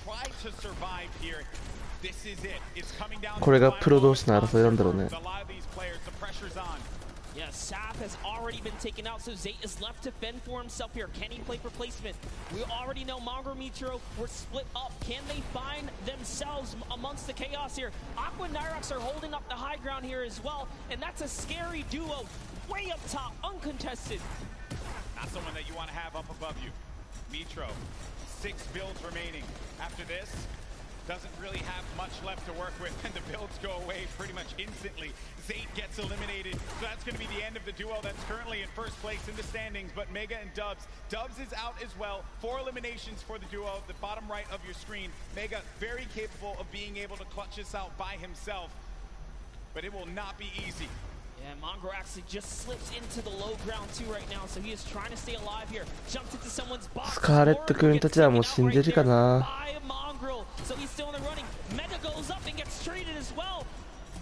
try to survive here. This is it. It's coming down. これがプロ同士の争いなんだろうね。 A lot of these players, the pressure's on. Yeah, Saf has already been taken out, so Zate is left to fend for himself here. Can he play for placement? We already know Mongrel Mitro were split up. Can they find themselves amongst the chaos here? Aqua and Nyrox are holding up the high ground here as well, and that's a scary duo way up top, uncontested. Not someone that you want to have up above you. Mitro, 6 builds remaining. After this, doesn't really have much left to work with, and the builds go away pretty much instantly. Zate gets eliminated, so that's going to be the end of the duo that's currently in first place in the standings, but Mega and Dubs. Dubs is out as well. 4 eliminations for the duo, the bottom right of your screen. Mega very capable of being able to clutch this out by himself, but it will not be easy. Yeah, Mongrel actually just slips into the low ground too right now, so he is trying to stay alive here. Jumped into someone's box. スカーレット君たちはもう死んでるかな。 By Mongrel, so he's still in the running. Mega goes up and gets traded as well.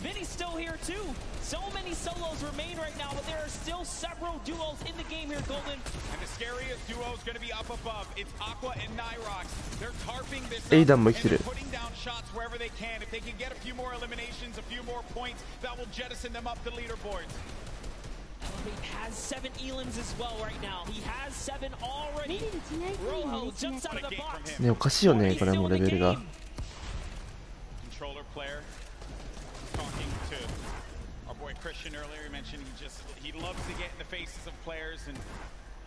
Vinny's still here too. So many solos remain right now, but there are still several duos in the game here, Golden. And the scariest duo is going to be up above. It's Aqua and Nyrox. They're tarping this up, エイダンも生きてる。 and they're putting down shots wherever they can. If they can get a few more eliminations, a few more points, that will jettison them up the leaderboards. Elevate has 7 elims as well right now. He has 7 already. Rojo jumps out of the box. ね、おかしいよね、これもレベルが。 Controller player. Talking to our boy Christian earlier, he mentioned he loves to get in the faces of players, and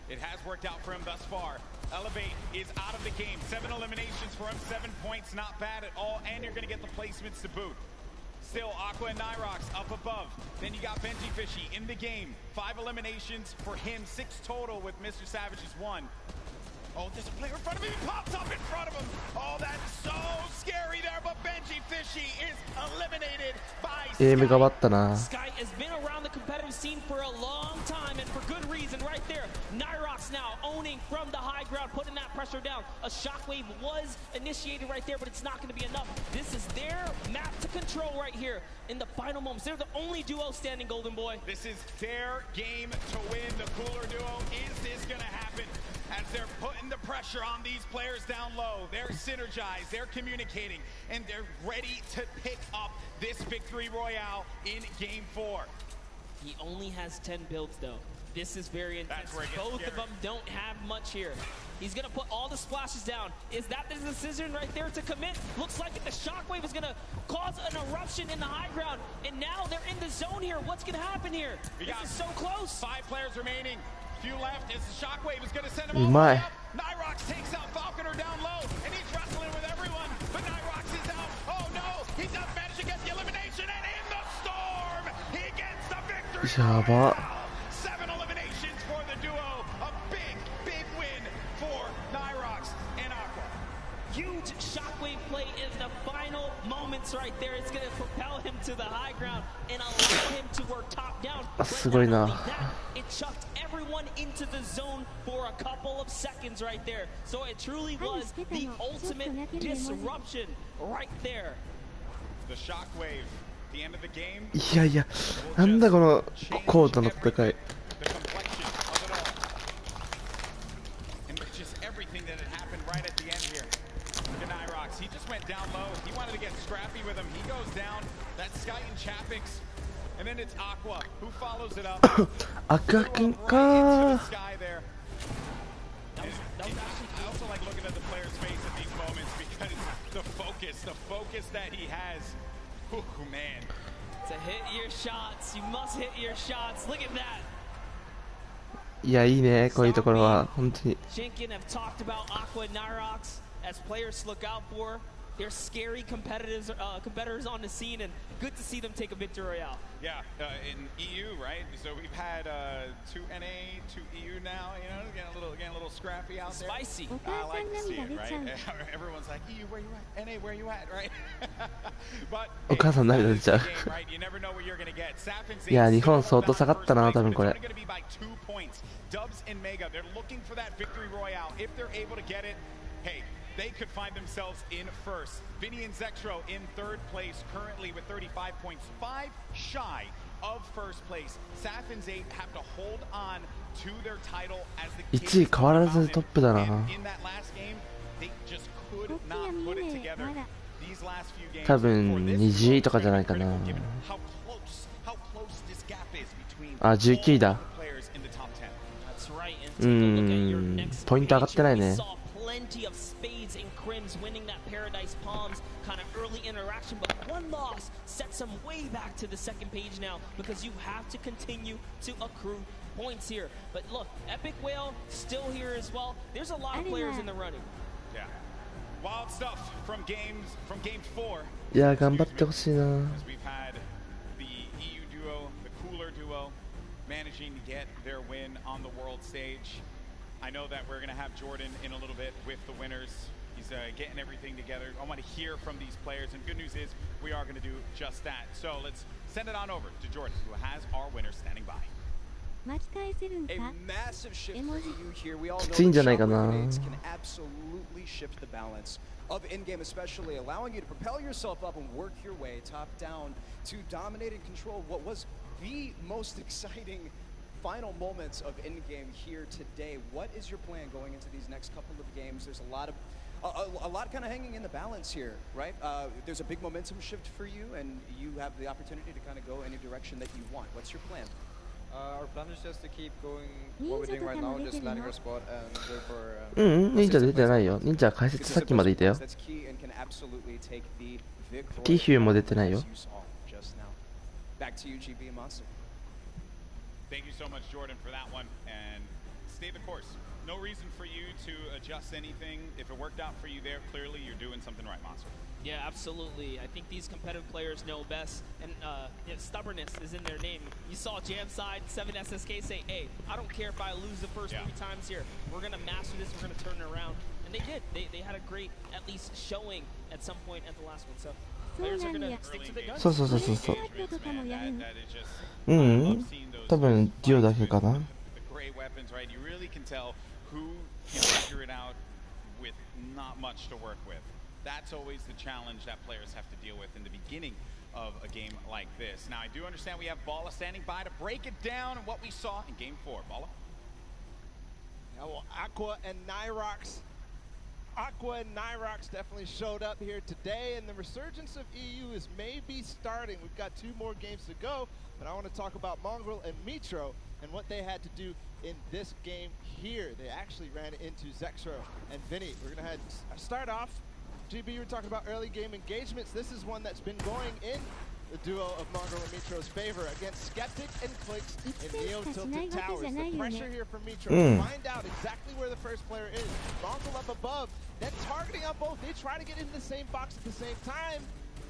it has worked out for him thus far. Elevate is out of the game. 7 eliminations for him, 7 points, not bad at all, and you're going to get the placements to boot. Still, Aqua and Nyrox up above. Then you got Benji Fishy in the game. 5 eliminations for him, 6 total with Mr. Savage's 1. Oh, there's a player in front of him. He pops up in front of him. Oh, that's so scary there, but Benji Fishy is eliminated by Sky. エイムが終わったな。 Sky has been around the competitive scene for a long time, and for good reason right there. Nyrox now owning from the high ground, putting that pressure down. A shockwave was initiated right there, but it's not going to be enough. This is their map to control right here in the final moments. They're the only duo standing, Golden Boy. This is their game to win. The cooler duo. Is this going to happen? As they're putting the pressure on these players down low, they're synergized, they're communicating, and they're ready to pick up this victory royale in Game 4. He only has 10 builds, though. This is very intense. Both of them don't have much here. He's going to put all the splashes down. Is that the decision right there to commit? Looks like the shockwave is going to cause an eruption in the high ground, and now they're in the zone here. What's going to happen here? This is so close. 5 players remaining. Few left as the shockwave is going to send him all the way up. Nyrox takes out Falconer down low, and he's wrestling with everyone, but Nyrox is out. Oh no, he does manage to get the elimination, and in the storm, he gets the victory. やば。 7 eliminations for the duo. A big, big win for Nyrox and Aqua. Huge shockwave play in the final moments right there. It's going to propel him to the high ground and allow him to work top down. すごいな。 It chucked everyone into the zone for a couple of seconds right there. So it truly was the ultimate disruption right there. The shockwave, the end of the game. いやいや、なんだこのコートの戦い。 The complexion of it all. And just everything that had happened right at the end here. Look at Nyrox. He just went down low. He wanted to get scrappy with him. He goes down. That's Sky and Chapix. And then it's Aqua who follows it up. アクア君か。 Sky there. I also like looking at the player's face at these moments because the focus that he has. Oh man. To hit your shots, you must hit your shots. Look at that. いや、いいね、こういうところは本当に。 Shinkin have talked about Aqua and Nyrox as players to look out for. They're scary competitors on the scene, and good to see them take a victory royale. Yeah, in EU, right? So we've had 2 NA, 2 EU now. You know, getting a little scrappy out there. Spicy. I like to see it, right? Everyone's like, EU, where you at? NA, where you at? Right? But お母さん涙出ちゃう。 you never know what you're gonna get. いや、日本相当下がったな、多分これ。 It's only gonna be by 2 points. Dubs and Mega, they're looking for that victory royale. If they're able to get it, hey. They could find themselves in first. Vinny and Zexro in 3rd place currently with 35 points, 5 shy of first place. Saf and Zate have to hold on to their title as the 1位変わらずトップだな。 in that last game. They just could not put it together. These last few games. 多分20位とかじゃないかな。あ、19位だ。ポイント上がってないね。 Plenty of spades and crins winning that Paradise Palms kind of early interaction, but one loss sets them way back to the 2nd page now because you have to continue to accrue points here. But look, Epic Whale still here as well. There's a lot of players in the running. Yeah. Wild stuff from game 4. いや頑張ってほしいな。 We've had the EU duo, the cooler duo, managing to get their win on the world stage. I know that we're going to have Jordan in a little bit with the winners. He's getting everything together. I want to hear from these players, and good news is we are going to do just that. So let's send it on over to Jordan, who has our winner standing by. A massive shift for EU here. We all know きついんじゃないかな。 grenades can absolutely shift the balance of in-game, especially allowing you to propel yourself up and work your way top down to dominate and control what was the most exciting final moments of in-game here today. What is your plan going into these next couple of games? There's a lot kind of hanging in the balance here, right? There's a big momentum shift for you, and you have the opportunity to kind of go any direction that you want. What's your plan? Our plan is just to keep going what we're doing right now, just landing our spot and go for. 忍者出てないよ。忍者解説さっきまでいたよ。ティヒューも出てないよ。 Back to you, GB and Monster. Thank you so much, Jordan, for that one. And stay the course. No reason for you to adjust anything. If it worked out for you there, clearly you're doing something right, Monster. Yeah, absolutely. I think these competitive players know best, and stubbornness is in their name. You saw Jam Side 7 SSK say, "Hey, I don't care if I lose the first 3 times here. We're gonna master this. We're gonna turn it around." And they did. They had a great, at least, showing at some point at the last one. So players are gonna stick to the guns. そうそうそうそうそう。多分デュオだけかな。 The great weapons, right? You really can tell who can figure it out with not much to work with. That's always the challenge that players have to deal with in the beginning of a game like this. Now, I do understand we have Bala standing by to break it down what we saw in Game 4. Bala? Yeah, well, Aqua and Nyrox definitely showed up here today, and the resurgence of EU is maybe starting. We've got 2 more games to go, but I want to talk about Mongrel and Mitro and what they had to do in this game here. They actually ran into Zexro and Vinny. We're going to start off. GB, you were talking about early game engagements. This is one that's been going in the duo of Mongrel and Mitro's favor against Skeptic and Clicks in Neo Tilted Towers. The pressure here from Mitro to find out exactly where the first player is. Mongrel up above, then targeting on both. They try to get into the same box at the same time.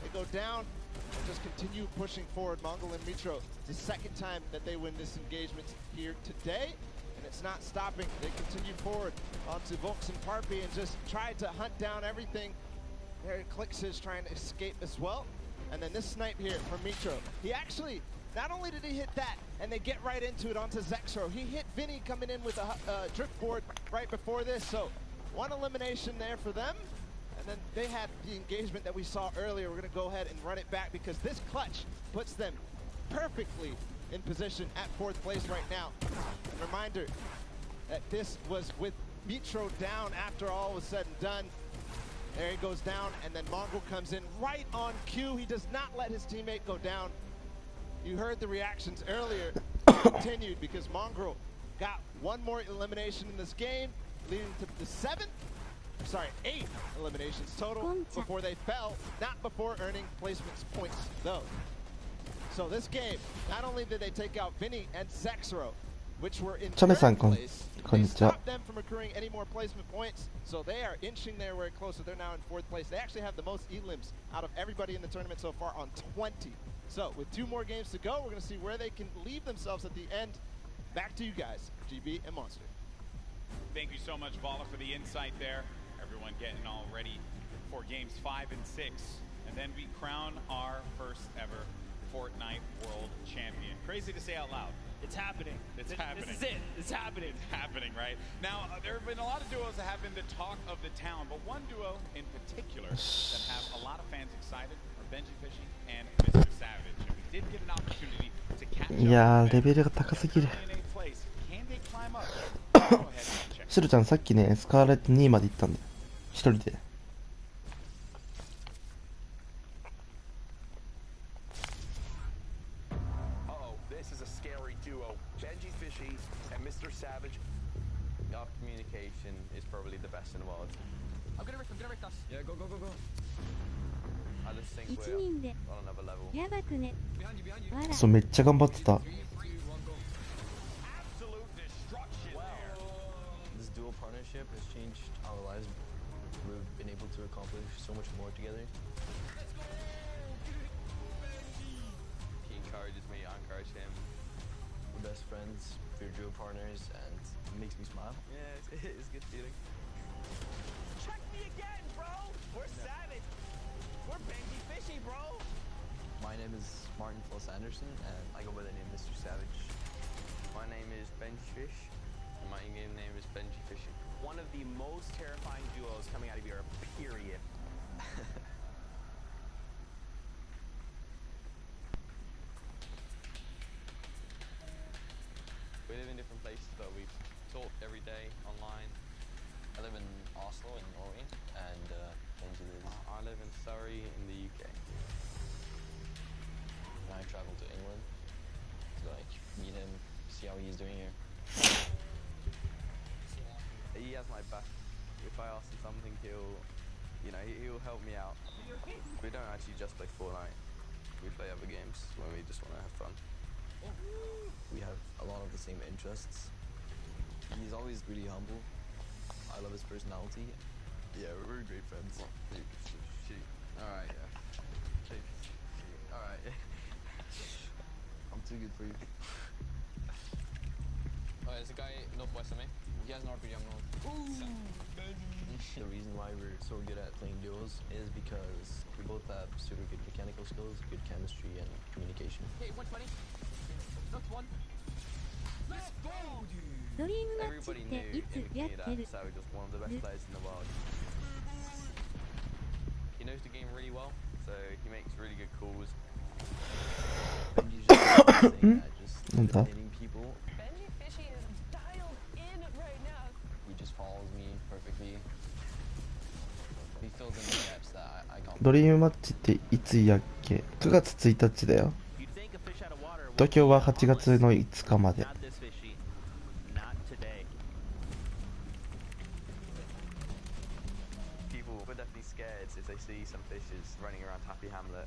They go down and just continue pushing forward. Mongrel and Mitro. It's the second time that they win this engagement here today. And it's not stopping. They continue forward onto Volks and Parpy and just try to hunt down everything. There Clicks is trying to escape as well. And then this snipe here from Mitro. He actually, not only did he hit that, and they get right into it onto Zexro, he hit Vinny coming in with a drift board right before this. So 1 elimination there for them. And then they had the engagement that we saw earlier. We're going to go ahead and run it back because this clutch puts them perfectly in position at 4th place right now. And reminder that this was with Mitro down after all was said and done. There he goes down, and then Mongrel comes in right on cue. He does not let his teammate go down. You heard the reactions earlier. Continued because Mongrel got 1 more elimination in this game, leading to the 8 eliminations total before they fell, not before earning placements points though. So this game, not only did they take out Vinny and Zexro, which were in 3rd place, they stopped them from accruing any more placement points, so they are inching their way closer. They're now in 4th place. They actually have the most elims out of everybody in the tournament so far on 20. So with 2 more games to go, we're going to see where they can leave themselves at the end. Back to you guys, GB and Monster. Thank you so much, Bala, for the insight there. Everyone getting all ready for games 5 and 6. And then we crown our first ever Fortnite World Champion. Crazy to say out loud. It's happening. It's happening. This is it. It's happening. It's happening, right? Now, there have been a lot of duos that have been the talk of the town, but one duo in particular that have a lot of fans excited are Benji Fishy and Mr. Savage. And we did get an opportunity to catch up. いやーレベルが高すぎる。シロちゃんさっきねスカーレット2位まで行ったんだよ。1人で。Our communication is probably the best in the world. I'm gonna wreck us. Yeah, go. I just think we're on another level. やばくね。そうめっちゃ頑張ってた。 This dual partnership has changed our lives we've been able to accomplish so much more together. He encourages me, I encourage him. We're best friends, we're duo partners, and it makes me smile. Yeah, it's a good feeling. Check me again, bro. We're savage. We're Benji Fishy, bro. My name is Martin Foss Anderson, and I go by the name Mr. Savage. My name is Benji Fish, and my in-game name is Benji Fishy. One of the most terrifying duos coming out of Europe, period. We live in different places, but we talk every day online. I live in Oslo in Norway, and Benji lives. I live in Surrey in the UK. And I travel to England to like meet him, see how he's doing here. He has my back. If I ask him something, he'll help me out. We don't actually just play Fortnite. We play other games when we just want to have fun. We have a lot of the same interests. He's always really humble. I love his personality. Yeah, we're great friends. Alright, yeah. Alright. I'm too good for you. There's a guy northwest of me. He has an RPG on north. The reason why we're so good at playing duos is because we both have super good mechanical skills, good chemistry, and communication. Hey, 120. Knocked one. Let's go, dude. ドリームマッチっ Everybody て knew いつや instantly って that る Savage was one of the best players in the world. He knows the game really well, so he makes really good calls. Benji's just saying that, just hitting people. Benji Fishy is dialed in right now. He just follows me perfectly. He fills in the gaps that I can't. ドリームマッチっていつやっけ？ 9月1日だよ。東京は8月の5日まで。People were definitely scared if they see some fishes running around Happy Hamlet.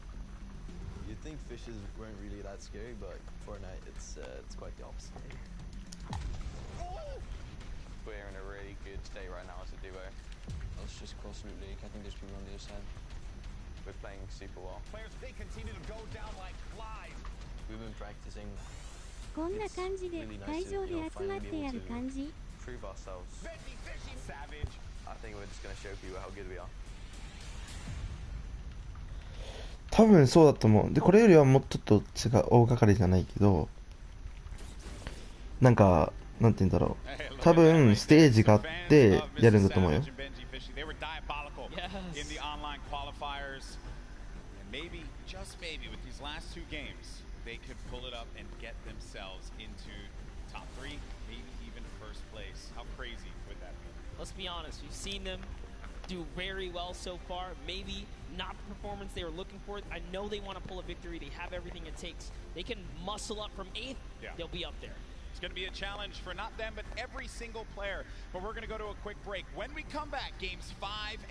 You'd think fishes weren't really that scary, but Fortnite, it's quite the opposite. We're in a really good state right now as a duo. Let's just cross Root Lake. I think there's people on the other side. We're playing super well. Players, they continue to go down like flies. We've been practicing. こんな感じで会場で集まってやる感じ。 Prove ourselves. Savage. I think we're just going to show people how good we are. 多分そうだと思う。で、これよりはもうちょっと違う、大掛かりじゃないけど、なんか、なんて言うんだろう。多分ステージがあってやるんだと思うよ。They were diabolical in the online qualifiers. And maybe, just maybe, with these last two games, they could pull it up and get themselves into top 3, maybe even first place. How crazy would that be? Let's be honest, we've seen them do very well so far. Maybe not the performance they were looking for. I know they want to pull a victory. They have everything it takes. They can muscle up from 8th. Yeah. They'll be up there. It's going to be a challenge for not them, but every single player. But we're going to go to a quick break. When we come back, games 5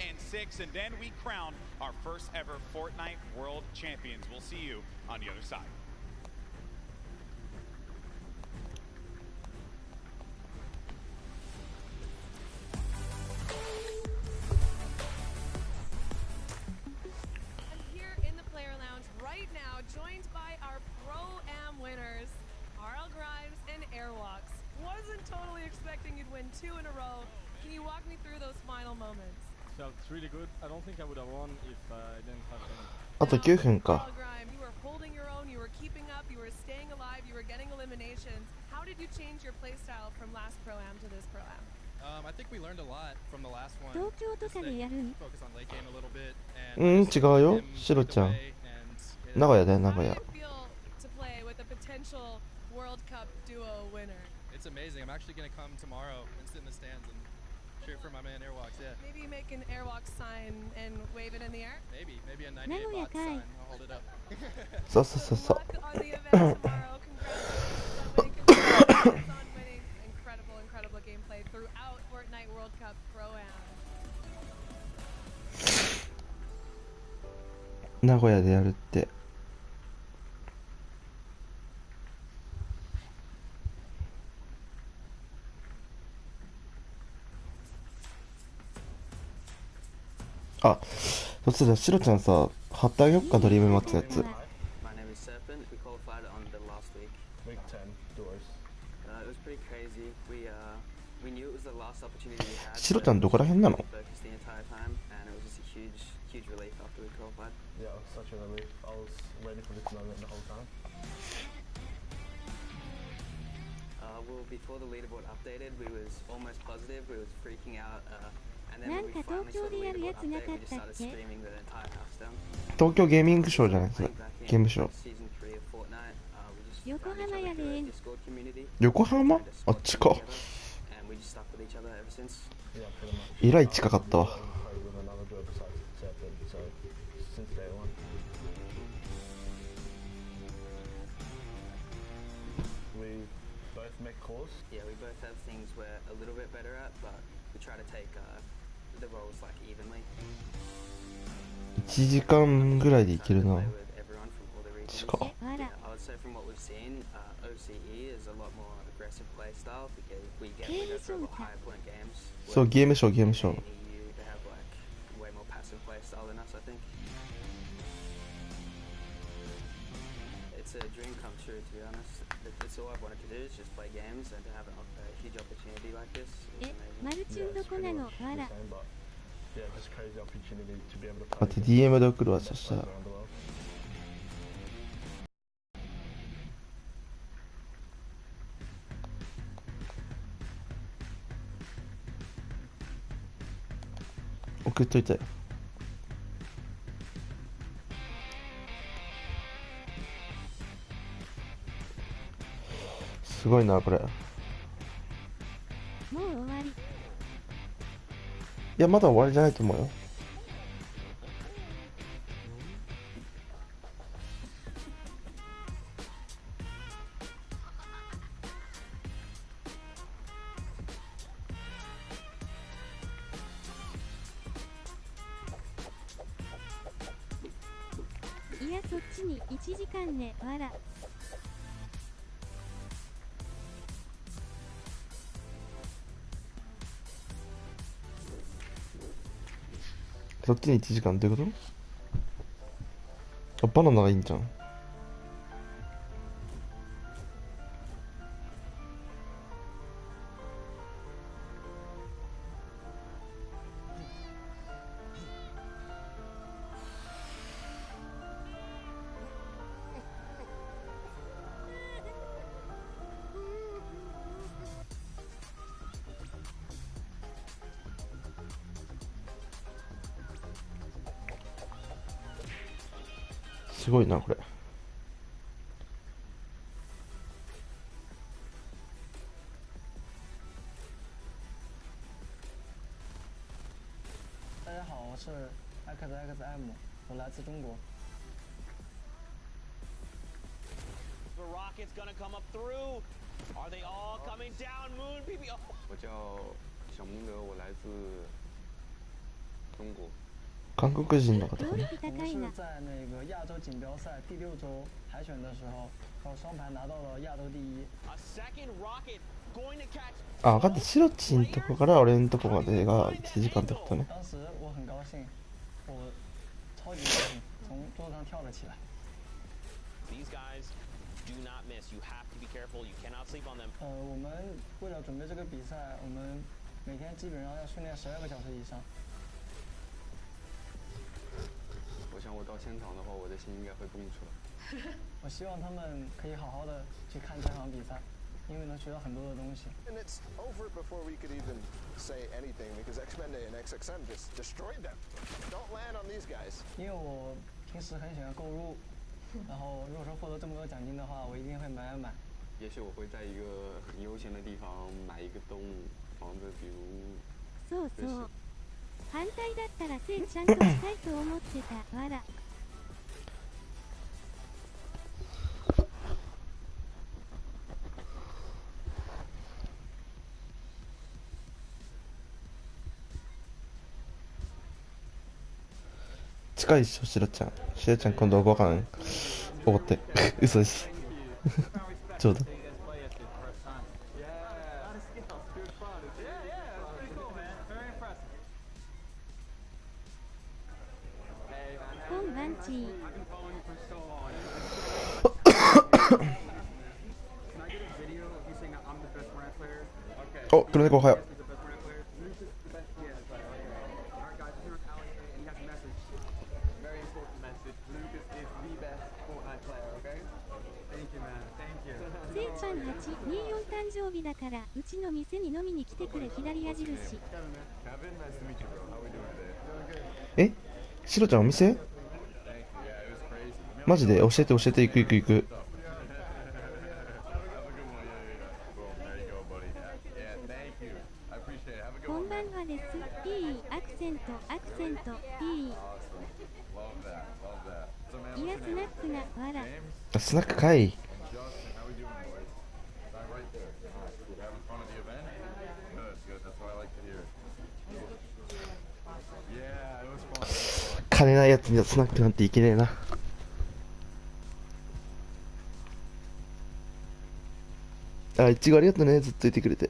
and 6, and then we crown our first ever Fortnite World Champions. We'll see you on the other side. I'm here in the player lounge right now, joined by our Pro-Am winners, Carl Grimes and Airwalks. Wasn't totally expecting you'd win 2 in a row. Can you walk me through those final moments? Felt really good. I don't think I would have won if I didn't have them. あと9分か。 Carl Grimes, you were holding your own, you were keeping up, you were staying alive, you were getting eliminations. How did you change your playstyle from last Pro-Am to this Pro-Am? I think we learned a lot from the last one. 東京とかでやるん？ Focus on late game a little bit 違うよ、シロちゃん。名古屋だよ、名古屋。 to play with a potential World Cup duo winner? It's amazing. I'm actually going to come tomorrow and sit in the stands and cheer for my man Airwalks, yeah. Maybe make an Airwalk sign and wave it in the air? Maybe a 98 bot sign. I'll hold it up. そうそうそうそう。 Incredible gameplay throughout Fortnite World Cup Pro-Am. 名古屋でやるって。あ、そしたらシロちゃんさ、貼ってあげよっか、ドリームマッチのやつ。My name is Serpent. We qualified on the last week. Week 10, doors. It was pretty crazy. We knew it was the last opportunity we had. シロちゃんどこら辺なの？ Focused the entire time, and it was just a huge relief after we qualified. Yeah, it was such a relief. I was ready for this moment the whole time. Well, before the leaderboard updated, we was almost positive. We was freaking out, and then な when ん we か finally 東 saw 京 the でやるや leaderboard つな update, か we っ just たっ started け？ screaming the entire house down. 東京ゲーミングショーじゃないですか。ゲームショー。Season 3 of Fortnite, we just 横 found each 浜 other や through で a ん。 Discord community. 横浜？あっちか。And we just stuck with each other ever since. Yeah, pretty much. えらい近かったわ。 Played with another duo besides Serpent, so since day one. We both make calls. Yeah, we both have things we're a little bit better at, but we try to take the roles like evenly. 1時間ぐらいでいけるな。 With everyone from all the regions. 近。 Yeah, I would say from what we've seen, OCE is a lot more aggressive play style because we go for a lot higher point games. そう、ゲームショー、ゲームショー。 EU, they have like way more passive play style than us, I think. It's a dream come true, to be honest. It's all I've wanted to do is just play games and to have a huge opportunity like this. It's え、 amazing. マルチュンどこなの？わら。 Yeah, just crazy opportunity to be able to 待って、DM で送るわ、そしたら。 around the world. 送っといたよ。すごいな、これ。もう終わり。いや、まだ終わりじゃないと思うよ。いや、そっちに1時間ね、わら。そっちに1時間どういうこと？あ、バナナがいいんじゃん。すごいな、これ。大家好，我是 XXM，我来自中国。 The rocket's gonna come up through. Are they all coming down? Moon PB. 我叫小蒙德，我来自中国。 韓国人の方クオリティ我高いな们是。在那个亚洲锦标赛第6周海选的时候，靠双排拿到了亚洲第1。 A second rocket going to catch. あ、分かった。シロチンとこから俺のとこまでが1時間ってことね。当时我很高兴，我超级高兴，从桌子上跳了起来。 These guys do not miss. You have to be careful. You cannot sleep on them. 我们为了准备这个比赛，我们每天基本上要训练12个小时以上。 我想我到现场的话，我的心应该会蹦出来。我希望他们可以好好的去看这场比赛，因为能学到很多的东西。 And it's over before we could even say anything because X-Mende and XXM just destroyed them. Don't land on these guys. 因为我平时很喜欢购入，然后如果说获得这么多奖金的话，我一定会买。也许我会在一个很悠闲的地方买一个动物房子，比如。そうそう。反対だったら背ちゃんとしたいと思ってた。わら。近いっしょ、シロちゃん。シロちゃん今度ご飯おごって。嘘です。冗談。チー。お、黒猫おはよう。せいちゃん824誕生日だからうちの店に飲みに来てくれ左矢印。え、シロちゃんお店？マジで教えて行く。こんばんはです。アクセント P。いやスナックなわら。スナックかい。金ないやつにはスナックなんていけねえな。あ、いちごありがとうね、ずっといてくれて。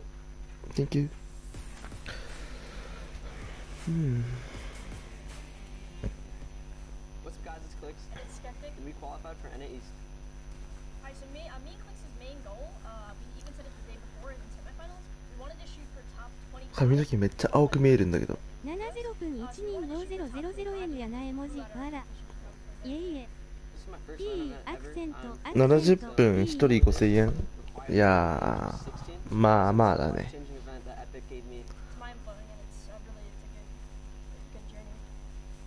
Thank you。What's up, guys? It's Clicks. It's Skeptic. We qualified for NA East. Alright, so me and Clicks' main goal, we even said it the day before in the semifinals. We wanted to shoot for top 20. 髪の毛めっちゃ青く見えるんだけど。70分125000円やな絵文字わら。いえいえ。P アクセント70分1人5000円。いやー、まあまあだね。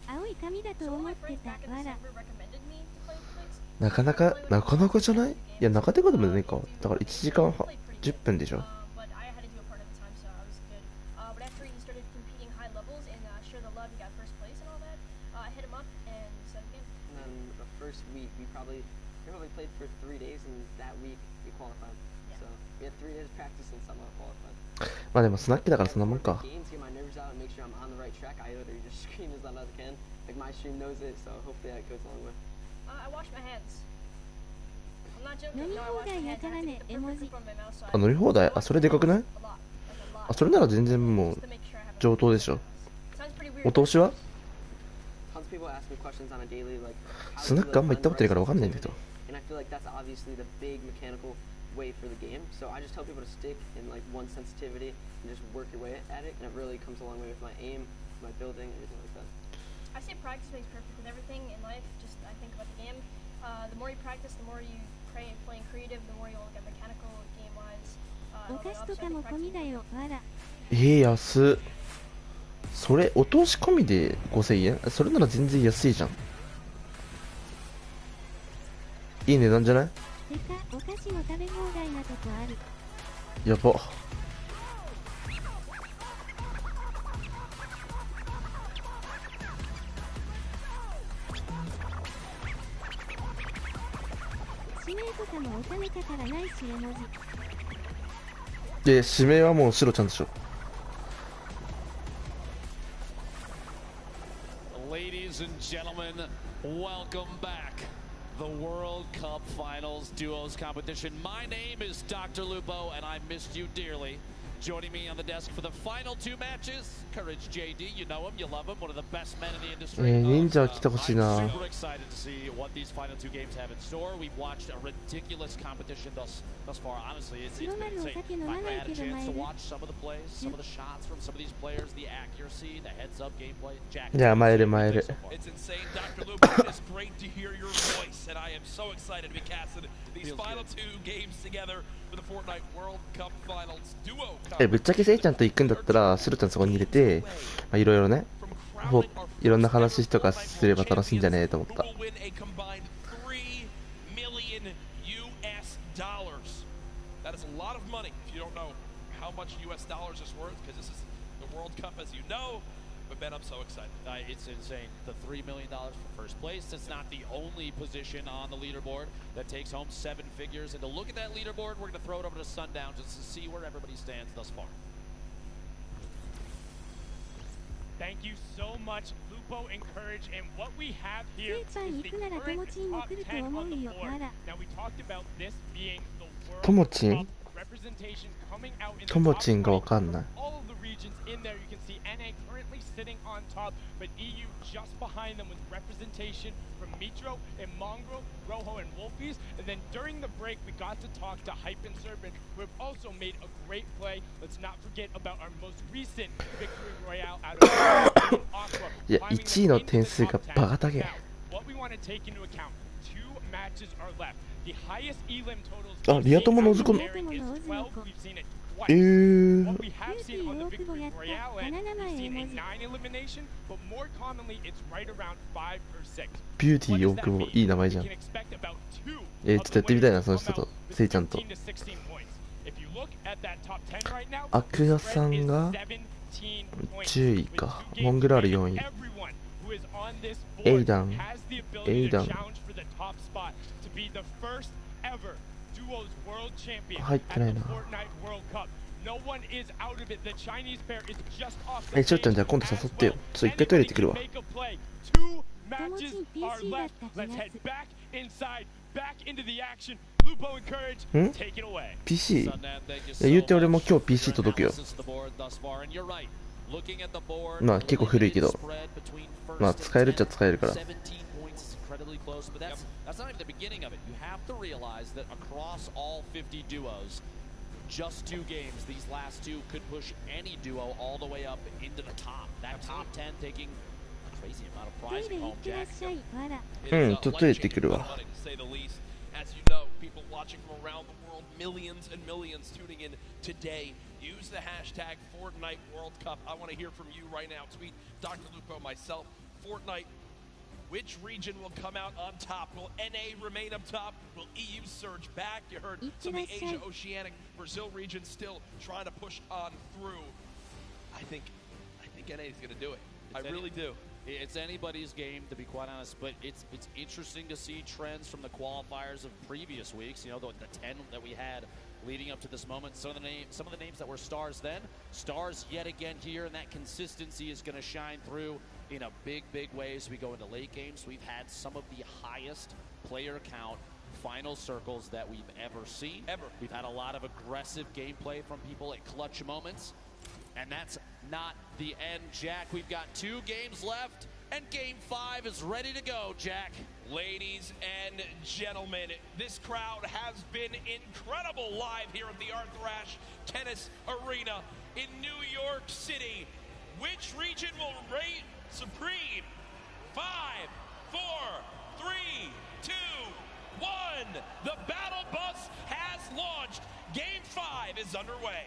青い髪だと思ってたわら。なかなかじゃない？いや、中手がでもねえか。だから1時間半10分でしょ。まあでもスナックだからそんなもんか。飲み放題やからね絵文字。あ、飲み放題？あ、それでかくない？あ、それなら全然もう上等でしょ。お通しは？スナックあんま行ったことないから分かんないんだけど。way for the game, so I just tell people to stick in like one sensitivity and just work your way at it, and it really comes a long way with my aim, my building, everything like that. I say practice makes perfect with everything in life. Just I think about the game. The more you practice, the more you playing creative, the more you'll get mechanical game wise. お菓子とかも込みだよわら。安っ。それお通し込みで5000円？それなら全然安いじゃん。いい値段じゃない？てかお菓子も食べ放題なとこある。やば。指名とかもお金かからないし絵文字。で、指名はもうシロちゃんでしょ。Ladies and gentlemen, welcome back. The World Cup Finals Duos competition. My name is Dr. Lupo, and I missed you dearly. Joining me on the desk for the final two matches, Courage JD. You know him, you love him, one of the best men in the industry. 忍者来てほしいな。 I'm super excited to see what these final two games have in store. We've watched a ridiculous competition thus far. Honestly, it's been insane. I had a chance to watch some of the plays, some of the shots from some of these players, the accuracy, the heads-up gameplay. Jack, いや、参る。 It's insane, Dr. Lupo. It is great to hear your voice, and I am so excited to be casting these final two games together for the Fortnite World Cup Finals Duo. ぶっちゃけせいちゃんと行くんだったらシロちゃんそこに入れて、まあ、いろいろね、いろんな話とかすれば楽しいんじゃねえと思った。That is a lot of money if you don't know how much US dollars is worth, because this is the World Cup, as you know. But Ben, I'm so excited. It's insane. The $3 million for first place. It's not the only position on the leaderboard that takes home 7 figures. And to look at that leaderboard, we're going to throw it over to Sundown just to see where everybody stands thus far. Thank you so much, Lupo and Courage. And what we have here is the current top 10 on the board. Now, we talked about this being the World Cup representation coming out in the top 20. All of the regions in there, you can see NA currently sitting sitting on top, but EU just behind them with representation from Mitro and Mongrel, Rojo and Wolfies. And then during the break, we got to talk to Hype and Serpent, who have also made a great play. Let's not forget about our most recent victory royale out of Aqua. いや、1位の点数がバカ高え。 What we want to take into account, 2 matches are left. The highest elim totals あ、リア友のずこの。is 12. We've seen it twice. えー。 What we have seen on the victory royale end, we've seen a 9 elimination, but more commonly it's right around 5 or 6. ビューティー大久保、いい名前じゃん。ちょっとやってみたいな、その人と、せいちゃんと。アクアさんが10位か。モングラール4位。エイダン。入ってないな。え、ちょっちゃんじゃあ今度誘ってよ。ちょっと一回トイレ行ってくるわ。ん ?PC? いや言うて俺も今日 PC 届くよ。まあ結構古いけど。まあ使えるっちゃ使えるから。Just 2 games, these last 2 could push any duo all the way up into the top. That top 10 taking a crazy amount of prizing home, Jack. ちょっとトイレ行ってくるわ。 As you know, people watching from around the world, millions and millions tuning in today. Use the hashtag Fortnite World Cup. I want to hear from you right now. Tweet Dr. Lupo, myself, Fortnite. Which region will come out on top? Will NA remain up top? Will EU surge back? You heard some of the Asia, Oceanic, Brazil region still trying to push on through. I think NA is going to do it. I really do. It's anybody's game, to be quite honest, but it's interesting to see trends from the qualifiers of previous weeks. You know, the 10 that we had leading up to this moment. Some of the names that were stars then, stars yet again here, and that consistency is going to shine through in a big way as we go into late games. We've had some of the highest player count final circles that we've ever seen. We've had a lot of aggressive gameplay from people at clutch moments. And that's not the end, Jack. We've got 2 games left, and Game 5 is ready to go, Jack. Ladies and gentlemen, this crowd has been incredible live here at the Art Thrash Tennis Arena in New York City. Which region will reign supreme? 5, 4, 3, 2, 1. The battle bus has launched. Game 5 is underway.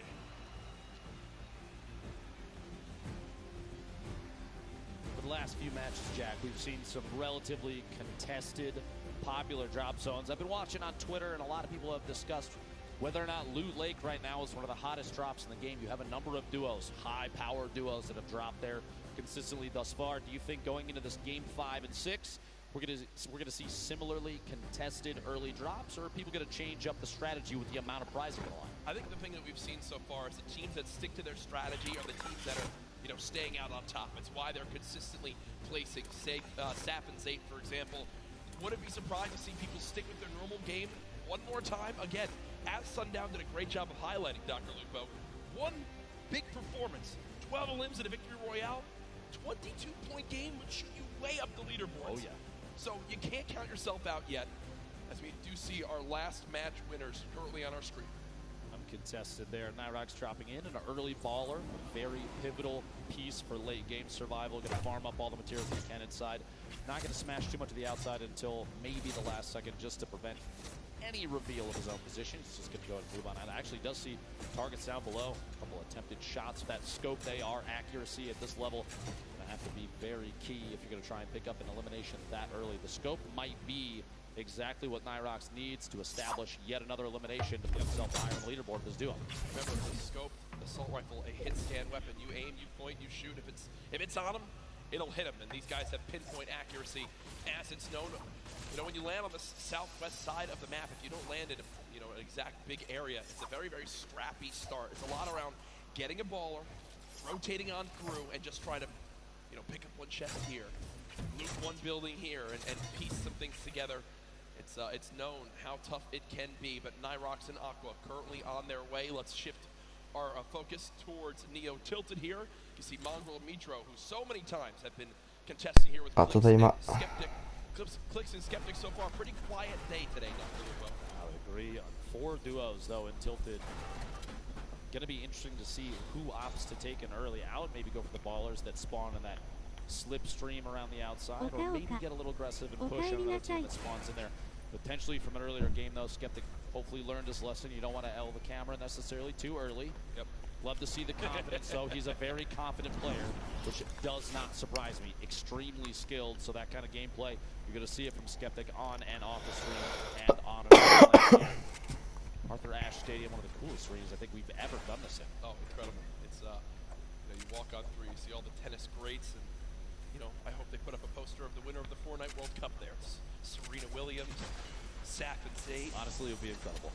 The last few matches, Jack, we've seen some relatively contested, popular drop zones. I've been watching on Twitter, and a lot of people have discussed whether or not Loot Lake right now is one of the hottest drops in the game. You have a number of duos, high-power duos that have dropped there consistently thus far. Do you think going into this Game 5 and 6, we're gonna see similarly contested early drops, or are people gonna change up the strategy with the amount of prizing on the line? I think the thing that we've seen so far is the teams that stick to their strategy are the teams that are, you know, staying out on top. It's why they're consistently placing, say, Sap and Zate, for example. Wouldn't be surprised to see people stick with their normal game one more time. Again, as Sundown did a great job of highlighting, Dr. Lupo, one big performance, 12 elims in a victory royale, 22-point game would shoot you way up the leaderboards. Oh, yeah. So you can't count yourself out yet, as we do see our last match winners currently on our screen. Contested there. Nyrox dropping in an early baller, very pivotal piece for late game survival. Going to farm up all the materials he can inside. Not going to smash too much of the outside until maybe the last second, just to prevent any reveal of his own position. He's just going to go and move on out. Actually does see targets down below. A couple attempted shots. That scope, they are accuracy at this level. Going to have to be very key if you're going to try and pick up an elimination that early. The scope might be exactly what Nyrox needs to establish yet another elimination to put himself higher on the leaderboard with his duo. Remember, the scope, assault rifle, a hit scan weapon. You aim, you point, you shoot. If it's on him, it'll hit him. And these guys have pinpoint accuracy, as it's known. You know, when you land on the southwest side of the map, if you don't land in an exact big area, it's a very, very scrappy start. It's a lot around getting a baller, rotating on through, and just trying to, you know, pick up one chest here, loot one building here, and piece some things together. It's known how tough it can be, but Nyrox and Aqua currently on their way. Let's shift our focus towards Neo tilted here. You see Mongrel and Mitro, who so many times have been contesting here with Clicks and Skeptic. Clicks and Skeptic so far, pretty quiet day today, Dr. Lupo. I would agree. 4 duos, though, in Tilted. Going to be interesting to see who opts to take an early out, maybe go for the ballers that spawn in that slipstream around the outside, or maybe get a little aggressive and push on another team that spawns in there. Potentially from an earlier game, though, Skeptic hopefully learned his lesson. You don't want to L the camera necessarily too early. Yep. Love to see the confidence, though. He's a very confident player, which does not surprise me. Extremely skilled, so that kind of gameplay, you're going to see it from Skeptic on and off the stream and on and Arthur Ashe Stadium, one of the coolest streams I think we've ever done this in. Oh, incredible. It's, you know, you walk on through, you see all the tennis greats, and, you know, I hope they put up a poster of the winner of the Fortnite World Cup there. Serena Williams, Saf and Zay. Honestly, it would be incredible.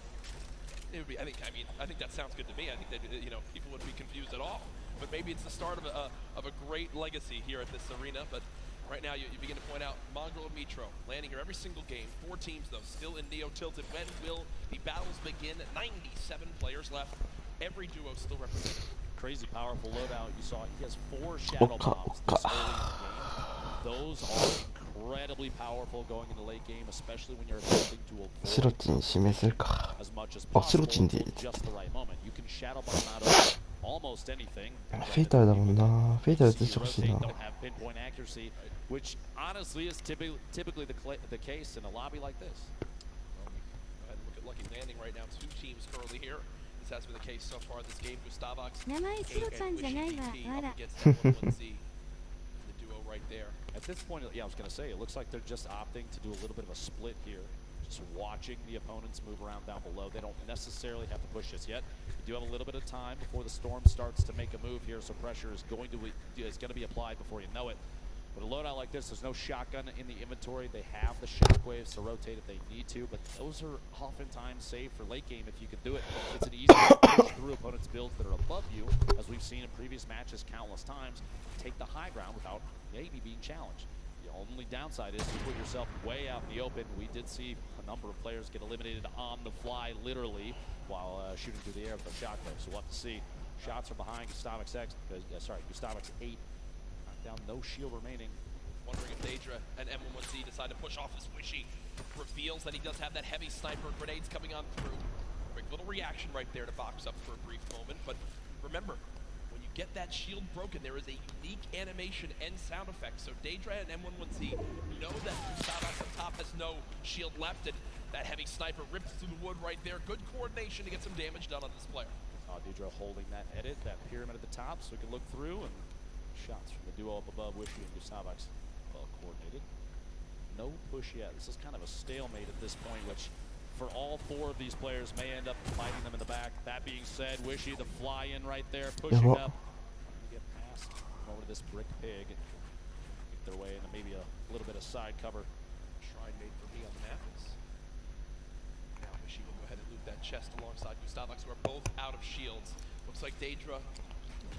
It would be. I think that sounds good to me. I think that, you know, people would be confused at all. But maybe it's the start of a great legacy here at this arena. But right now, you begin to point out Mongrel and Mitro landing here every single game. 4 teams though still in Neo tilted. When will the battles begin? 97 players left. Every duo still represented. Crazy powerful loadout. You saw he has 4 shadow bombs this early in the game. Those are incredibly powerful going into late game, especially when you're attempting to avoid as much as possible just the right moment. You can shadow bomb out of almost anything. Don't have pinpoint accuracy, which honestly is typically the case in a lobby like this. Well, go ahead and look at Lucky Landing right now. 2 teams currently here. This has been the case so far this game. Gustavox and Wishy up against M1Z. The duo right there. At this point, yeah, I was going to say, it looks like they're just opting to do a little bit of a split here. Just watching the opponents move around down below. They don't necessarily have to push this yet. You do have a little bit of time before the storm starts to make a move here, so pressure is going to be applied before you know it. With a loadout like this, there's no shotgun in the inventory. They have the shockwaves to rotate if they need to, but those are oftentimes saved for late game if you can do it. It's an easy way to push through opponents' builds that are above you, as we've seen in previous matches countless times. Take the high ground without maybe being challenged. The only downside is you put yourself way out in the open. We did see a number of players get eliminated on the fly, literally, while shooting through the air with the shockwave. So we'll have to see. Shots are behind Gustavox 8. Down, no shield remaining. Wondering if Daedra and M1Z decide to push off this Wishy. Reveals that he does have that heavy sniper. Grenades coming on through. Quick little reaction right there to box up for a brief moment. But remember, when you get that shield broken, there is a unique animation and sound effect. So Daedra and M1Z know that Gustavox on top has no shield left, and that heavy sniper rips through the wood right there. Good coordination to get some damage done on this player. Daedra holding that edit, that pyramid at the top, so we can look through, and shots from the duo up above, Wishy and Gustavox. Well coordinated. No push yet. This is kind of a stalemate at this point, which for all 4 of these players may end up fighting them in the back. That being said, Wishy, the fly in right there, pushing up. Get past over to this brick pig. Get their way into maybe a little bit of side cover. Shrine made for me on the map. Now Wishy will go ahead and loot that chest alongside Gustavox, who are both out of shields. Looks like Daedra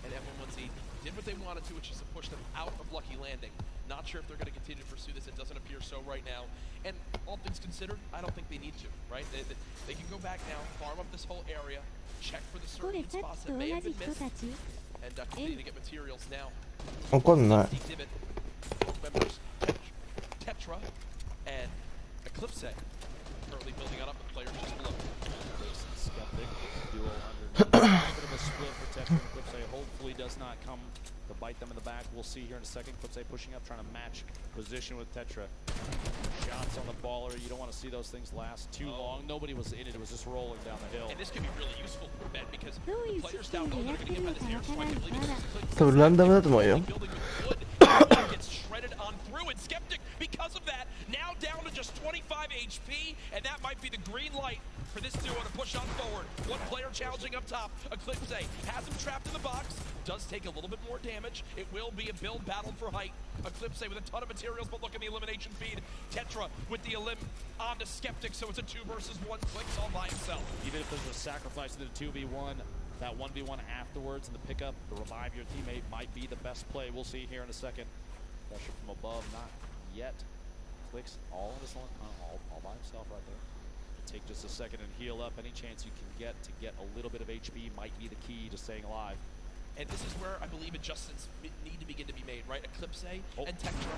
and M1Z did what they wanted to, which is to push them out of Lucky Landing. Not sure if they're going to continue to pursue this. It doesn't appear so right now. And all things considered, I don't think they need to, right? They can go back now, farm up this whole area, check for the certain spots that may have been missed, and continue to get materials now. Exhibit members Tetra and Eclipse currently building up the players just below. Skeptic duo underneath. A bit of a split for Tetra and Eclipse. Hopefully does not come to bite them in the back. We'll see here in a second. Eclipse pushing up, trying to match position with Tetra. Shots on the baller. You don't want to see those things last too long. Nobody was in it. It was just rolling down the hill. And this could be really useful for Ben because the players down low that are going to get by this air strike, I believe gets shredded on through, and Skeptic, because of that, now down to just 25 HP, and that might be the green light for this duo to push on forward. One player challenging up top. Eclipse has him trapped in the box. Does take a little bit more damage. It will be a build battle for height. Eclipse with a ton of materials, but look at the elimination feed. Tetra with the elim on to Skeptic, so it's a 2 versus 1. Clicks all by himself. Even if there's a sacrifice to the 2v1, that 1v1 afterwards and the pickup, the revive your teammate might be the best play. We'll see here in a second. Pressure from above, not yet. Clicks all on his all by himself right there. Take just a second and heal up. Any chance you can get a little bit of HP might be the key to staying alive. And this is where I believe adjustments need to begin to be made, right? Eclipse and Tectra,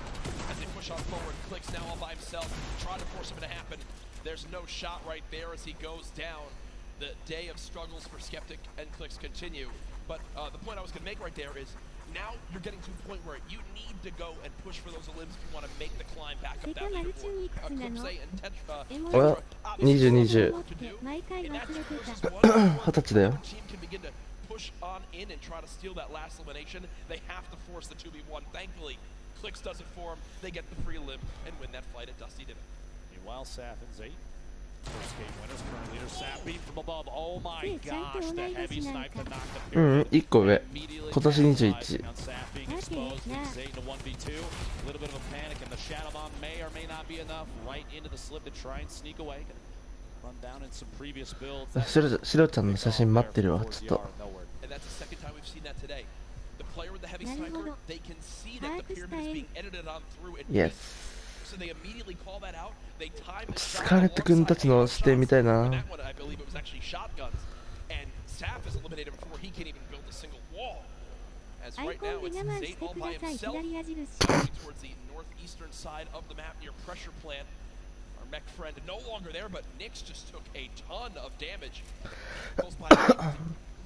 as they push on forward. Click's now all by himself, trying to force him to happen. There's no shot right there as he goes down. The day of struggles for Skeptic and Clicks continue. But the point I was going to make right there is now you're getting to a point where you need to go and push for those limbs if you want to make the climb back up that leaderboard. Eclipse and Tectra. 2020 歳だよ。 Push on in and try to steal that last elimination. They have to force the 2v1. Thankfully, Clicks does it for him. They get the free limb and win that fight at Dusty Divot. Meanwhile, Saf and Zate. First game winners, current leader Saf beat from above. Oh my gosh, the heavy snipe to knock the pyramid. 1個上。今年21。 Saf being exposed, Zate in a 1v2. A little bit of a panic, and the Shadow Bomb may or may not be enough. Right into the slip to try and sneak away. Run down in some previous builds. シロちゃんの写真待ってるわ、ちょっと。 And that's the second time we've seen that today. The player with the heavy sniper, they can see that the pyramid is being edited on through and Yes. so they immediately call that out. They time the スカーレット君たちの視点みたいな。 that one, I believe it was actually shotguns. And Saf is eliminated before he can even build a single wall. As right now it's Zate all by himself towards the northeastern side of the map near Pressure Plant. Our mech friend no longer there, but Nyx just took a ton of damage. Goes by. Did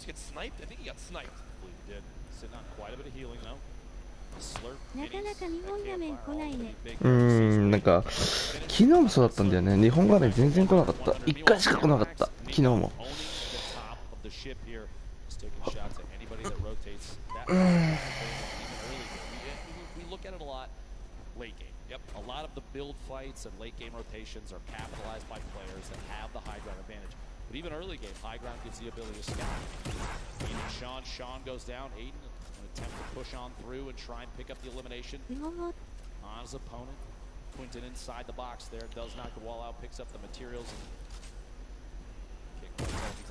he get sniped? I think he got sniped. I believe he did. Sitting on quite a bit of healing though. Slurp. なかなか日本画面来ないね。なんか昨日もそうだったんだよね。日本画面全然来なかった。1回しか来なかった。昨日も。Yep, a lot of the build fights and late game rotations are capitalized by players that have the high ground advantage. But even early game, high ground gives the ability to scout. Aiden, Sean goes down. Aiden, an attempt to push on through and try and pick up the elimination on his opponent. Quinton inside the box there, does knock the wall out, picks up the materials.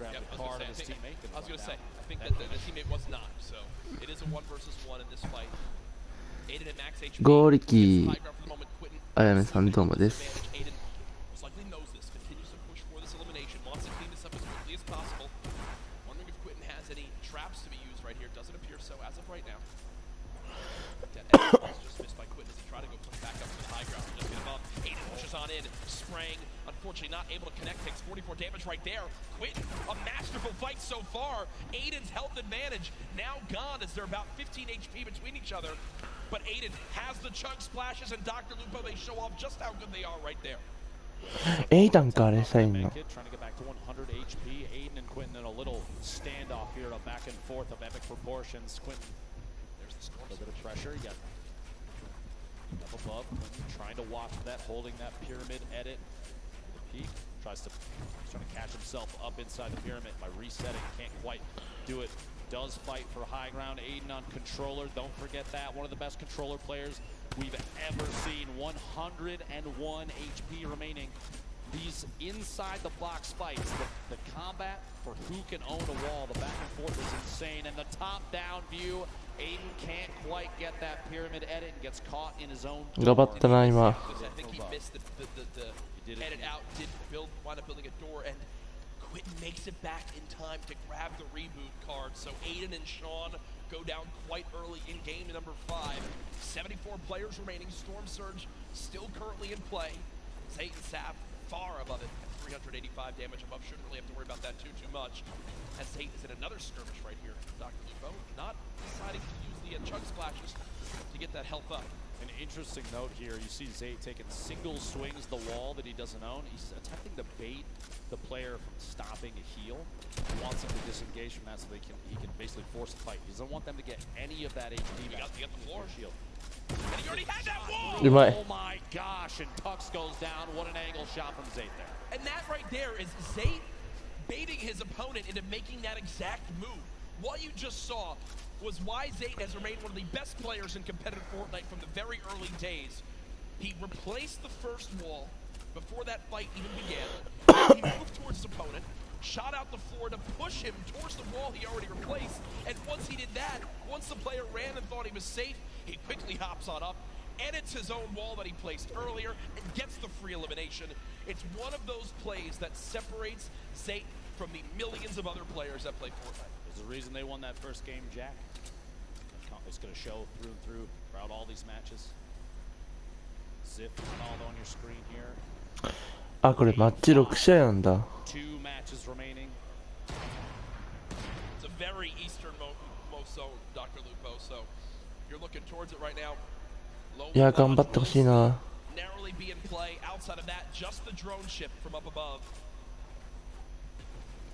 Grab the card of his teammate. I was going to say, I think that the teammate was not. So it is a 1 versus 1 in this fight. Aiden at max HP. ゴーリキあやめさんどうもです。 Unfortunately not able to connect, takes 44 damage right there. Quinton, a masterful fight so far. Aiden's health advantage now gone as they're about 15 HP between each other. But Aiden has the chunk splashes and Dr. Lupo, they show off just how good they are right there. Aiden かあれサインの。 Trying to get back to 100 HP. Aiden and Quinton in a little standoff here, a back and forth of epic proportions. Quinton, there's the storm. A little bit of pressure. You got up above. Quinton trying to watch that, holding that pyramid edit. Peak trying to catch himself up inside the pyramid by resetting. Can't quite do it. Does fight for high ground. Aiden on controller. Don't forget that. One of the best controller players we've ever seen. 101 HP remaining. These inside the box fights, the combat for who can own a wall, the back and forth is insane. And the top down view, Aiden can't quite get that pyramid edit and gets caught in his own door. 頑張ったな今。 I think he missed the edit out, did wind up building a door, and Quinton makes it back in time to grab the reboot card. So Aiden and Sean go down quite early in game number 5. 74 players remaining. Storm Surge still currently in play. Zate and Sap far above it at 385 damage above. Shouldn't really have to worry about that too much. As Zate is in another skirmish right here. Dr. Lupo not deciding to use the chug splashes to get that health up. An interesting note here, you see Zate taking single swings the wall that he doesn't own. He's attempting to bait the player from stopping a heal. He wants him to disengage from that so he can basically force a fight. He doesn't want them to get any of that HP back. You got the floor shield. And he already had that wall! Oh my gosh, and Tux goes down. What an angle shot from Zate there. And that right there is Zate baiting his opponent into making that exact move. What you just saw was why Zate has remained one of the best players in competitive Fortnite from the very early days. He replaced the first wall before that fight even began. He moved towards his opponent, shot out the floor to push him towards the wall he already replaced, and once he did that, once the player ran and thought he was safe, he quickly hops on up, edits his own wall that he placed earlier, and gets the free elimination. It's one of those plays that separates Zayt from the millions of other players that play Fortnite. There's a reason they won that first game, Jack. It's going to show through and through throughout all these matches. Zip all on your screen here. あ、これマッチ6試合なんだ。 Two matches remaining. It's a very easternmost zone, Dr. Lupo, so you're looking towards it right now. いや、頑張ってほしいな。 Narrowly be in play. Outside of that, just the drone ship from up above.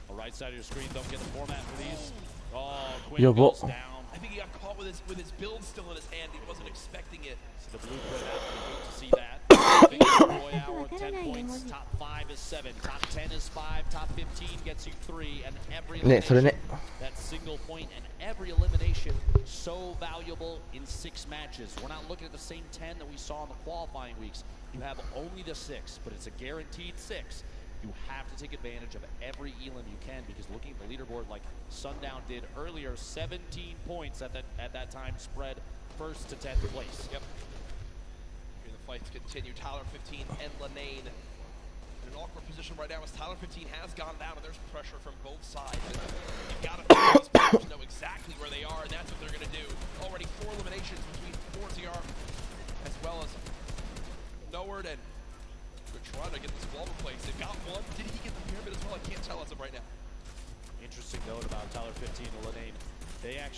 The right side of your screen, don't get the format for these. Oh, Yo, Quinn goes down. I think he got caught with his build still in his hand. He wasn't expecting it. So the blue put out, good to see that. Boy hour, 10 points. Top 5 is 7. Top 10 is 5. Top 15 gets you 3. And every elimination, that single point and every elimination so valuable in 6 matches. We're not looking at the same 10 that we saw in the qualifying weeks. You have only the 6, but it's a guaranteed 6. You have to take advantage of every elim you can, because looking at the leaderboard like Sundown did earlier, 17 points at that time spread first to 10th place. Yep. Here the fights continue. Tyler 15 and Lanane in an awkward position right now as Tyler 15 has gone down, and there's pressure from both sides. And you've got to think these players know exactly where they are, and that's what they're going to do. Already 4 eliminations between 4TR as well as Noward, and they're trying to get this wall replaced. They've got one. Did he get the pyramid as well? I can't tell as of right now. Interesting note about Tyler 15 and Lanane. They had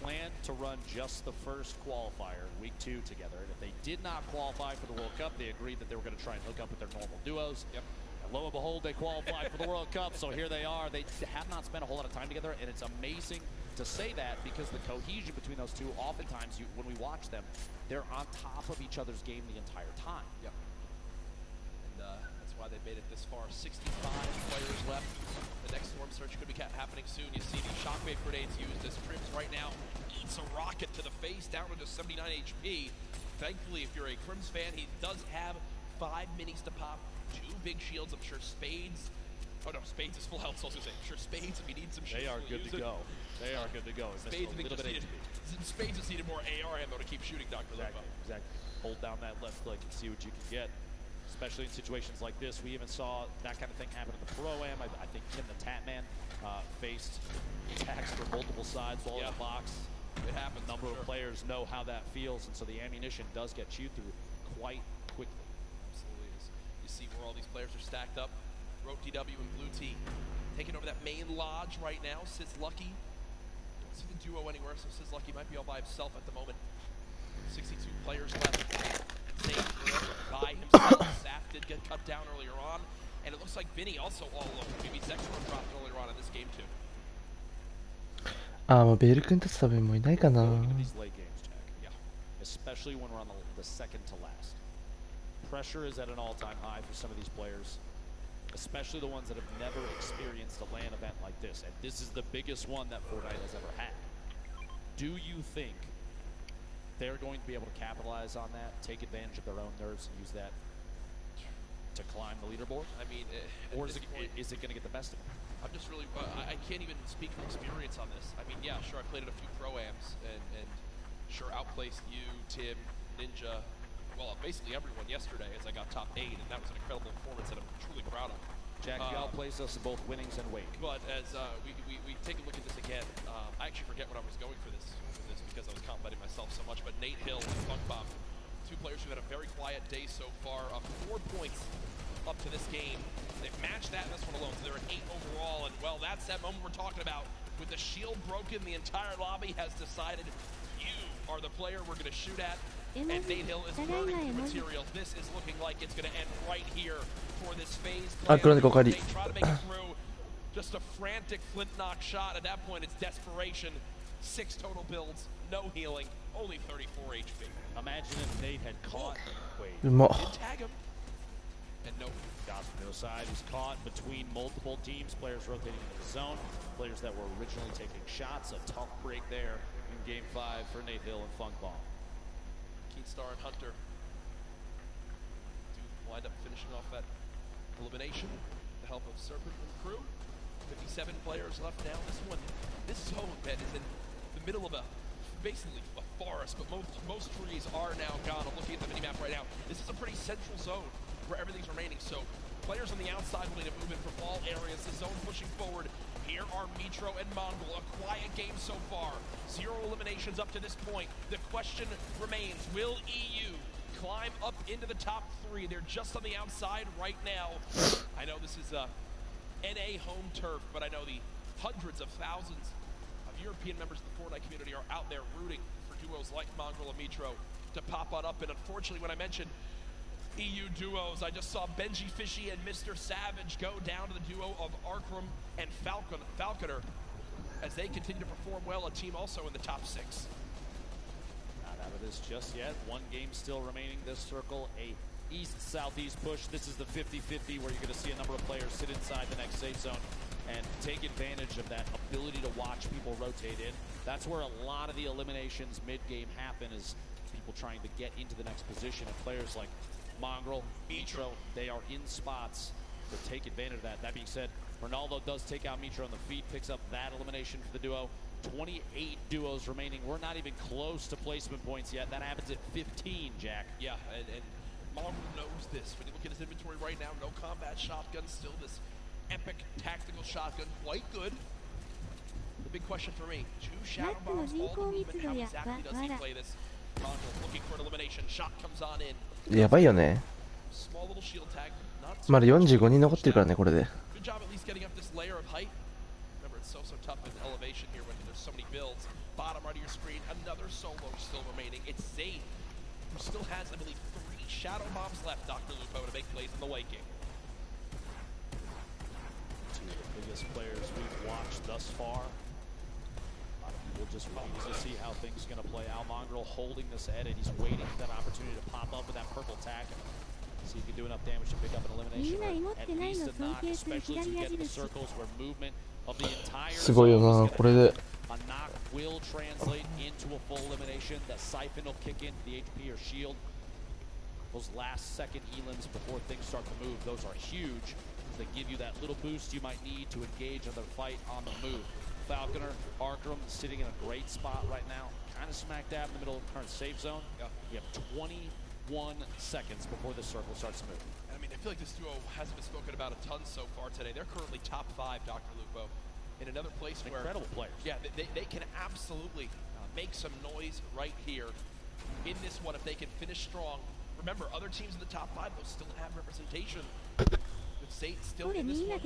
planned to run just the first qualifier, week 2 together. And if they did not qualify for the World Cup, they agreed that they were going to try and hook up with their normal duos. Yep. And lo and behold, they qualified for the World Cup. So here they are. They have not spent a whole lot of time together, and it's amazing to say that because the cohesion between those two, oftentimes when we watch them, they're on top of each other's game the entire time. Yep. That's why they made it this far. 65 players left. The next storm surge could be happening soon. You see the shockwave grenades used as Crims right now eats a rocket to the face down to just 79 HP. Thankfully, if you're a Crims fan, he does have 5 minis to pop, 2 big shields. I'm sure Spades. Oh no, Spades is full health, so I was going to say, I'm sure Spades, if he needs some shields, they are good to go. They are good to go. Spades just needed more AR ammo to keep shooting, Dr. Exactly. Hold down that left click and see what you can get. Especially in situations like this, we even saw that kind of thing happen in the Pro-Am. I think Kim the Tatman faced attacks from multiple sides while in the box. It happens. A number of players know how that feels, and so the ammunition does get chewed through quite quickly. Absolutely. You see where all these players are stacked up. Rote DW and Blue T taking over that main lodge right now. Sis Lucky. Don't see the duo anywhere, so Sis Lucky might be all by himself at the moment. 62 players left. By himself. Saf did get cut down earlier on, and it looks like Vinny also all alone. Maybe Zexor dropped earlier on in this game too. ああ、もうベル君たち多分もういないかな。 Especially when we're on the second to last. Pressure is at an all-time high for some of these players, especially the ones that have never experienced a LAN event like this, and this is the biggest one that Fortnite has ever had. Do you think they're going to be able to capitalize on that, take advantage of their own nerves, and use that to climb the leaderboard? I mean, or is it going to get the best of them? I'm just really, I can't even speak from experience on this. I mean, yeah, sure, I played at a few Pro-Ams, and sure outplaced you, Tim, Ninja, well, basically everyone yesterday as I got top 8, and that was an incredible performance that I'm truly proud of. Jack, you outplaced us in both winnings and wake. But as we take a look at this again, I actually forget what I was going for this because I was complimenting myself so much, but Nate Hill and Funkbomb, 2 players who had a very quiet day so far, 4 points up to this game. They've matched that in this one alone, so they're at 8 overall, and well, that's that moment we're talking about. With the shield broken, the entire lobby has decided you are the player we're going to shoot at, and Nate Hill is burning through materials. This is looking like it's going to end right here for this phase. They try to make it through. Just a frantic flint knock shot. At that point, it's desperation. 6 total builds, no healing, only 34 HP. Imagine if Nate had caught Wade. Did tag him. And no. Got from the side. He's caught between multiple teams, players rotating into the zone, players that were originally taking shots. A tough break there in Game 5 for Nate Hill and Funkbomb. Keenstar and Hunter do wind up finishing off that elimination with the help of Serpent and crew. 57 players left now. This zone, Ben, is in the middle of basically a forest, but most trees are now gone. I'm looking at the minimap right now. This is a pretty central zone. where everything's remaining. So players on the outside will need to move in from all areas. The zone pushing forward. Here are Mitro and Mongol. A quiet game so far. 0 eliminations up to this point. The question remains, will EU climb up into the top 3? They're just on the outside right now. I know this is NA home turf, but I know the hundreds of thousands of European members of the Fortnite community are out there rooting for duos like Mongol and Mitro to pop on up. And unfortunately, when I mentioned EU duos, I just saw Benji Fishy and Mr. Savage go down to the duo of Arkram and Falconer as they continue to perform well, a team also in the top 6. Not out of this just yet. One game still remaining this circle, a east-southeast push. This is the 50-50 where you're going to see a number of players sit inside the next safe zone and take advantage of that ability to watch people rotate in. That's where a lot of the eliminations mid-game happen, is people trying to get into the next position, and players like Mongrel, Mitro, they are in spots to take advantage of that. That being said, Ronaldo does take out Mitro on the feet, picks up that elimination for the duo. 28 duos remaining. We're not even close to placement points yet. That happens at 15, Jack. Yeah, and Mongrel knows this. When you look at his inventory right now, no combat shotgun, still this epic tactical shotgun, quite good. The big question for me, 2 shadow bombs, all the movement, how exactly does he play this? Mongrel looking for an elimination, shot comes on in. やばいよね。まだ45人残ってるからね、これで。Good job at least getting up this layer of height. Remember, it's so tough in elevation here when there's so many builds. Bottom right of your screen, another solo still remaining. It's Zayd, who still has, I believe, 3 shadow bombs left, Dr. Lupo, to make plays in the late game. 2 of the biggest players we've watched thus far. We'll just wait to see how things are going to play out. Mongrel holding this head, and he's waiting for that opportunity to pop up with that purple tack. See if he can do enough damage to pick up an elimination, or at least a knock, especially as we get in the circles where movement of the entire zone is going to happen. A knock will translate into a full elimination. The siphon will kick into the HP or shield. Those last second elims before things start to move, those are huge. They give you that little boost you might need to engage another fight on the move. Falconer, Arkram sitting in a great spot right now, kind of smack dab in the middle of the current safe zone. Yeah. You have 21 seconds before the circle starts to move. I mean, I feel like this duo hasn't been spoken about a ton so far today. They're currently top 5, Dr. Lupo, in another place where... Incredible players. Yeah, they can absolutely make some noise right here in this one if they can finish strong. Remember, other teams in the top 5, they'll still have representation. State still in this one.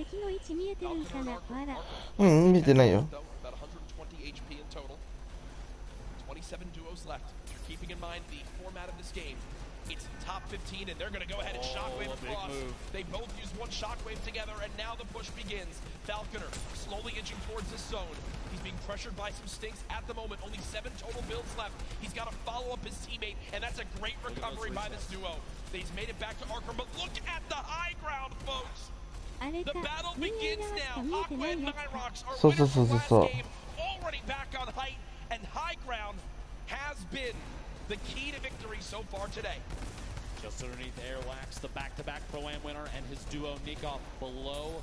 見てないよ。 About 120 HP in total. 27 duos left. You're keeping in mind the format of this game. It's top 15, and they're going to go ahead and shockwave across. They both use one shockwave together, and now the push begins. Falconer slowly inching towards this zone. He's being pressured by some stinks at the moment. Only 7 total builds left. He's got to follow up his teammate, and that's a great recovery by this duo. He's made it back to Arkram, but look at the high ground, folks. The battle begins now. Aqua and Nyrox are winners from last game, already back on height, and high ground has been the key to victory so far today. Just underneath Airwax, the back-to-back Pro-Am winner, and his duo Nikov below.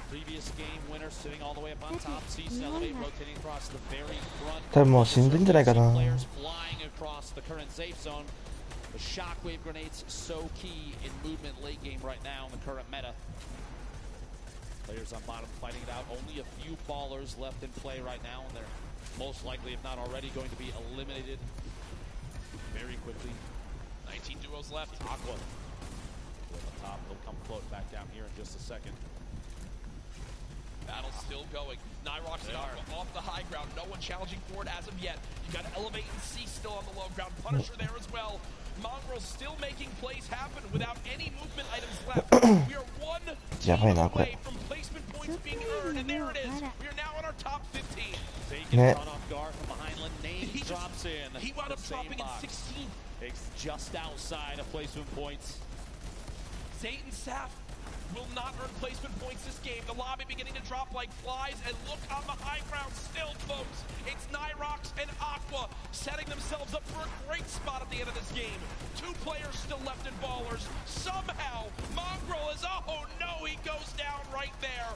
Previous game winner sitting all the way up on top. Season Elevate rotating across the very front. 多分もう死んでんじゃないかな。 Players flying across the current safe zone. The shockwave grenades so key in movement late game right now in the current meta. Players on bottom fighting it out. Only a few ballers left in play right now, and they're most likely, if not already, going to be eliminated very quickly. 19 duos left. Aqua on the top. He'll come float back down here in just a second. Battle still going. Nyrox and Aqua off the high ground. No one challenging for it as of yet. You got Elevate and C still on the low ground. Punisher there as well. Mongrel still making plays happen without any movement items left. We are one team away from placement points being earned, and there it is. We are now in our top 15. They get caught off guard from behind. Name drops in. He wound up dropping in 16th. It's just outside of placement points. Zayd and Saf will not earn placement points this game. The lobby beginning to drop like flies, and look on the high ground still, folks. It's Nyrox and Aqua setting themselves up for a great spot at the end of this game. 2 players still left in ballers. Somehow, Mongrel is, oh no, he goes down right there.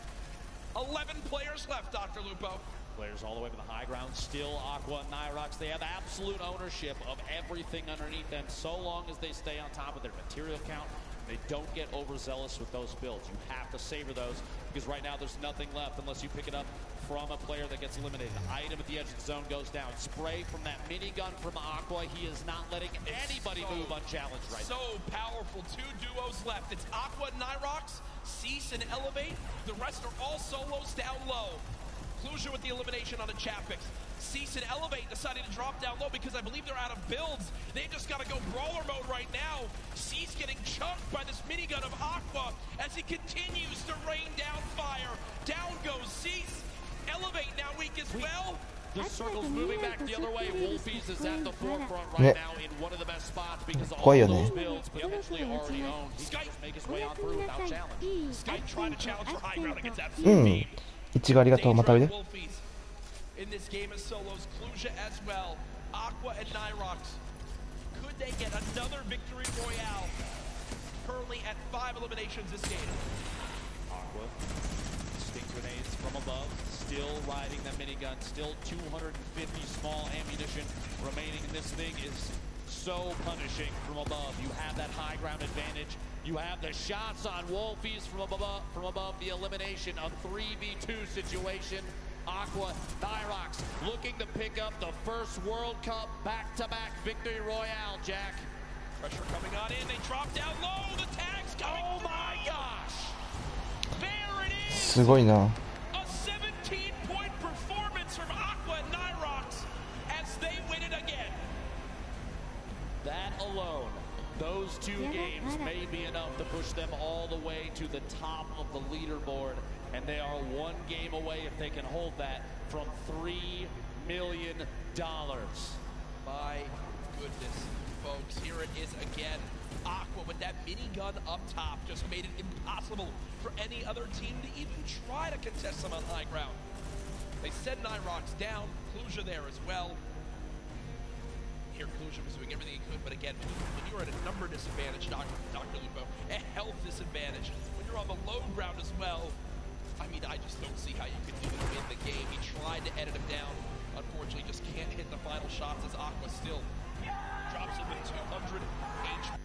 11 players left, Dr. Lupo. Players all the way to the high ground. Still Aqua and Nyrox. They have absolute ownership of everything underneath them so long as they stay on top of their material count. They don't get overzealous with those builds. You have to savor those because right now there's nothing left unless you pick it up from a player that gets eliminated. Item at the edge of the zone goes down. Spray from that minigun from Aqua. He is not letting anybody move unchallenged right now. So powerful. Two duos left. It's Aqua and Nyrox, Cease and Elevate. The rest are all solos down low. Clusia with the elimination on a Chapix. Cease and Elevate decided to drop down low because I believe they're out of builds. They've just got to go brawler mode right now. Cease getting chunked by this minigun of Aqua as he continues to rain down fire. Down goes Cease. Elevate now weak as well. The circle's moving back the other way. Wolfies is at the forefront right now in one of the best spots because all of those builds potentially already owned. He can just make his way on through without challenge. Sky trying to challenge for high ground against absolute いちごありがとう。またおいで。 In this game as solos, Clusia as well, Aqua and Nyrox. Could they get another victory royale? Currently at 5 eliminations this game. Aqua, sting grenades from above, still riding that minigun, still 250 small ammunition remaining, and this thing is so punishing from above. You have that high ground advantage. You have the shots on Wolfies from above the elimination, a 3v2 situation. Aqua, Nyrox looking to pick up the first World Cup back-to-back victory royale, Jack. Pressure coming on in, they drop down low, the tags coming. Oh my gosh! There it is! すごいな。 A 17-point performance from Aqua and Nyrox as they win it again. That alone, those two games may be enough to push them all the way to the top of the leaderboard. And they are one game away, if they can hold that, from $3 million. My goodness, folks, here it is again. Aqua with that minigun up top just made it impossible for any other team to even try to contest them on high ground. They send Nyrox down, Clusia there as well. Here, Clusia was doing everything he could, but again, when you're at a number disadvantage, Dr. Lupo, a health disadvantage, when you're on the low ground as well, I mean, I just don't see how you could even win the game. He tried to edit him down. Unfortunately, just can't hit the final shots as Aqua still drops him with 200 HP.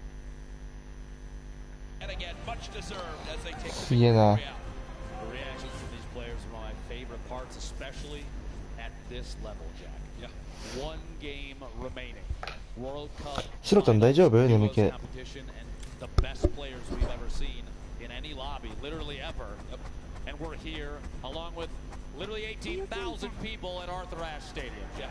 And again, much deserved as they take the victory out. The reactions from these players are my favorite parts, especially at this level, Jack. Yeah. One game remaining. World Cup. シロちゃん大丈夫？眠気。 Competition and the best players we've ever seen in any lobby, literally ever. And we're here along with literally 18,000 people at Arthur Ashe Stadium. Yeah,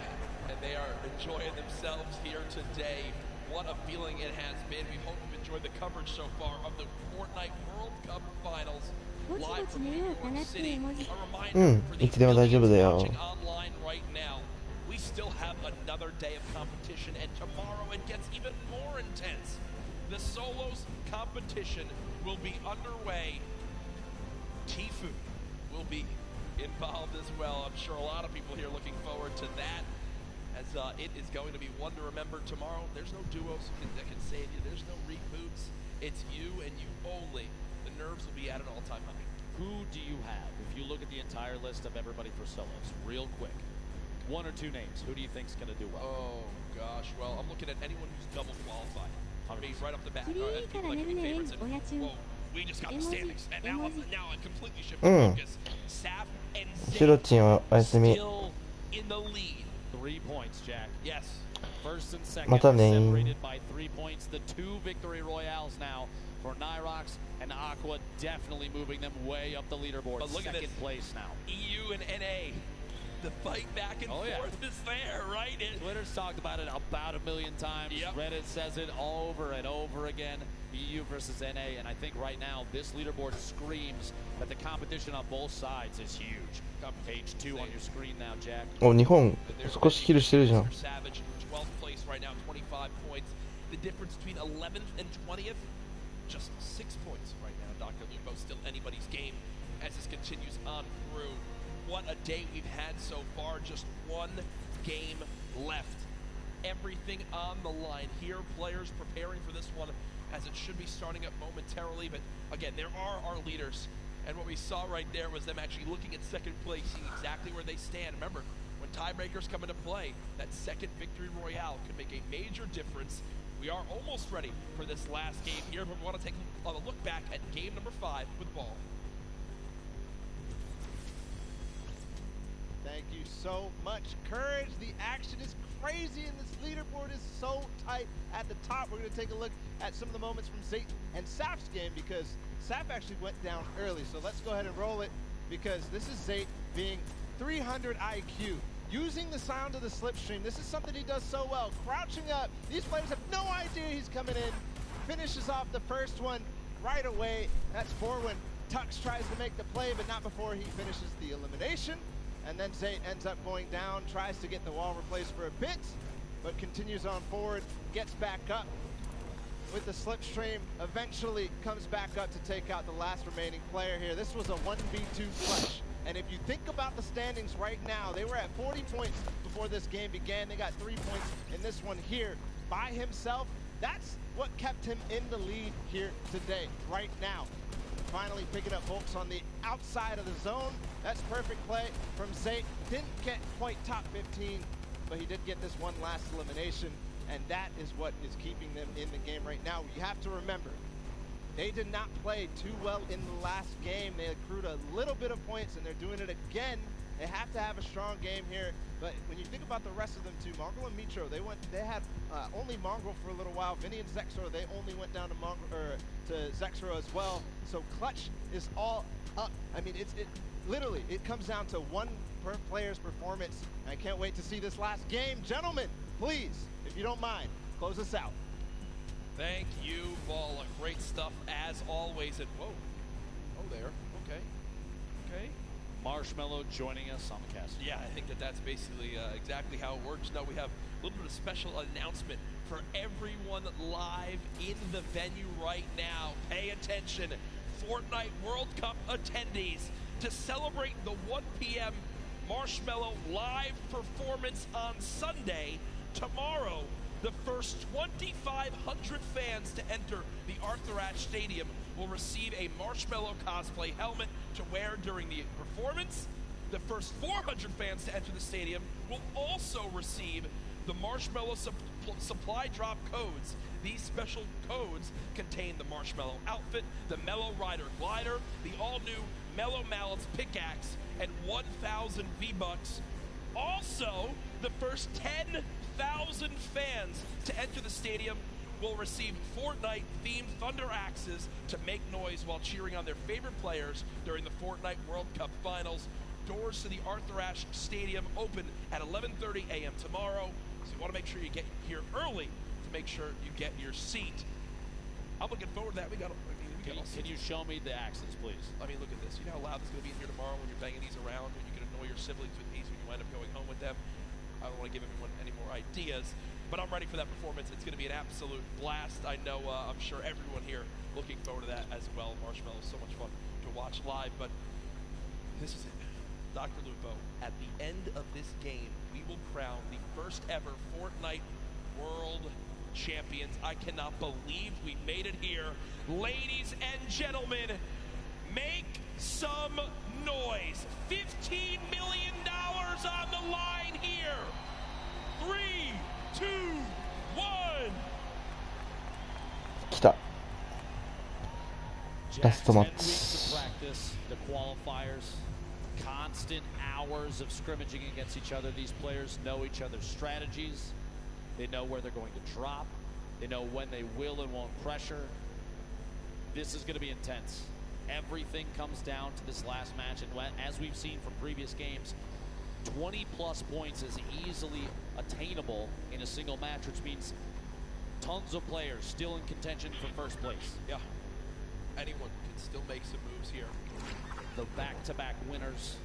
and they are enjoying themselves here today. What a feeling it has been. We hope you've enjoyed the coverage so far of the Fortnite World Cup Finals live from New York City. A reminder for the watching online right now, we still have another day of competition, and tomorrow it gets even more intense. The solos competition will be underway. Tifu will be involved as well. I'm sure a lot of people here looking forward to that, as it is going to be one to remember tomorrow. There's no duos that can save you. There's no reboots. It's you and you only. The nerves will be at an all-time high. Who do you have? If you look at the entire list of everybody for solos, real quick, one or two names, who do you think is going to do well? Oh, gosh. Well, I'm looking at anyone who's double qualified. I mean, right off the bat. People that can be favorites. And, whoa, we just got the standings. And now I completely shift the focus. Sap and Zay still in the lead. 3 points, Jack. Yes. First and second separated by 3 points. The 2 victory royales now for Nyrox and Aqua, definitely moving them way up the leaderboard. But look second at this. Place now. EU and NA. The fight back and forth is there, right? Twitter's talked about it about 1 million times. Yep. Reddit says it over and over again. EU versus NA, and I think right now this leaderboard screams that the competition on both sides is huge. Page 2 on your screen now, Jack. お、日本少しキルしてるじゃん。 Savage, 12th place right now, 25 points. The difference between 11th and 20th, just 6 points right now. Dr. Lupo still anybody's game as this continues on through. What a day we've had so far. Just one game left. Everything on the line here. Players preparing for this one as it should be starting up momentarily. But again, there are our leaders And what we saw right there was them actually looking at second place, seeing exactly where they stand. Remember, when tiebreakers come into play, that second victory royale could make a major difference. We are almost ready for this last game here, but we want to take a look back at game number 5 with Ball. Thank you so much, Courage. The action is crazy, and this leaderboard is so tight at the top. We're going to take a look at some of the moments from Zayt and Saf's game, because Saf actually went down early. So let's go ahead and roll it, because this is Zayt being 300 IQ. Using the sound of the slipstream. This is something he does so well. Crouching up. These players have no idea he's coming in. Finishes off the first one right away. That's 4 when Tux tries to make the play, but not before he finishes the elimination. And then Zayt ends up going down, tries to get the wall replaced for a bit, but continues on forward, gets back up with the slipstream, eventually comes back up to take out the last remaining player here. This was a 1v2 clutch. And if you think about the standings right now, they were at 40 points before this game began. They got 3 points in this one here by himself. That's what kept him in the lead here today, right now. Finally picking up folks on the outside of the zone. That's perfect play from Zayt. Didn't get quite top 15, but he did get this one last elimination, and that is what is keeping them in the game right now. You have to remember, they did not play too well in the last game. They accrued a little bit of points, and they're doing it again. They have to have a strong game here. But when you think about the rest of them too, Mongrel and Mitro, they had only Mongrel for a little while. Vinny and Zexro, they only went down to Zexro as well. So clutch is all up. I mean, it literally, it comes down to one per player's performance. I can't wait to see this last game. Gentlemen, please, if you don't mind, close us out. Thank you, Ball. Great stuff as always. And whoa, oh there, okay. Marshmallow joining us on the cast. Yeah, I think that's basically exactly how it works. Now we have a little bit of special announcement for everyone live in the venue right now. Pay attention, Fortnite World Cup attendees, to celebrate the 1 p.m. Marshmallow live performance on Sunday, tomorrow, the first 2,500 fans to enter the Arthur Ashe Stadium will receive a Marshmallow cosplay helmet to wear during the performance. The first 400 fans to enter the stadium will also receive the Marshmallow supply drop codes. These special codes contain the Marshmallow outfit, the Mellow Rider glider, the all-new Mellow Mallets pickaxe, and 1,000 V-Bucks. Also, the first 10,000 fans to enter the stadium will receive Fortnite-themed Thunder Axes to make noise while cheering on their favorite players during the Fortnite World Cup Finals. Doors to the Arthur Ashe Stadium open at 11:30 a.m. tomorrow, so you want to make sure you get here early to make sure you get your seat. I'm looking forward to that. Can you show me the axes, please? I mean, look at this. You know how loud it's going to be in here tomorrow when you're banging these around, when you can annoy your siblings with these when you wind up going home with them. I don't want to give everyone any more ideas, but I'm ready for that performance. It's going to be an absolute blast. I know, I'm sure everyone here looking forward to that as well. Marshmallow is so much fun to watch live, but this is it. Dr. Lupo, at the end of this game, we will crown the first ever Fortnite World Champions. I cannot believe we made it here. Ladies and gentlemen, make some noise. $15 million on the line here. 3, 2, 1. 来た。ラストマッ 10 weeks of practice, the qualifiers, constant hours of scrimmaging against each other. These players know each other's strategies. They know where they're going to drop. They know when they will and won't pressure. This is going to be intense. Everything comes down to this last match, and as we've seen from previous games, 20-plus points is easily attainable in a single match, which means tons of players still in contention for first place. Yeah, anyone can still make some moves here. The back-to-back winners,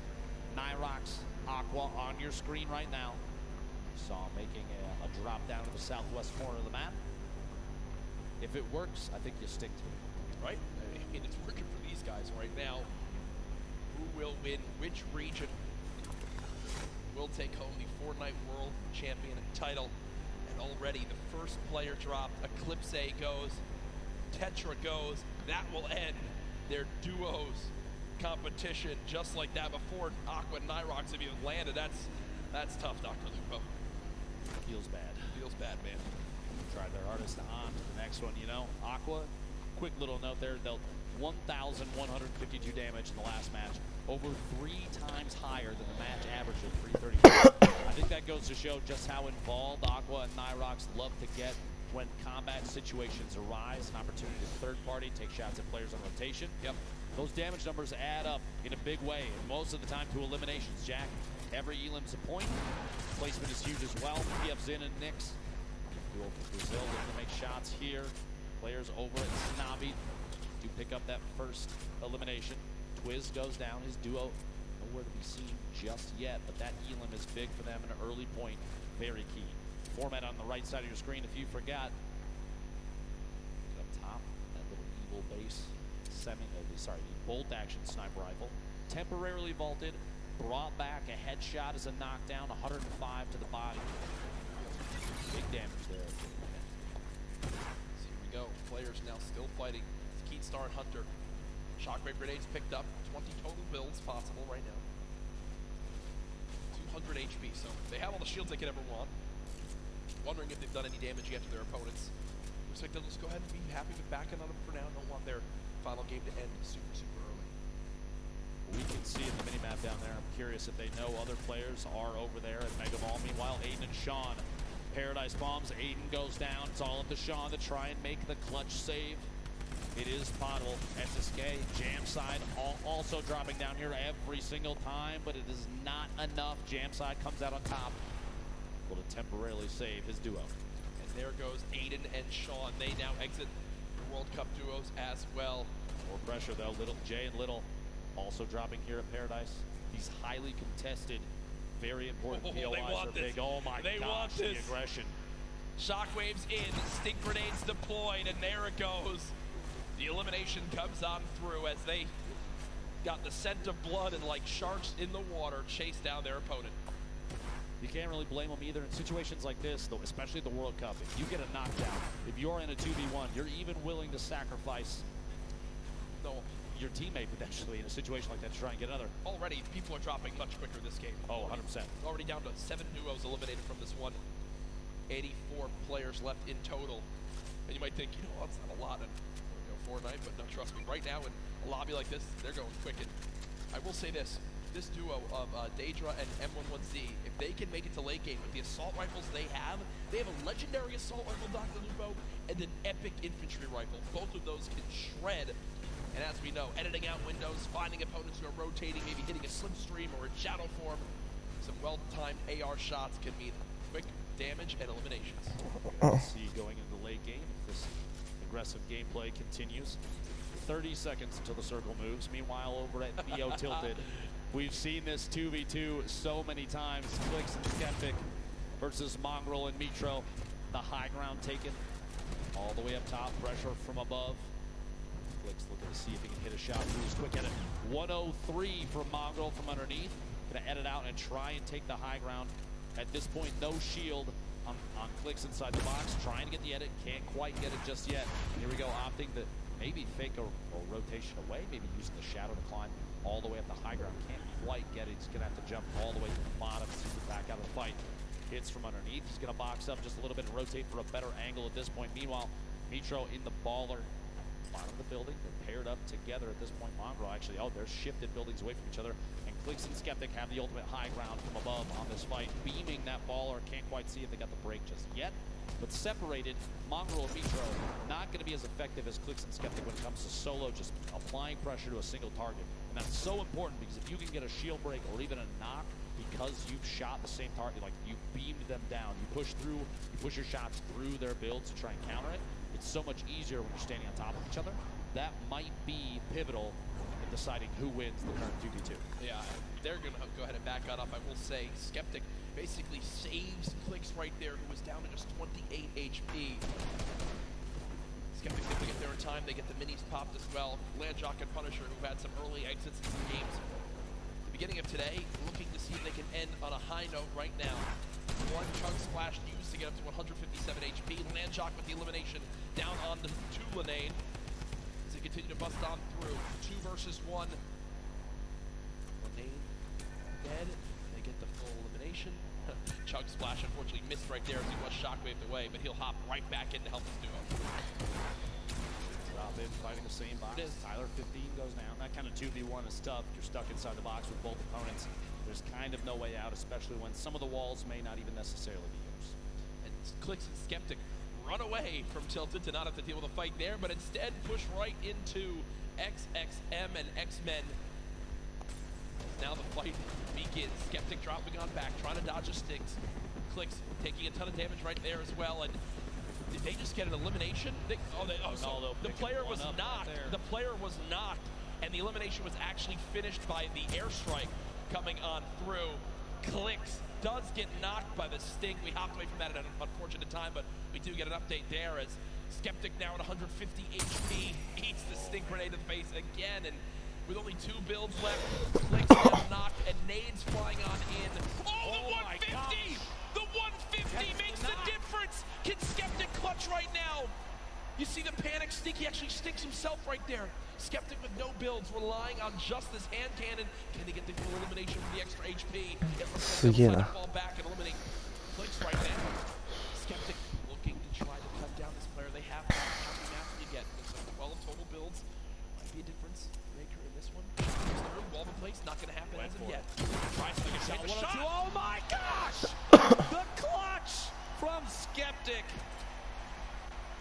Nyrox, Aqua, on your screen right now. Saw making a drop down to the southwest corner of the map. If it works, I think you stick to it. Right? I mean, it's working for these guys right now. Who will win which region will take home the Fortnite World Champion title? And already the first player dropped. Eclipse goes. Tetra goes. That will end their duos competition just like that before Aqua and Nyrox have even landed. That's tough, Dr. Lupo. Feels bad. Feels bad, man. Tried their hardest on to the next one. You know, Aqua, quick little note there, dealt 1,152 damage in the last match, over 3 times higher than the match average of 330. I think that goes to show just how involved Aqua and Nyrox love to get when combat situations arise, an opportunity to third party, take shots at players on rotation. Yep. Those damage numbers add up in a big way, and most of the time to eliminations, Jack. Every elim's a point. Placement is huge as well. PF Zin and Nyx. Duel for Brazil looking to make shots here. Players over at Snobby to pick up that first elimination. Twiz goes down. His duo nowhere to be seen just yet, but that elim is big for them, an early point, very key. Format on the right side of your screen, if you forgot. Up top, that little evil base, bolt action sniper rifle. Temporarily vaulted, brought back a headshot as a knockdown, 105 to the body. Big damage there. So here we go. Players now still fighting. Keatstar and Hunter. Shockwave grenades picked up. 20 total builds possible right now. 200 HP, so they have all the shields they could ever want. Wondering if they've done any damage yet to their opponents. Looks like they'll just go ahead and be happy with backing on them for now. Don't want their final game to end super, super early. We can see in the minimap down there. I'm curious if they know other players are over there at Mega Ball. Meanwhile, Aiden and Sean. Paradise bombs. Aiden goes down. It's all up to Sean to try and make the clutch save. It is Pottle. SSK, Jam side, also dropping down here every single time, but it is not enough. Jam side comes out on top. Able to temporarily save his duo. And there goes Aiden and Sean. They now exit the World Cup duos as well. More pressure though. Little Jay and Little also dropping here at Paradise. These highly contested, very important POIs are big. Oh my gosh, the aggression. Shockwaves in, stink grenades deployed, and there it goes. The elimination comes on through as they got the scent of blood and like sharks in the water chase down their opponent. You can't really blame them either in situations like this, though, especially the World Cup. If you get a knockdown, if you're in a 2v1, you're even willing to sacrifice your teammate potentially in a situation like that to try and get another. Already, people are dropping much quicker this game. Oh, 100%. Already down to 7 duos eliminated from this one. 84 players left in total. And you might think, you know, that's not a lot in Fortnite, but no, trust me, right now in a lobby like this, they're going quick. And I will say this duo of Daedra and M11Z, if they can make it to late game with the assault rifles they have a legendary assault rifle, Dr. Lupo, and an epic infantry rifle. Both of those can shred. And as we know, editing out windows, finding opponents who are rotating, maybe hitting a slipstream or a shadow form, some well-timed AR shots can mean quick damage and eliminations. See going into the late game, if this aggressive gameplay continues. 30 seconds until the circle moves. Meanwhile, over at BO Tilted, we've seen this 2v2 so many times. Clicks and Skeptic versus Mongrel and Mitro. The high ground taken all the way up top. Pressure from above. Clicks looking to see if he can hit a shot. Who's quick at it. 103 from Mongrel from underneath. Gonna edit out and try and take the high ground. At this point, no shield on Clicks inside the box. Trying to get the edit. Can't quite get it just yet. Here we go, opting to maybe fake a rotation away. Maybe using the shadow to climb all the way up the high ground. Can't quite get it. He's gonna have to jump all the way to the bottom to get back out of the fight. Hits from underneath. He's gonna box up just a little bit and rotate for a better angle at this point. Meanwhile, Mitro in the baller. Bottom of the building. They're paired up together at this point. Mongrel actually, they're shifted buildings away from each other. And Clicks and Skeptic have the ultimate high ground from above on this fight. Beaming that baller. Can't quite see if they got the break just yet. But separated, Mongrel and Mitro not going to be as effective as Clicks and Skeptic when it comes to solo, just applying pressure to a single target. And that's so important because if you can get a shield break or even a knock because you've shot the same target, like you beamed them down, you push your shots through their builds to try and counter it. It's so much easier when you're standing on top of each other. That might be pivotal in deciding who wins the current 2v2. Yeah, they're going to go ahead and back that up. I will say Skeptic basically saves Clicks right there, who was down to just 28 HP. Skeptic able to get there in time. They get the minis popped as well. Landjock and Punisher, who had some early exits in some games. At the beginning of today, looking to see if they can end on a high note right now. One chunk splash used to get up to 157 HP. Landjock with the elimination down on the Tulanane as they continue to bust on through. 2 versus 1. nade. Dead. They get the full elimination. Chug Splash unfortunately missed right there as he was shockwaved away, but he'll hop right back in to help his duo. Drop in, fighting the same box. Tyler 15 goes down. That kind of 2v1 is tough. You're stuck inside the box with both opponents. There's kind of no way out, especially when some of the walls may not even necessarily be yours. And Clicks and Skeptic run away from Tilted to not have to deal with a fight there, but instead push right into XXM and X-Men. Now the fight begins. Skeptic dropping on back, trying to dodge the sticks. Clicks taking a ton of damage right there as well. And did they just get an elimination? The player was knocked. The player was knocked, and the elimination was actually finished by the airstrike coming on through. Clicks does get knocked by the sting. We hopped away from that at an unfortunate time, but we do get an update there as Skeptic now at 150 HP eats the sting grenade to the face again, and with only 2 builds left, Clicks get knocked and nades flying on in. Oh, the 150! The 150 makes the difference! Can Skeptic clutch right now? You see the panic stink, he actually stinks himself right there. Skeptic with no builds, relying on just this hand cannon. Can they get the full elimination with the extra HP? It looks like they'll fall back and eliminate Clicks right now. Skeptic looking to try to cut down this player. They have how many maps do you get? Looks like 12 total builds. Might be a difference maker in this one. Third wall in place, not gonna happen as of yet. Tries to get a shot. Oh my gosh! The clutch from Skeptic.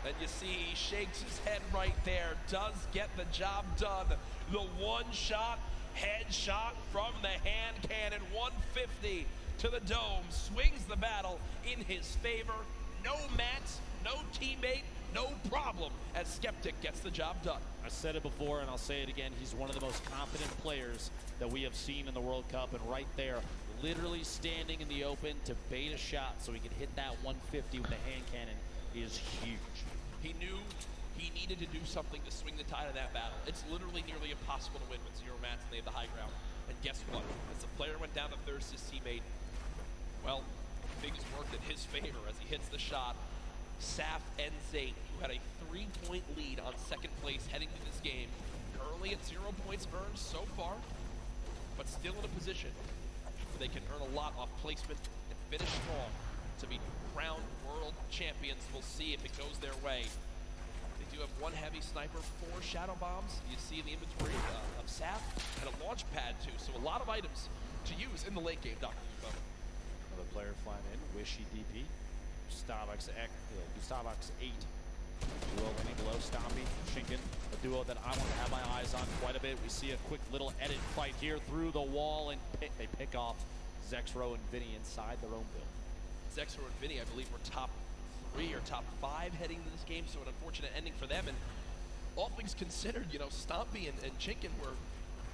And you see he shakes his head right there, does get the job done. The one-shot headshot from the hand cannon, 150 to the dome, swings the battle in his favor. No mats, no teammate, no problem as Skeptic gets the job done. I said it before and I'll say it again, he's one of the most confident players that we have seen in the World Cup, and right there, literally standing in the open to bait a shot so he could hit that 150 with the hand cannon is huge. He knew he needed to do something to swing the tide of that battle. It's literally nearly impossible to win with 0 mats and they have the high ground. And guess what? As the player went down to thirst his teammate, well, things worked in his favor as he hits the shot. Saf and Zate, who had a 3-point lead on second place heading to this game, currently at 0 points earned so far, but still in a position where they can earn a lot off placement and finish strong to be crowned world champions. We'll see if it goes their way. They do have 1 heavy sniper, 4 shadow bombs. You see in the inventory of Saf, and a launch pad too. So a lot of items to use in the late game, Dr. Lupo. Another player flying in, Wishy DP. Gustavux 8. Duo running below Stompy, Shinken, a duo that I want to have my eyes on quite a bit. We see a quick little edit fight here through the wall, and they pick off Zexro and Vinny inside their own build. Zexro and Vinny, I believe, were top 3 or top 5 heading into this game, so an unfortunate ending for them. And all things considered, you know, Stompy and Chinkin were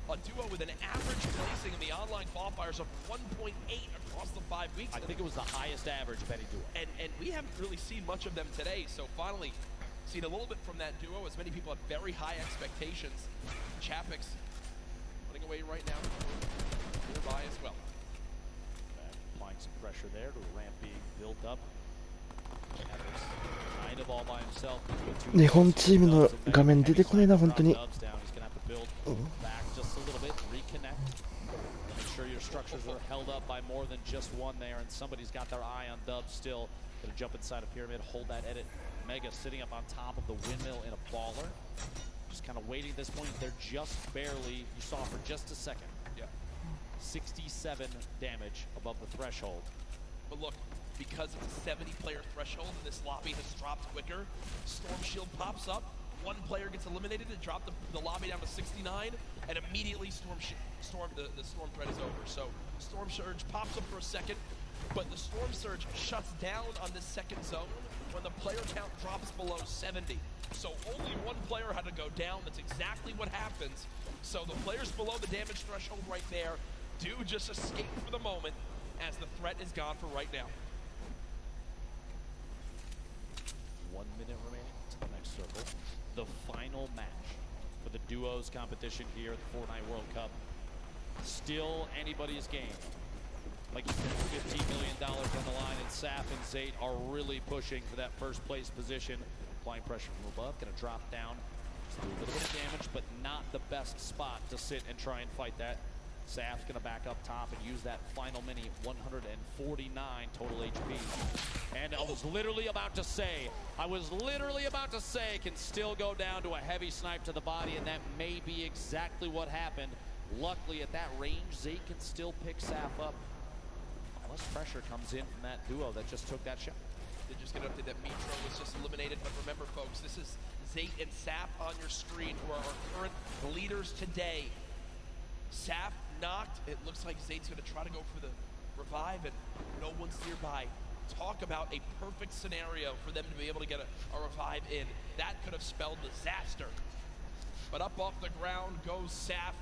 a duo with an average placing in the online qualifiers of 1.8 across the 5 weeks. I think it was the highest average of any duo. And we haven't really seen much of them today, so finally seen a little bit from that duo, as many people have very high expectations. Chapix running away right now, nearby as well. Applying some pressure there to a ramp being built up. Kind of all by himself. 日本チームの画面出てこねえな本当に。Back just a little bit, reconnect. Make sure your structures are held up by more than just one there, and somebody's got their eye on Dub still. Gonna jump inside a pyramid, hold that edit. Mega sitting up on top of the windmill in a baller. Just kind of waiting at this point. They're just barely, you saw for just a second. Yeah. 67 damage above the threshold. But look, because of the 70-player threshold, this lobby has dropped quicker. Storm Shield pops up. 1 player gets eliminated to drop the lobby down to 69, and immediately the Storm threat is over. So Storm Surge pops up for a second, but the Storm Surge shuts down on this second zone when the player count drops below 70. So only 1 player had to go down. That's exactly what happens. So the players below the damage threshold right there do just escape for the moment, as the threat is gone for right now. 1 minute remaining to the next circle. The final match for the duos competition here at the Fortnite World Cup. Still anybody's game. Like you said, $15 million on the line, and Saf and Zate are really pushing for that first place position. Applying pressure from above, gonna drop down. Just do a little bit of damage, but not the best spot to sit and try and fight that. Saf's going to back up top and use that final mini, 149 total HP. And I was literally about to say, can still go down to a heavy snipe to the body, and that may be exactly what happened. Luckily, at that range, Zate can still pick Saf up. Less pressure comes in from that duo that just took that shot. They just get updated that Mitro was just eliminated, but remember, folks, this is Zate and Saf on your screen, who are our current leaders today. Saf knocked. It looks like Zate's going to try to go for the revive, and no one's nearby. Talk about a perfect scenario for them to be able to get a revive in. That could have spelled disaster. But up off the ground goes Saf,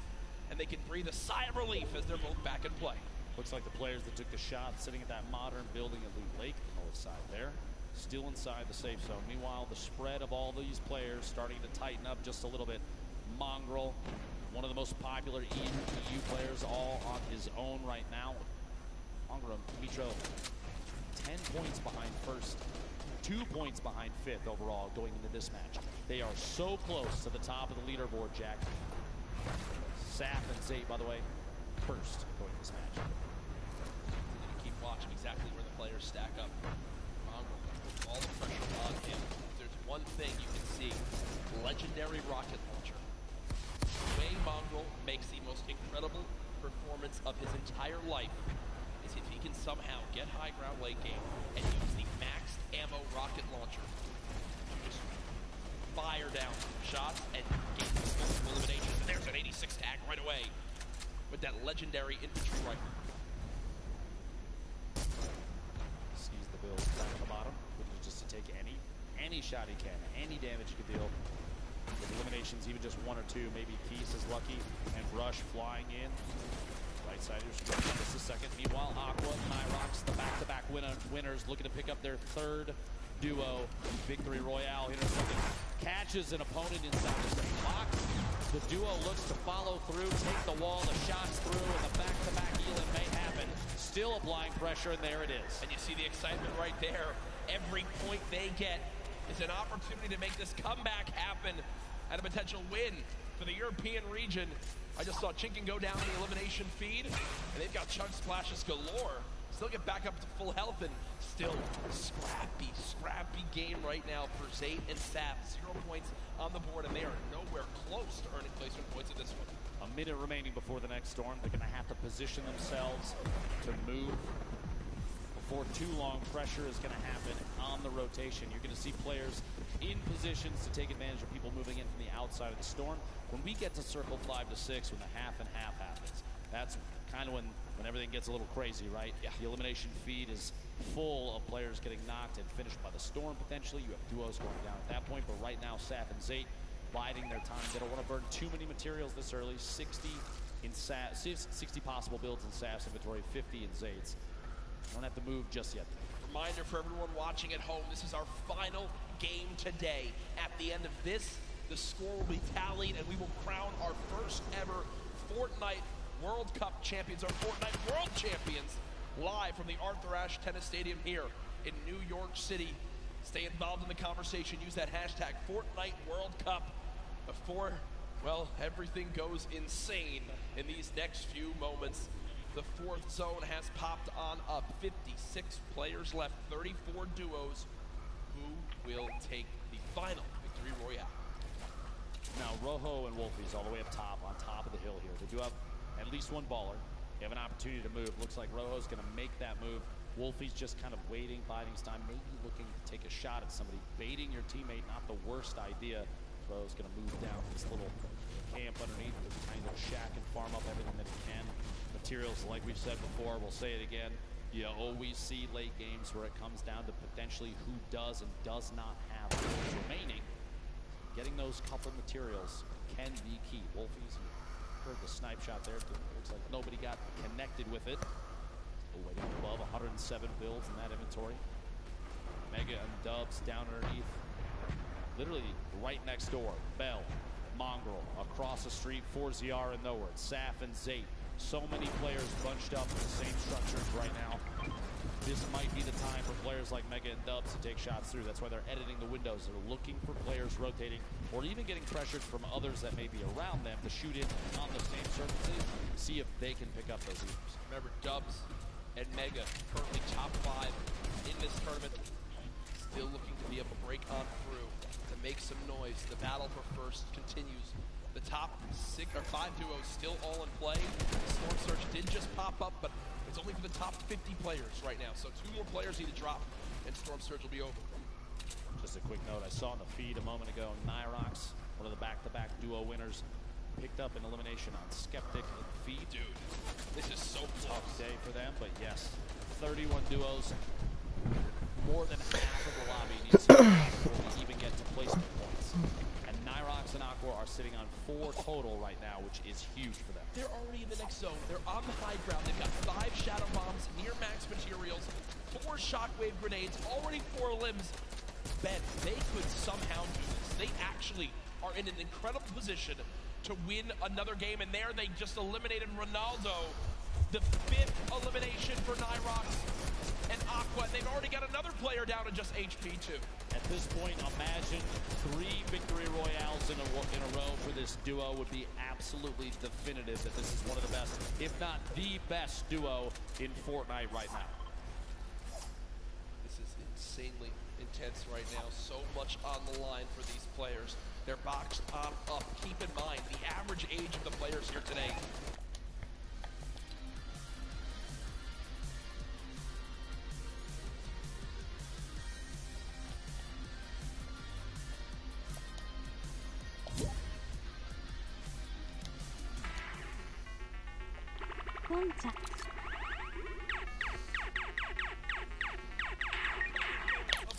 and they can breathe a sigh of relief as they're both back in play. Looks like the players that took the shot sitting at that modern building at Loot Lake, the north side there, still inside the safe zone. Meanwhile, the spread of all these players starting to tighten up just a little bit. Mongrel, one of the most popular EU players, all on his own right now. Mongrel, Mitro, 10 points behind first, 2 points behind fifth overall going into this match. They are so close to the top of the leaderboard, Jack. Saf and Zate, by the way, first going to this match. Keep watching exactly where the players stack up. Mongrel, all the pressure on him. There's one thing you can see: legendary rocket launcher. The way Mongrel makes the most incredible performance of his entire life is if he can somehow get high ground late game and use the maxed ammo rocket launcher to just fire down shots and get multiple eliminations. And there's an 86 tag right away with that legendary infantry rifle. Sees the build down at the bottom, looking just to take any shot he can, any damage he can deal. With eliminations, even just 1 or 2, maybe Keys is lucky, and Rush flying in. Right siders just a second. Meanwhile, Aqua and Nyrox, the back-to-back winners, looking to pick up their third duo victory royale. Intercepting, catches an opponent inside the same box. The duo looks to follow through, take the wall, the shots through, and the back-to-back Elin may happen. Still applying pressure, and there it is. And you see the excitement right there. Every point they get is an opportunity to make this comeback happen and a potential win for the European region. I just saw Chinken go down the elimination feed, and they've got chunk splashes galore. Still get back up to full health, and still scrappy game right now for Zate and Saf. 0 points on the board, and they are nowhere close to earning placement points in this one. A minute remaining before the next storm. They're going to have to position themselves to move before too long. Pressure is going to happen on the rotation. You're going to see players in positions to take advantage of people moving in from the outside of the storm. When we get to circle 5 to 6, when the half and half happens, that's kind of when everything gets a little crazy, right? Yeah. The elimination feed is full of players getting knocked and finished by the storm potentially. You have duos going down at that point, but right now Saf and Zate biding their time. They don't want to burn too many materials this early. 60 possible builds in Saf's inventory, 50 in Zate's. Don't have to move just yet. Reminder for everyone watching at home, this is our final game today. At the end of this, the score will be tallied, and we will crown our first ever Fortnite World Cup champions, our Fortnite World Champions, live from the Arthur Ashe Tennis Stadium here in New York City. Stay involved in the conversation. Use that hashtag Fortnite World Cup before, well, everything goes insane in these next few moments. The fourth zone has popped on up. 56 players left, 34 duos. Who will take the final victory royale? Now, Rojo and Wolfies all the way up top, on top of the hill here. They do have at least one baller. They have an opportunity to move. Looks like Rojo's going to make that move. Wolfie's just kind of waiting, biding his time, maybe looking to take a shot at somebody. Baiting your teammate, not the worst idea. Rojo's going to move down this little camp underneath, this tiny little shack, and farm up everything that he can. Materials, like we've said before, we'll say it again. You always see late games where it comes down to potentially who does and does not have those remaining. Getting those couple materials can be key. Wolfies, you heard the snipe shot there. Looks like nobody got connected with it. Waiting above 107 builds in that inventory. Mega and Dubs down underneath. Literally right next door. Bell, Mongrel, across the street, 4ZR and nowhere. Saf and Zate. So many players bunched up in the same structures right now. this might be the time for players like Mega and Dubs to take shots through. That's why they're editing the windows. They're looking for players rotating or even getting pressured from others that may be around them to shoot in on the same surfaces, see if they can pick up those eiters. Remember, Dubs and Mega currently top 5 in this tournament. Still looking to be able to break on through, to make some noise. The battle for first continues. The top 5 duos still all in play. Storm Surge did just pop up, but it's only for the top 50 players right now. So 2 more players need to drop, and Storm Surge will be over. Just a quick note, I saw in the feed a moment ago, Nyrox, one of the back-to-back duo winners, picked up an elimination on Skeptic and Feed. Dude, this is so tough day for them, but yes, 31 duos. More than half of the lobby needs to even get to placement points. And Nyrox and Aqua are sitting on 4 total right now, which is huge for them. They're already in the next zone. They're on the high ground. They've got 5 shadow bombs, near max materials, 4 shockwave grenades, already 4 limbs. Ben, they could somehow do this. They actually are in an incredible position to win another game, and there they just eliminated Ronaldo. The 5th elimination for Nyrox and Aqua. They've already got another player down to just HP too. At this point, imagine 3 victory royales in a row for this duo would be absolutely definitive that this is one of the best, if not the best duo in Fortnite right now. This is insanely intense right now. So much on the line for these players. They're boxed on up. Keep in mind the average age of the players here today.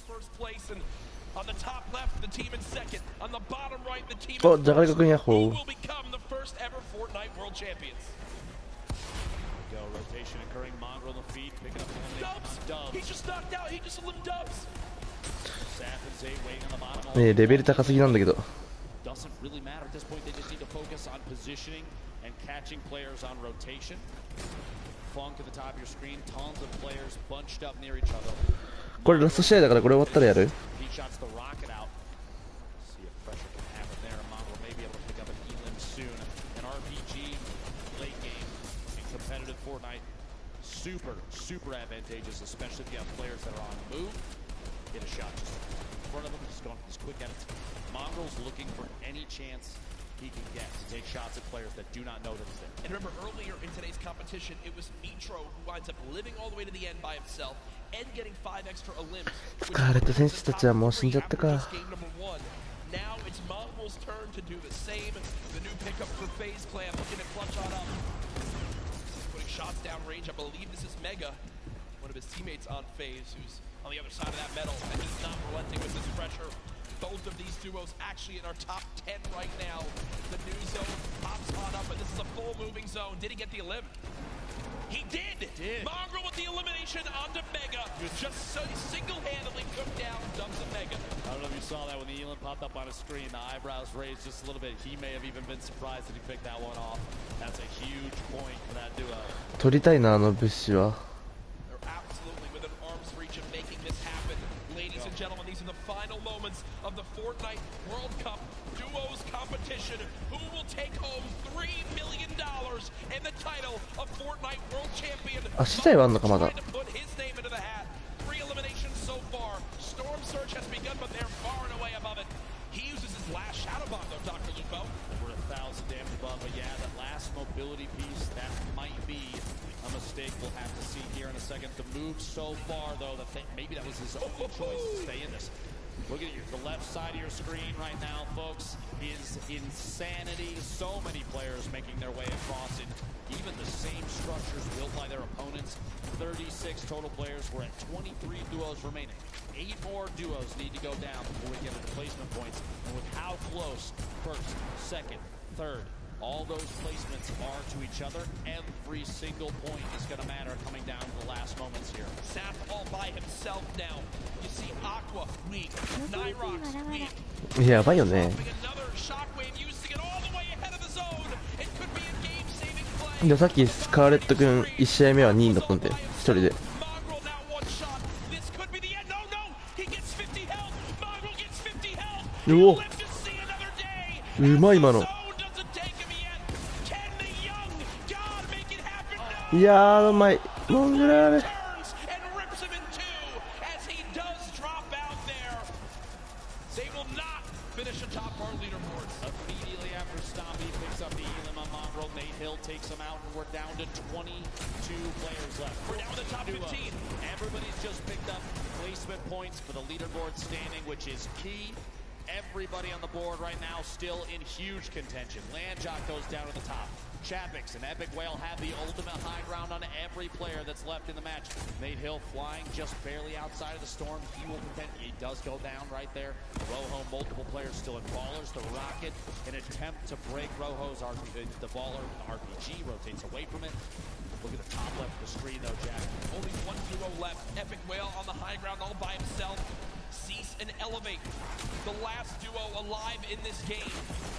First place, and on the top left, the team in second. On the bottom right, the team in first. Who will become the first ever Fortnite World Champions? Go rotation occurring. Mongrel in the feed, picking up the Dubs. Dubs. He just knocked out. He just eliminated Dubs. Saf and Zay waiting on the bottom. ねえレベル高すぎなんだけど。 Doesn't really matter at this point. They just need to focus on positioning and catching players on rotation. Funk at the top of your screen. Tons of players bunched up near each other. これラスト試合だからこれ終わったらやる？ He shots the rocket out. See if pressure can happen there. Mongrel may be able to pick up an elim soon. An RPG late game in competitive Fortnite. Super advantageous, especially if you have players that are on the move. Get a shot just in front of them, just going for this quick edits. Mongrel's looking for any chance he can get to take shots at players that do not know that he's there. And remember, earlier in today's competition, it was Mitro who winds up living all the way to the end by himself and getting 5 extra limbs. スカーレット選手たちはもう死んじゃったか。 Now it's Mongrel's turn to do the same. The new pickup for FaZe Clan looking to clutch on up. He's putting shots down range. I believe this is Mega, one of his teammates on FaZe, who's on the other side of that metal, and he's not relenting with this pressure. Both of these duos actually in our top 10 right now. The new zone pops on up, and this is a full moving zone. Did he get the elim? He did! Mongrel with the elimination onto Mega. Just so single-handedly took down Dubs and Mega. I don't know if you saw that when the elim popped up on his screen. The eyebrows raised just a little bit. He may have even been surprised that he picked that one off. That's a huge point for that duo. 取りたいなあの物資は。 They're absolutely within arm's reach of making this happen. Ladies and gentlemen, these are the final moments of the Fortnite World Cup Duos competition. Who will take home $3 million and the title of Fortnite World Champion? あ、試合はあんのかまだ。 To put his name into the hat. 3 eliminations so far. Storm Surge has begun, but they're far and away above it. He uses his last shadow bomb though, Dr. Lupo. Over 1,000 damage above, but yeah, that last mobility piece, that might be a mistake we'll have to see here in a second. The move so far, though, that maybe that was his only choice to stay in this. Look at the left side of your screen right now, folks, is insanity. So many players making their way across it. Even the same structures built by their opponents. 36 total players. We're at 23 duos remaining. 8 more duos need to go down before we get into placement points. And with how close first, second, third, all those placements are to each other, every single point is going to matter coming down to the last moments here. Saf all by himself now. You see Aqua weak, Nyrox weak. やばいよね。 Another shockwave using it all the way ahead of the zone. It could be a game-saving play. でさっきスカーレット君1試合目は2位だったんで1人で。end. No, no, he gets 50 health. Mongrel gets 50 health. うお Live to see another day. うまい今の Zone doesn't take him yet. Can the young god make it happen? いやーうまいモングラーレ And rips him in two as he does drop out there. They will not finish atop our leaderboards. Immediately after Stompy picks up the Elam on Mongrel, Nate Hill takes him out, and we're down to 22 players left. We're down to the top 15. Everybody's just picked up placement points for the leaderboard standing, which is key. Everybody on the board right now still in huge contention. Landjock goes down to the top. Chapix and Epic Whale have the ultimate high ground on every player that's left in the match. Nate Hill flying just barely outside of the storm. He will contend. He does go down right there. Rojo, multiple players still in Ballers. The Rocket, an attempt to break Rojo's the Baller. RPG rotates away from it. Look at the top left of the screen though, Jack. Only one duo left. Epic Whale on the high ground all by himself. Cease and Elevate, the last duo alive in this game,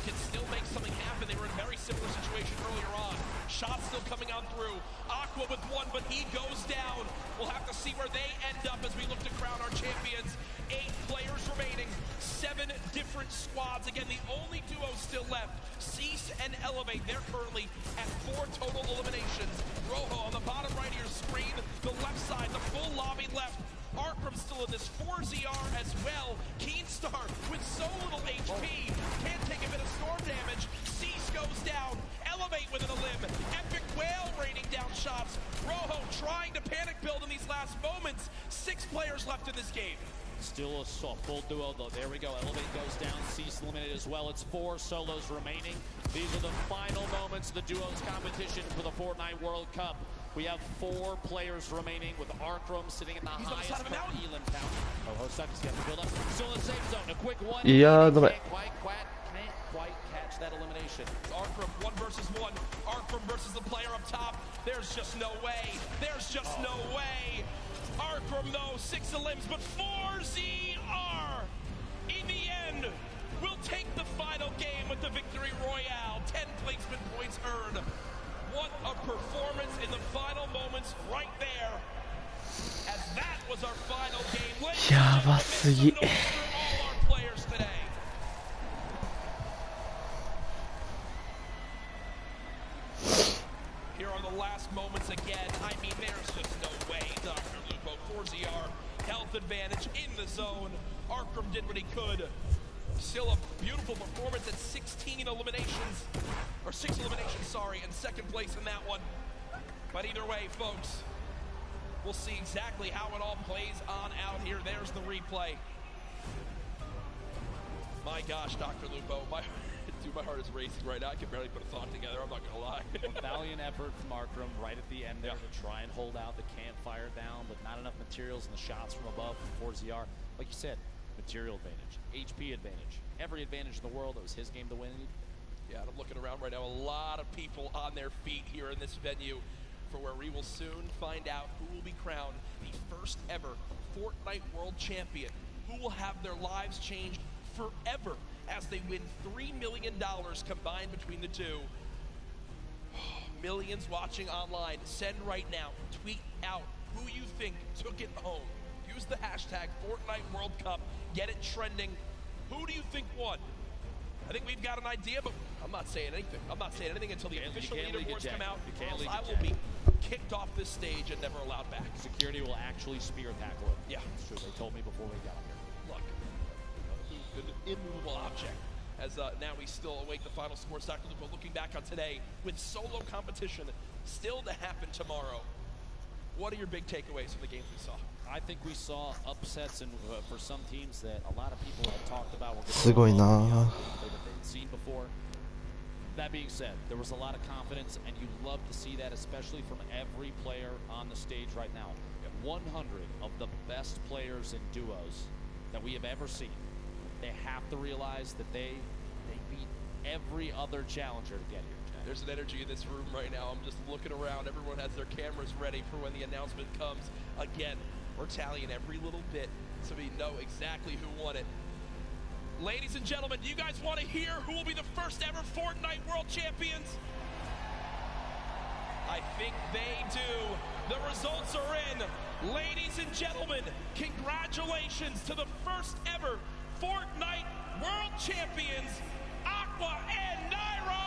can still make something happen. They were in a very similar situation earlier on. Shots still coming out through. Aqua with one, but he goes down. We'll have to see where they end up as we look to crown our champions. 8 players remaining, 7 different squads. Again, the only duo still left, Cease and Elevate. They're currently at 4 total eliminations. Rojo on the bottom right of your screen, the left side, the full lobby left. Arkram still in this 4ZR as well. Keenstar with so little HP. Can't take a bit of storm damage. Cease goes down. Elevate within a limb. Epic Whale raining down shots. Rojo trying to panic build in these last moments. 6 players left in this game. Still a full duo though. There we go. Elevate goes down. Cease eliminated as well. It's 4 solos remaining. These are the final moments of the duos competition for the Fortnite World Cup. We have 4 players remaining with Arkram sitting in the highest part of Elam Town. Oh, Hosucks gets the build up. Still in the safe zone. A quick one. Yeah, can't quite catch that elimination. Arkram 1 versus 1. Arkram versus the player up top. There's just no way. There's just no way. Arkram though, 6 limbs, but 4ZR in the end will take the final game with the victory royale. 10 placement points earned. What a performance in the final moments right there. As that was our final game. Yeah, all our players today. Here are the last moments again. I mean, there's just no way. Dr. Lupo, 4ZR, health advantage in the zone. Arkram did what he could. Still a beautiful performance at 16 eliminations, or 6 eliminations, sorry, and second place in that one. But either way, folks, we'll see exactly how it all plays on out here. There's the replay. My gosh, Dr. Lupo, my heart is racing right now. I can barely put a thought together, I'm not gonna lie. A valiant effort from Arkram right at the end there to try and hold out the campfire down, but not enough materials and the shots from above from 4ZR. Like you said, material advantage, HP advantage, every advantage in the world. It was his game to win. Yeah, and I'm looking around right now, a lot of people on their feet here in this venue for where we will soon find out who will be crowned the first ever Fortnite World Champion, who will have their lives changed forever as they win $3 million combined between the two. Millions watching online, send right now, tweet out who you think took it home. Use the hashtag Fortnite World Cup, get it trending. Who do you think won? I think we've got an idea, but I'm not saying anything. I'm not saying anything until the official leaderboards come out, or else I will be kicked off this stage and never allowed back. Security will actually spear tackle him. Yeah. It's true. They told me before we got here. Look, an immovable object. As now we still await the final scores. Dr. Lupo looking back on today with solo competition still to happen tomorrow. What are your big takeaways from the games we saw? I think we saw upsets and for some teams that a lot of people have talked about. They've seen before. That being said, there was a lot of confidence, and you love to see that, especially from every player on the stage right now. 100 of the best players in duos that we have ever seen. They have to realize that they beat every other challenger to get here. There's an energy in this room right now. I'm just looking around. Everyone has their cameras ready for when the announcement comes. Again, we're tallying every little bit so we know exactly who won it. Ladies and gentlemen, do you guys want to hear who will be the first ever Fortnite World Champions? I think they do. The results are in. Ladies and gentlemen, congratulations to the first ever Fortnite World Champions, Aqua and Nyrox!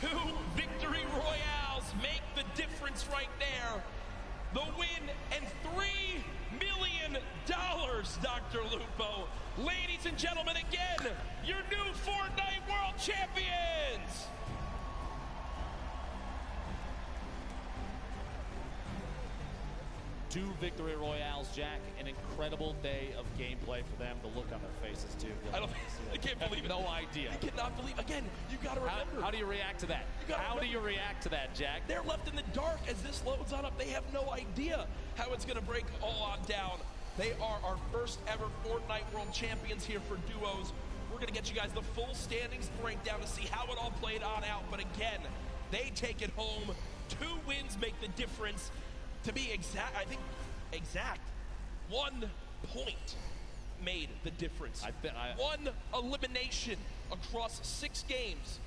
Two victory royales make the difference right there. The win and $3 million, Dr. Lupo. Ladies and gentlemen, again, your new Fortnite World Champions! Two victory royales, Jack. An incredible day of gameplay for them. The look on their faces, too. I can't believe it. No idea. I cannot believe. Again, you got to remember. How do you react to that? How do you react to that, Jack? They're left in the dark as this loads on up. They have no idea how it's going to break all on down. They are our first ever Fortnite World Champions here for duos. We're going to get you guys the full standings breakdown to see how it all played on out. But again, they take it home. 2 wins make the difference. To be exact, I think exact, 1 point made the difference. One elimination across 6 games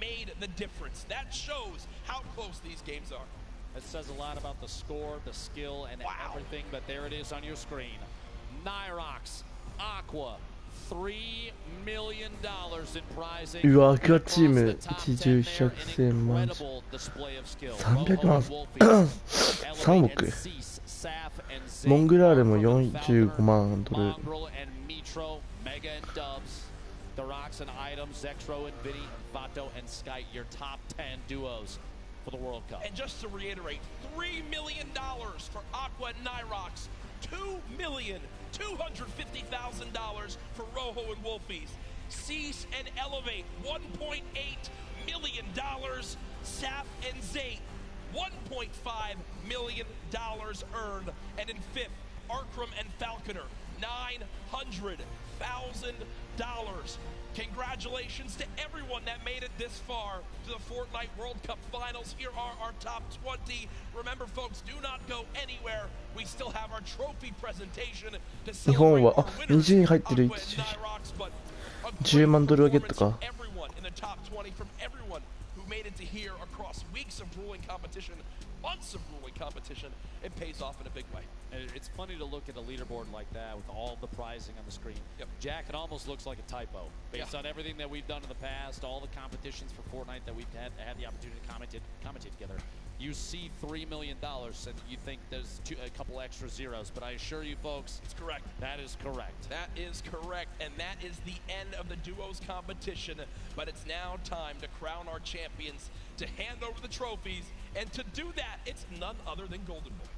made the difference. That shows how close these games are. It says a lot about the score, the skill, and everything, but there it is on your screen. Nyrox, Aqua, $3 million in prizing. うわ、赤チーム一重百戦万300万3億モングラーレも45万ドル The Rocks and Items, Zexro and Vinny, Vato and Sky, your top 10 duos for the World Cup. And just to reiterate, $3 million for Aqua and Nyrox, $2,250,000 for Rojo and Wolfies. Cease and Elevate, $1.8 million. Saf and Zate, $1.5 million earned. And in 5th, Arkram and Falconer, $900,000. Congratulations to everyone that made it this far to the Fortnite World Cup Finals. Here are our top 20. Remember, folks, do not go anywhere. We still have our trophy presentation to celebrate our winners, Nyrox, but $10万ドルはゲットか everyone in the top 20 from everyone who made it to here across weeks of grueling competition, months of grueling competition. It pays off in a big way. And it's funny to look at a leaderboard like that with all the prizing on the screen. Jack, it almost looks like a typo based on everything that we've done in the past, all the competitions for Fortnite that we've had the opportunity to commentate together. You see $3 million and you think there's a couple extra zeros, but I assure you folks, it's correct. That is correct. That is correct, and that is the end of the duos competition. But it's now time to crown our champions, to hand over the trophies, and to do that, it's none other than Golden Boy.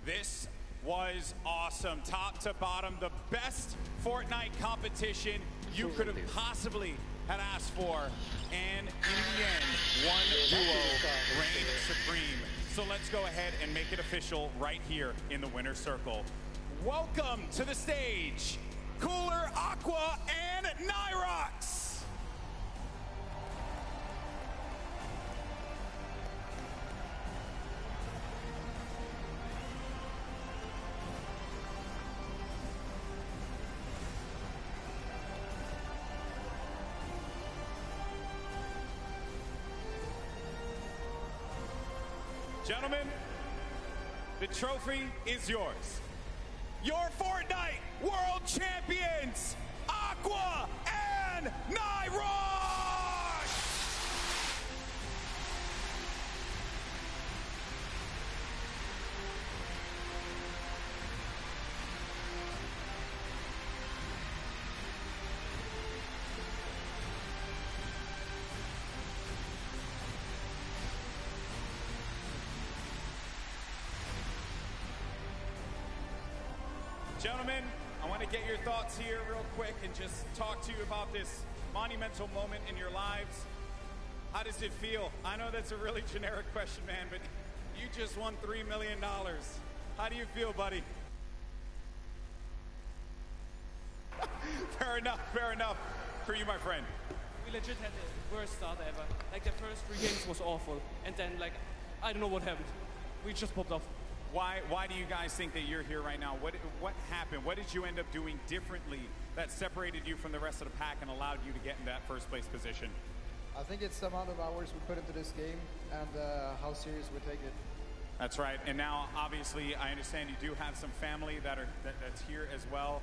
This was awesome, top to bottom, the best Fortnite competition you could have possibly had asked for, and in the end, one duo reigned supreme. So let's go ahead and make it official right here in the winner's circle. Welcome to the stage, Cooler, Aqua, and Nyrox. Gentlemen, the trophy is yours. Your Fortnite World Champions, Aqua and Nyrox! Gentlemen, I want to get your thoughts here real quick and just talk to you about this monumental moment in your lives. How does it feel? I know that's a really generic question, man, but you just won $3 million. How do you feel, buddy? Fair enough for you, my friend. We legit had the worst start ever. Like, the first 3 games was awful, and then, like, I don't know what happened. We just popped off. Why do you guys think that you're here right now? What happened? What did you end up doing differently that separated you from the rest of the pack and allowed you to get in that first place position? I think it's the amount of hours we put into this game and how serious we take it. That's right. And now, obviously, I understand you do have some family that's here as well.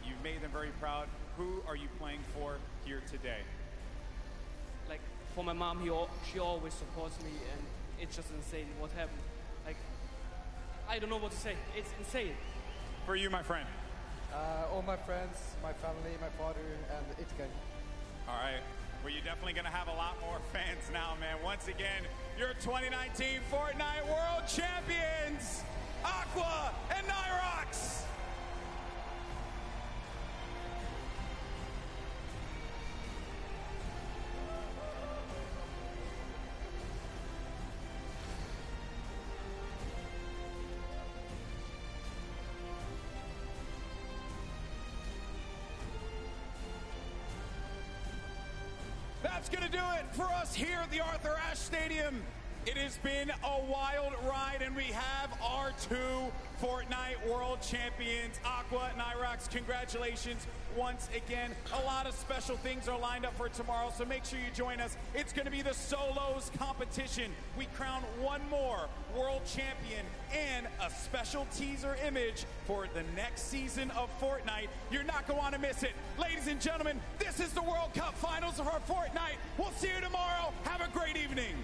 You've made them very proud. Who are you playing for here today? Like, for my mom, she always supports me, and it's just insane what happened. Like, I don't know what to say. It's insane. For you, my friend? All my friends, my family, my father, and Itken. All right. Well, you're definitely going to have a lot more fans now, man. Once again, your 2019 Fortnite World Champions, Aqua and Nyrox. That's going to do it for us here at the Arthur Ashe Stadium. It has been a wild ride, and we have our two Fortnite World Champions, Aqua and Nyrox. Congratulations once again. A lot of special things are lined up for tomorrow, so make sure you join us. It's going to be the solos competition. We crown one more world champion and a special teaser image for the next season of Fortnite. You're not going to want to miss it. Ladies and gentlemen, this is the World Cup Finals of our Fortnite. We'll see you tomorrow. Have a great evening.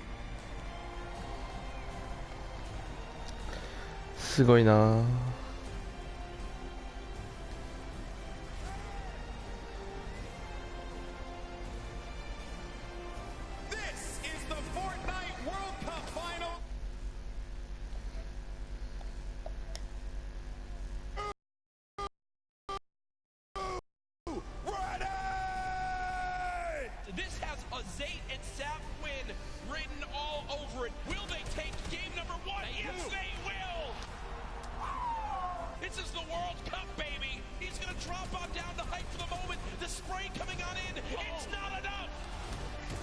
すごいな。This has a Zate and Sap win written all over it. Will they take game number one? Yes, they will! This is the World Cup, baby! He's gonna drop on down the height for the moment. The spray coming on in. It's not enough!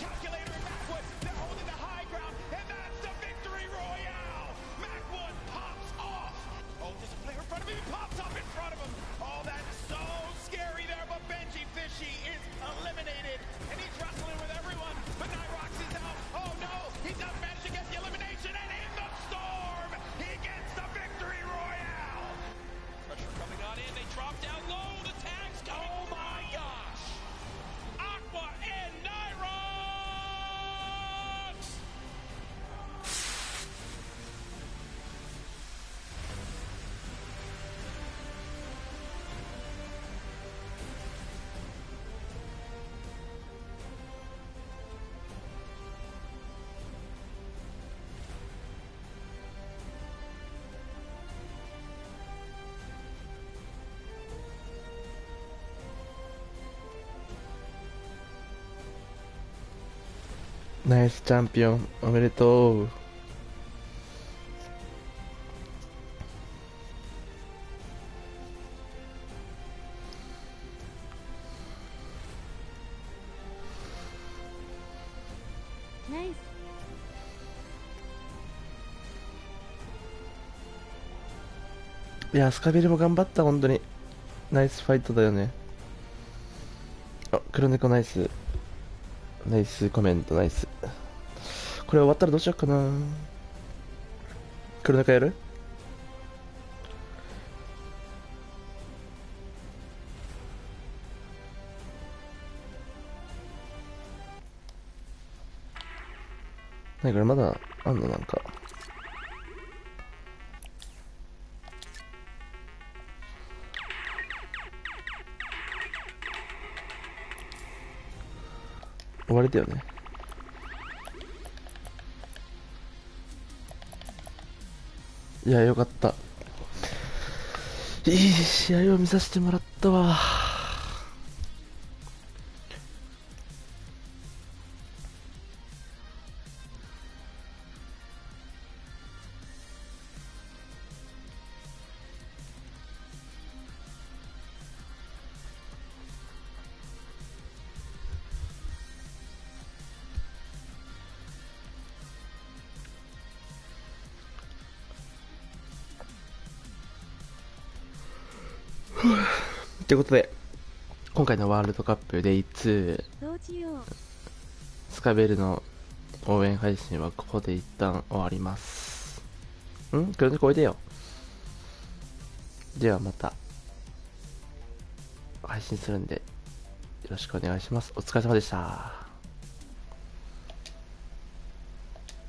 Calculator and Macwood, they're holding the high ground, and that's the victory royale! Macwood pops off! Oh, there's a player in front of him. He pops up in front of him. Oh, that's so scary there, but Benji Fishy is eliminated. And he's wrestling with everyone, but Nyrox is out. Oh no, he does manage to get the elimination, and in the storm, he gets the victory royale. Pressure coming on in, they drop down low, the tag's coming. Oh my gosh! Aqua and Nyrox!ナイスチャンピオンおめでとう。ナイス。いやスカビルも頑張った。本当にナイスファイトだよね。あ、黒猫ナイスナイスコメントナイス。これ終わったらどうしようかな。黒猫やる？何これまだあんのなんか。終わりだよね。いやよかった。いい試合を見させてもらったわ。ということで、今回のワールドカップデイ2スカベルの応援配信はここで一旦終わります。黒猫おいでよ。ではまた配信するんでよろしくお願いします。お疲れ様でした。